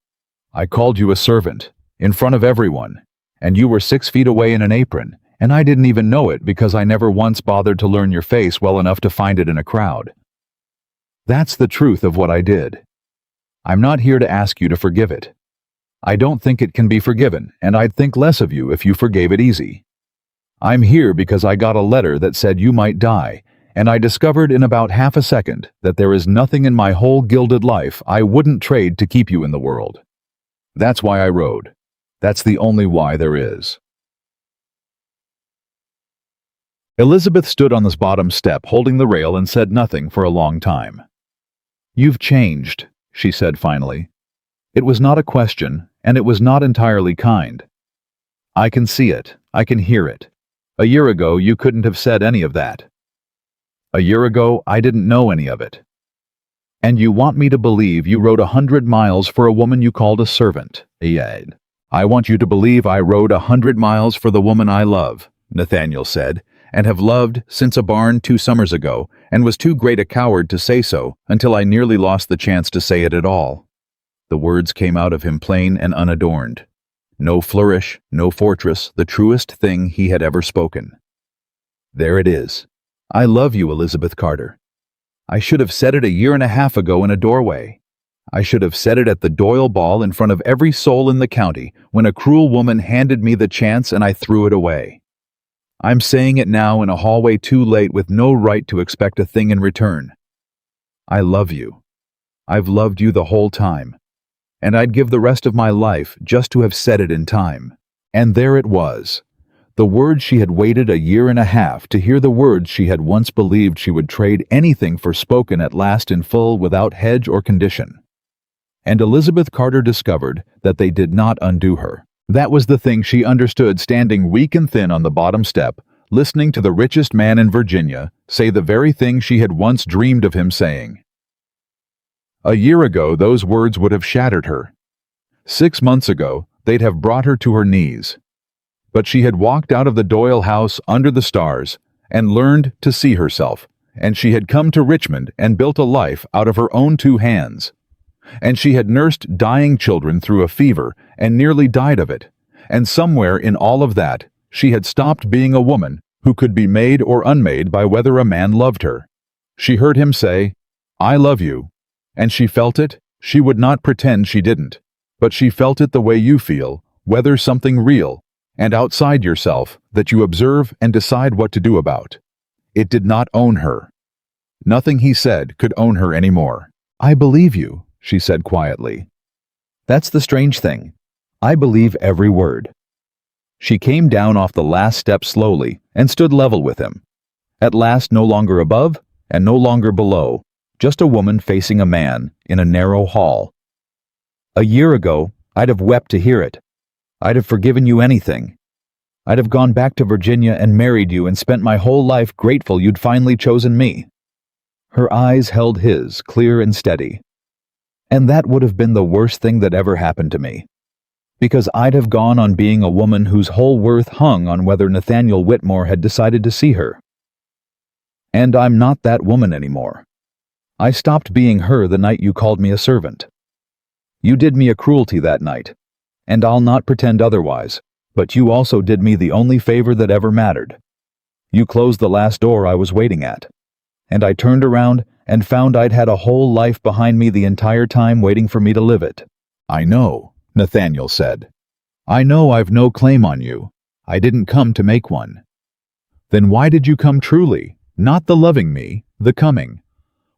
"I called you a servant, in front of everyone, and you were 6 feet away in an apron, and I didn't even know it because I never once bothered to learn your face well enough to find it in a crowd. That's the truth of what I did. I'm not here to ask you to forgive it. I don't think it can be forgiven, and I'd think less of you if you forgave it easy. I'm here because I got a letter that said you might die, and I discovered in about half a second that there is nothing in my whole gilded life I wouldn't trade to keep you in the world. That's why I rode. That's the only why there is." Elizabeth stood on this bottom step holding the rail and said nothing for a long time. "You've changed," she said finally. It was not a question, and it was not entirely kind. "I can see it. I can hear it. A year ago, you couldn't have said any of that. A year ago, I didn't know any of it. And you want me to believe you rode 100 miles for a woman you called a servant?" "I want you to believe I rode 100 miles for the woman I love," Nathaniel said, "and have loved since a barn 2 summers ago, and was too great a coward to say so until I nearly lost the chance to say it at all." The words came out of him plain and unadorned. No flourish, no fortress, the truest thing he had ever spoken. "There it is. I love you, Elizabeth Carter. I should have said it a year and a half ago in a doorway. I should have said it at the Doyle Ball in front of every soul in the county when a cruel woman handed me the chance and I threw it away. I'm saying it now in a hallway too late with no right to expect a thing in return. I love you. I've loved you the whole time. And I'd give the rest of my life just to have said it in time." And there it was. The words she had waited a year and a half to hear, the words she had once believed she would trade anything for, spoken at last in full without hedge or condition. And Elizabeth Carter discovered that they did not undo her. That was the thing she understood, standing weak and thin on the bottom step, listening to the richest man in Virginia say the very thing she had once dreamed of him saying. A year ago, those words would have shattered her. 6 months ago, they'd have brought her to her knees. But she had walked out of the Doyle house under the stars and learned to see herself, and she had come to Richmond and built a life out of her own 2 hands. And she had nursed dying children through a fever and nearly died of it, and somewhere in all of that, she had stopped being a woman who could be made or unmade by whether a man loved her. She heard him say, "I love you," and she felt it. She would not pretend she didn't, but she felt it the way you feel, whether something real and outside yourself that you observe and decide what to do about. It did not own her. Nothing he said could own her anymore. "I believe you," she said quietly. "That's the strange thing. I believe every word." She came down off the last step slowly and stood level with him. At last, no longer above and no longer below, just a woman facing a man in a narrow hall. "A year ago, I'd have wept to hear it. I'd have forgiven you anything. I'd have gone back to Virginia and married you and spent my whole life grateful you'd finally chosen me." Her eyes held his, clear and steady. "And that would have been the worst thing that ever happened to me. Because I'd have gone on being a woman whose whole worth hung on whether Nathaniel Whitmore had decided to see her. And I'm not that woman anymore. I stopped being her the night you called me a servant. You did me a cruelty that night, and I'll not pretend otherwise, but you also did me the only favor that ever mattered. You closed the last door I was waiting at, and I turned around and found I'd had a whole life behind me the entire time waiting for me to live it." "I know," Nathaniel said. "I know I've no claim on you. I didn't come to make one." "Then why did you come truly? Not the loving me, the coming.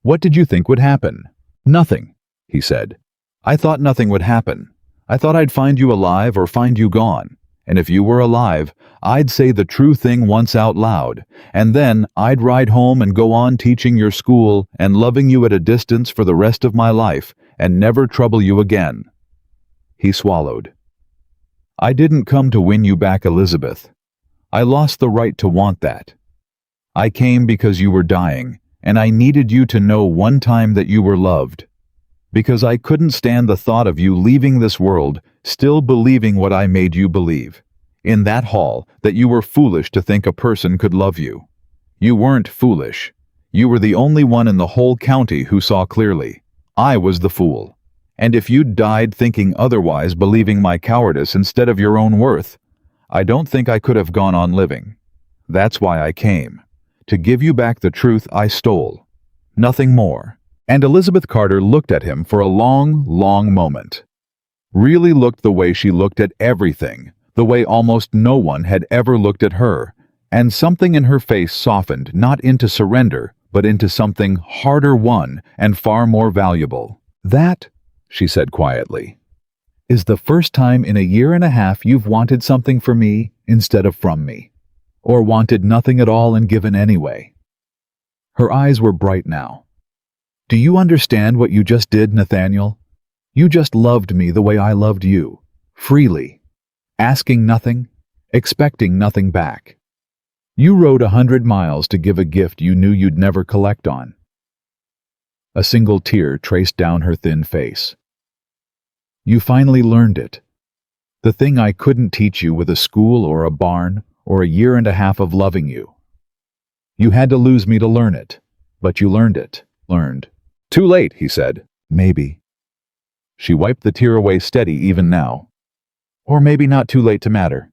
What did you think would happen?" "Nothing," he said. "I thought nothing would happen. I thought I'd find you alive or find you gone. And if you were alive, I'd say the true thing once out loud, and then I'd ride home and go on teaching your school and loving you at a distance for the rest of my life and never trouble you again." He swallowed. "I didn't come to win you back, Elizabeth. I lost the right to want that. I came because you were dying, and I needed you to know one time that you were loved. Because I couldn't stand the thought of you leaving this world, still believing what I made you believe, in that hall, that you were foolish to think a person could love you. You weren't foolish. You were the only one in the whole county who saw clearly. I was the fool. And if you'd died thinking otherwise, believing my cowardice instead of your own worth, I don't think I could have gone on living. That's why I came. To give you back the truth I stole. Nothing more." And Elizabeth Carter looked at him for a long, long moment. Really looked the way she looked at everything, the way almost no one had ever looked at her, and something in her face softened, not into surrender, but into something harder won and far more valuable. "That," she said quietly, "is the first time in a year and a half you've wanted something for me instead of from me, or wanted nothing at all and given anyway." Her eyes were bright now. Do you understand what you just did, Nathaniel? You just loved me the way I loved you, freely, asking nothing, expecting nothing back. You rode 100 miles to give a gift you knew you'd never collect on. A single tear traced down her thin face. You finally learned it. The thing I couldn't teach you with a school or a barn or a year and a half of loving you. You had to lose me to learn it, but you learned it. Learned. Too late, he said. Maybe. She wiped the tear away steady even now. Or maybe not too late to matter.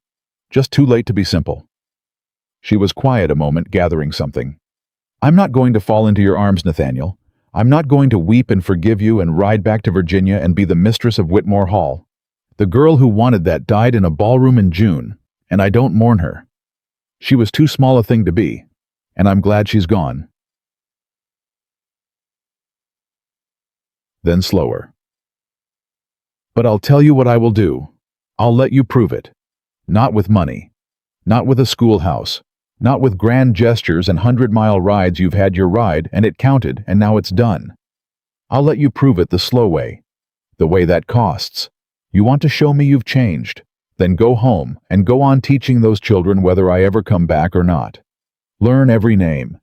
Just too late to be simple. She was quiet a moment, gathering something. I'm not going to fall into your arms, Nathaniel. I'm not going to weep and forgive you and ride back to Virginia and be the mistress of Whitmore Hall. The girl who wanted that died in a ballroom in June, and I don't mourn her. She was too small a thing to be, and I'm glad she's gone. Then slower. But I'll tell you what I will do. I'll let you prove it. Not with money. Not with a schoolhouse. Not with grand gestures and 100-mile rides. You've had your ride, and it counted, and now it's done. I'll let you prove it the slow way. The way that costs. You want to show me you've changed? Then go home and go on teaching those children whether I ever come back or not. Learn every name.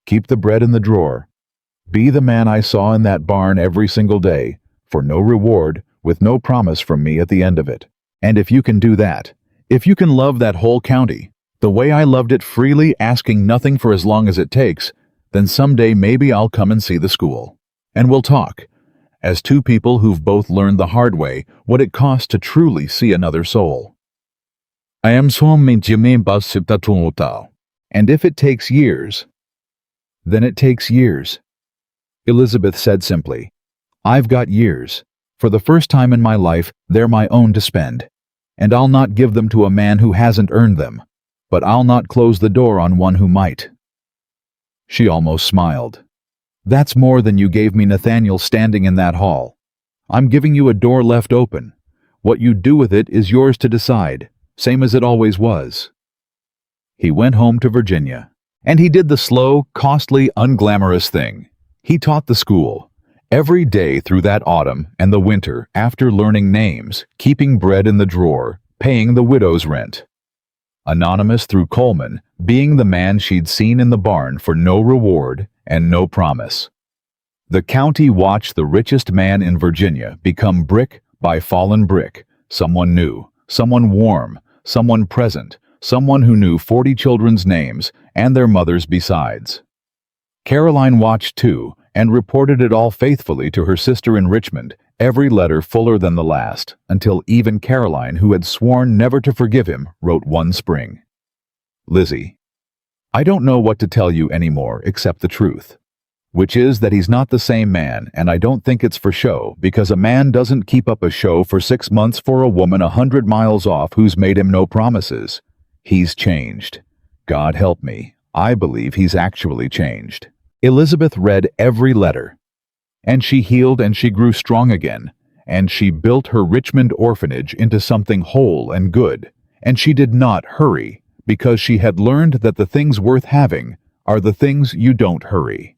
Keep the bread in the drawer. Be the man I saw in that barn every single day, for no reward, with no promise from me at the end of it. And if you can do that, if you can love that whole county, the way I loved it freely, asking nothing for as long as it takes, then someday maybe I'll come and see the school. And we'll talk, as two people who've both learned the hard way what it costs to truly see another soul. I am so and if it takes years, then it takes years. Elizabeth said simply, I've got years. For the first time in my life, they're my own to spend. And I'll not give them to a man who hasn't earned them. But I'll not close the door on one who might. She almost smiled. That's more than you gave me, Nathaniel, standing in that hall. I'm giving you a door left open. What you do with it is yours to decide, same as it always was. He went home to Virginia. And he did the slow, costly, unglamorous thing. He taught the school. Every day through that autumn and the winter, after learning names, keeping bread in the drawer, paying the widow's rent. Anonymous through Coleman, being the man she'd seen in the barn for no reward and no promise. The county watched the richest man in Virginia become brick by fallen brick, someone new, someone warm, someone present, someone who knew 40 children's names and their mothers besides. Caroline watched too, and reported it all faithfully to her sister in Richmond, every letter fuller than the last, until even Caroline, who had sworn never to forgive him, wrote one spring. Lizzie, I don't know what to tell you anymore except the truth, which is that he's not the same man, and I don't think it's for show, because a man doesn't keep up a show for 6 months for a woman 100 miles off who's made him no promises. He's changed. God help me, I believe he's actually changed. Elizabeth read every letter. And she healed and she grew strong again, and she built her Richmond orphanage into something whole and good, and she did not hurry, because she had learned that the things worth having are the things you don't hurry.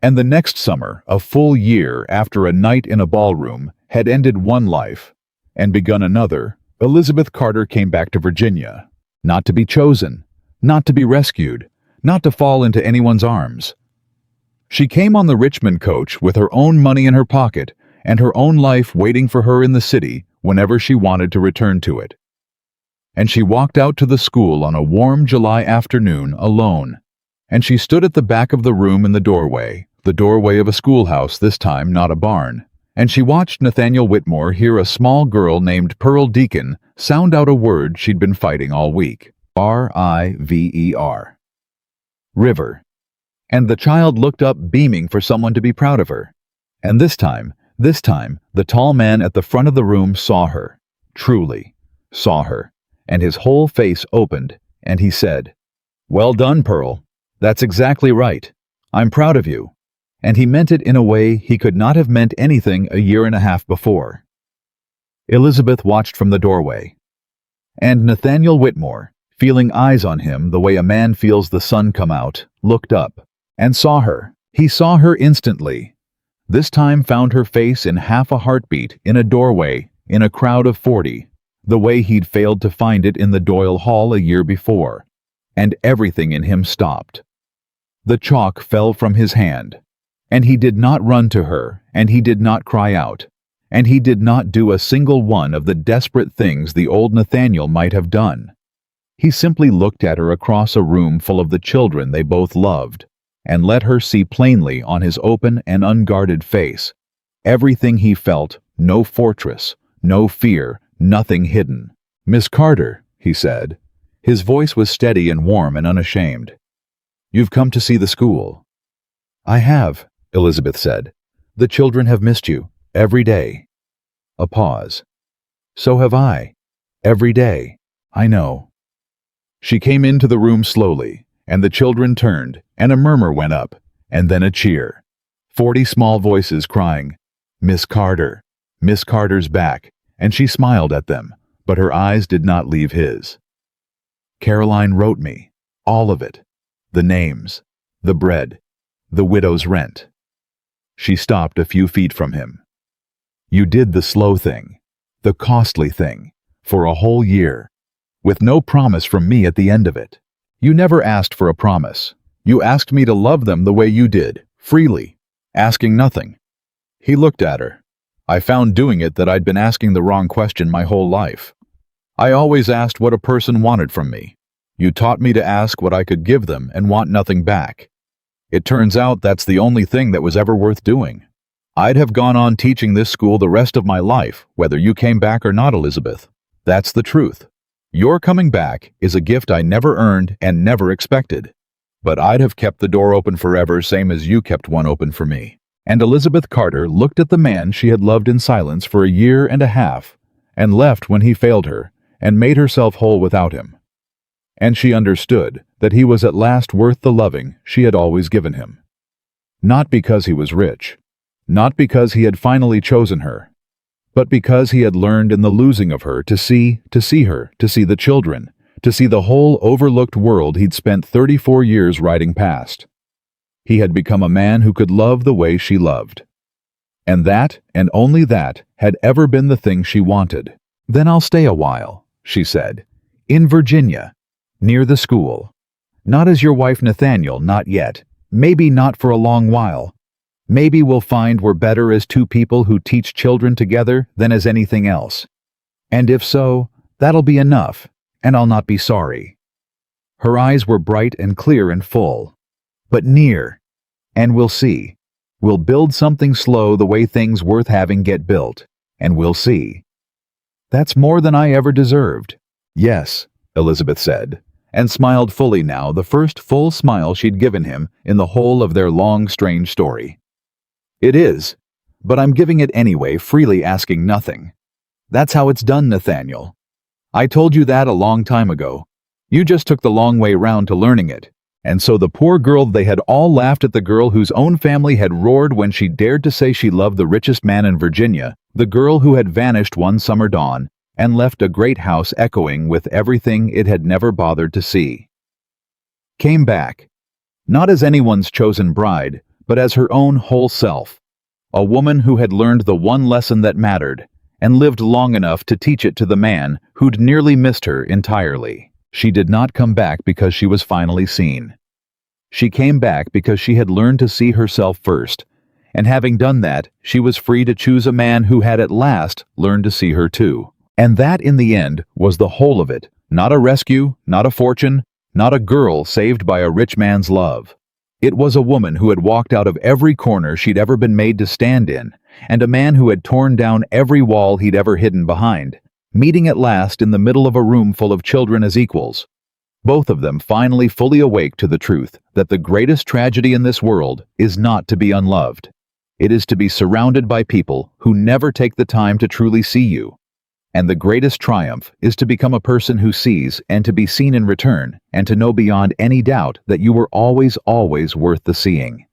And the next summer, a full year after a night in a ballroom had ended one life and begun another, Elizabeth Carter came back to Virginia, not to be chosen, not to be rescued, not to fall into anyone's arms. She came on the Richmond coach with her own money in her pocket and her own life waiting for her in the city whenever she wanted to return to it. And she walked out to the school on a warm July afternoon alone, and she stood at the back of the room in the doorway of a schoolhouse this time, not a barn, and she watched Nathaniel Whitmore hear a small girl named Pearl Deacon sound out a word she'd been fighting all week. R-I-V-E-R. River. And the child looked up beaming for someone to be proud of her. And this time, the tall man at the front of the room saw her, truly saw her, and his whole face opened, and he said, Well done, Pearl. That's exactly right. I'm proud of you. And he meant it in a way he could not have meant anything a year and a half before. Elizabeth watched from the doorway. And Nathaniel Whitmore, feeling eyes on him the way a man feels the sun come out, looked up and saw her, He saw her instantly. This time found her face in half a heartbeat, in a doorway, in a crowd of 40, the way he'd failed to find it in the Doyle Hall a year before. And everything in him stopped. The chalk fell from his hand. And he did not run to her, and he did not cry out, and he did not do a single one of the desperate things the old Nathaniel might have done. He simply looked at her across a room full of the children they both loved, and let her see plainly on his open and unguarded face everything he felt, no fortress, no fear, nothing hidden. "Miss Carter," he said. His voice was steady and warm and unashamed. "You've come to see the school." "I have," Elizabeth said. "The children have missed you, every day." A pause. "So have I. Every day. I know." She came into the room slowly, and the children turned, and a murmur went up, and then a cheer. 40 small voices crying, "Miss Carter! Miss Carter's back," and she smiled at them, but her eyes did not leave his. "Caroline wrote me. All of it. The names. The bread. The widow's rent." She stopped a few feet from him. "You did the slow thing, the costly thing, for a whole year, with no promise from me at the end of it. You never asked for a promise. You asked me to love them the way you did, freely, asking nothing." He looked at her. "I found doing it that I'd been asking the wrong question my whole life. I always asked what a person wanted from me. You taught me to ask what I could give them and want nothing back. It turns out that's the only thing that was ever worth doing. I'd have gone on teaching this school the rest of my life, whether you came back or not, Elizabeth. That's the truth. Your coming back is a gift I never earned and never expected. But I'd have kept the door open forever, same as you kept one open for me." And Elizabeth Carter looked at the man she had loved in silence for a year and a half, and left when he failed her, and made herself whole without him. And she understood that he was at last worth the loving she had always given him. Not because he was rich, not because he had finally chosen her, but because he had learned in the losing of her to see her, to see the children, to see the whole overlooked world he'd spent 34 years riding past. He had become a man who could love the way she loved. And that, and only that, had ever been the thing she wanted. "Then I'll stay a while," she said, "in Virginia, near the school. Not as your wife Nathaniel, not yet. Maybe not for a long while. Maybe we'll find we're better as two people who teach children together than as anything else. And if so, that'll be enough, and I'll not be sorry." Her eyes were bright and clear and full. "But near. And we'll see. We'll build something slow the way things worth having get built, and we'll see." "That's more than I ever deserved." "Yes," Elizabeth said, and smiled fully now, the first full smile she'd given him in the whole of their long, strange story. "It is, but I'm giving it anyway, freely asking nothing. That's how it's done, Nathaniel. I told you that a long time ago. You just took the long way round to learning it. And so the poor girl, they had all laughed at the girl whose own family had roared when she dared to say she loved the richest man in Virginia, the girl who had vanished one summer dawn and left a great house echoing with everything it had never bothered to see. Came back, not as anyone's chosen bride, but as her own whole self, a woman who had learned the one lesson that mattered and lived long enough to teach it to the man who'd nearly missed her entirely. She did not come back because she was finally seen. She came back because she had learned to see herself first, and having done that, she was free to choose a man who had at last learned to see her too. And that, in the end, was the whole of it. Not a rescue, not a fortune, not a girl saved by a rich man's love. It was a woman who had walked out of every corner she'd ever been made to stand in, and a man who had torn down every wall he'd ever hidden behind, meeting at last in the middle of a room full of children as equals. Both of them finally fully awake to the truth that the greatest tragedy in this world is not to be unloved. It is to be surrounded by people who never take the time to truly see you. And the greatest triumph is to become a person who sees and to be seen in return, and to know beyond any doubt that you were always, always worth the seeing.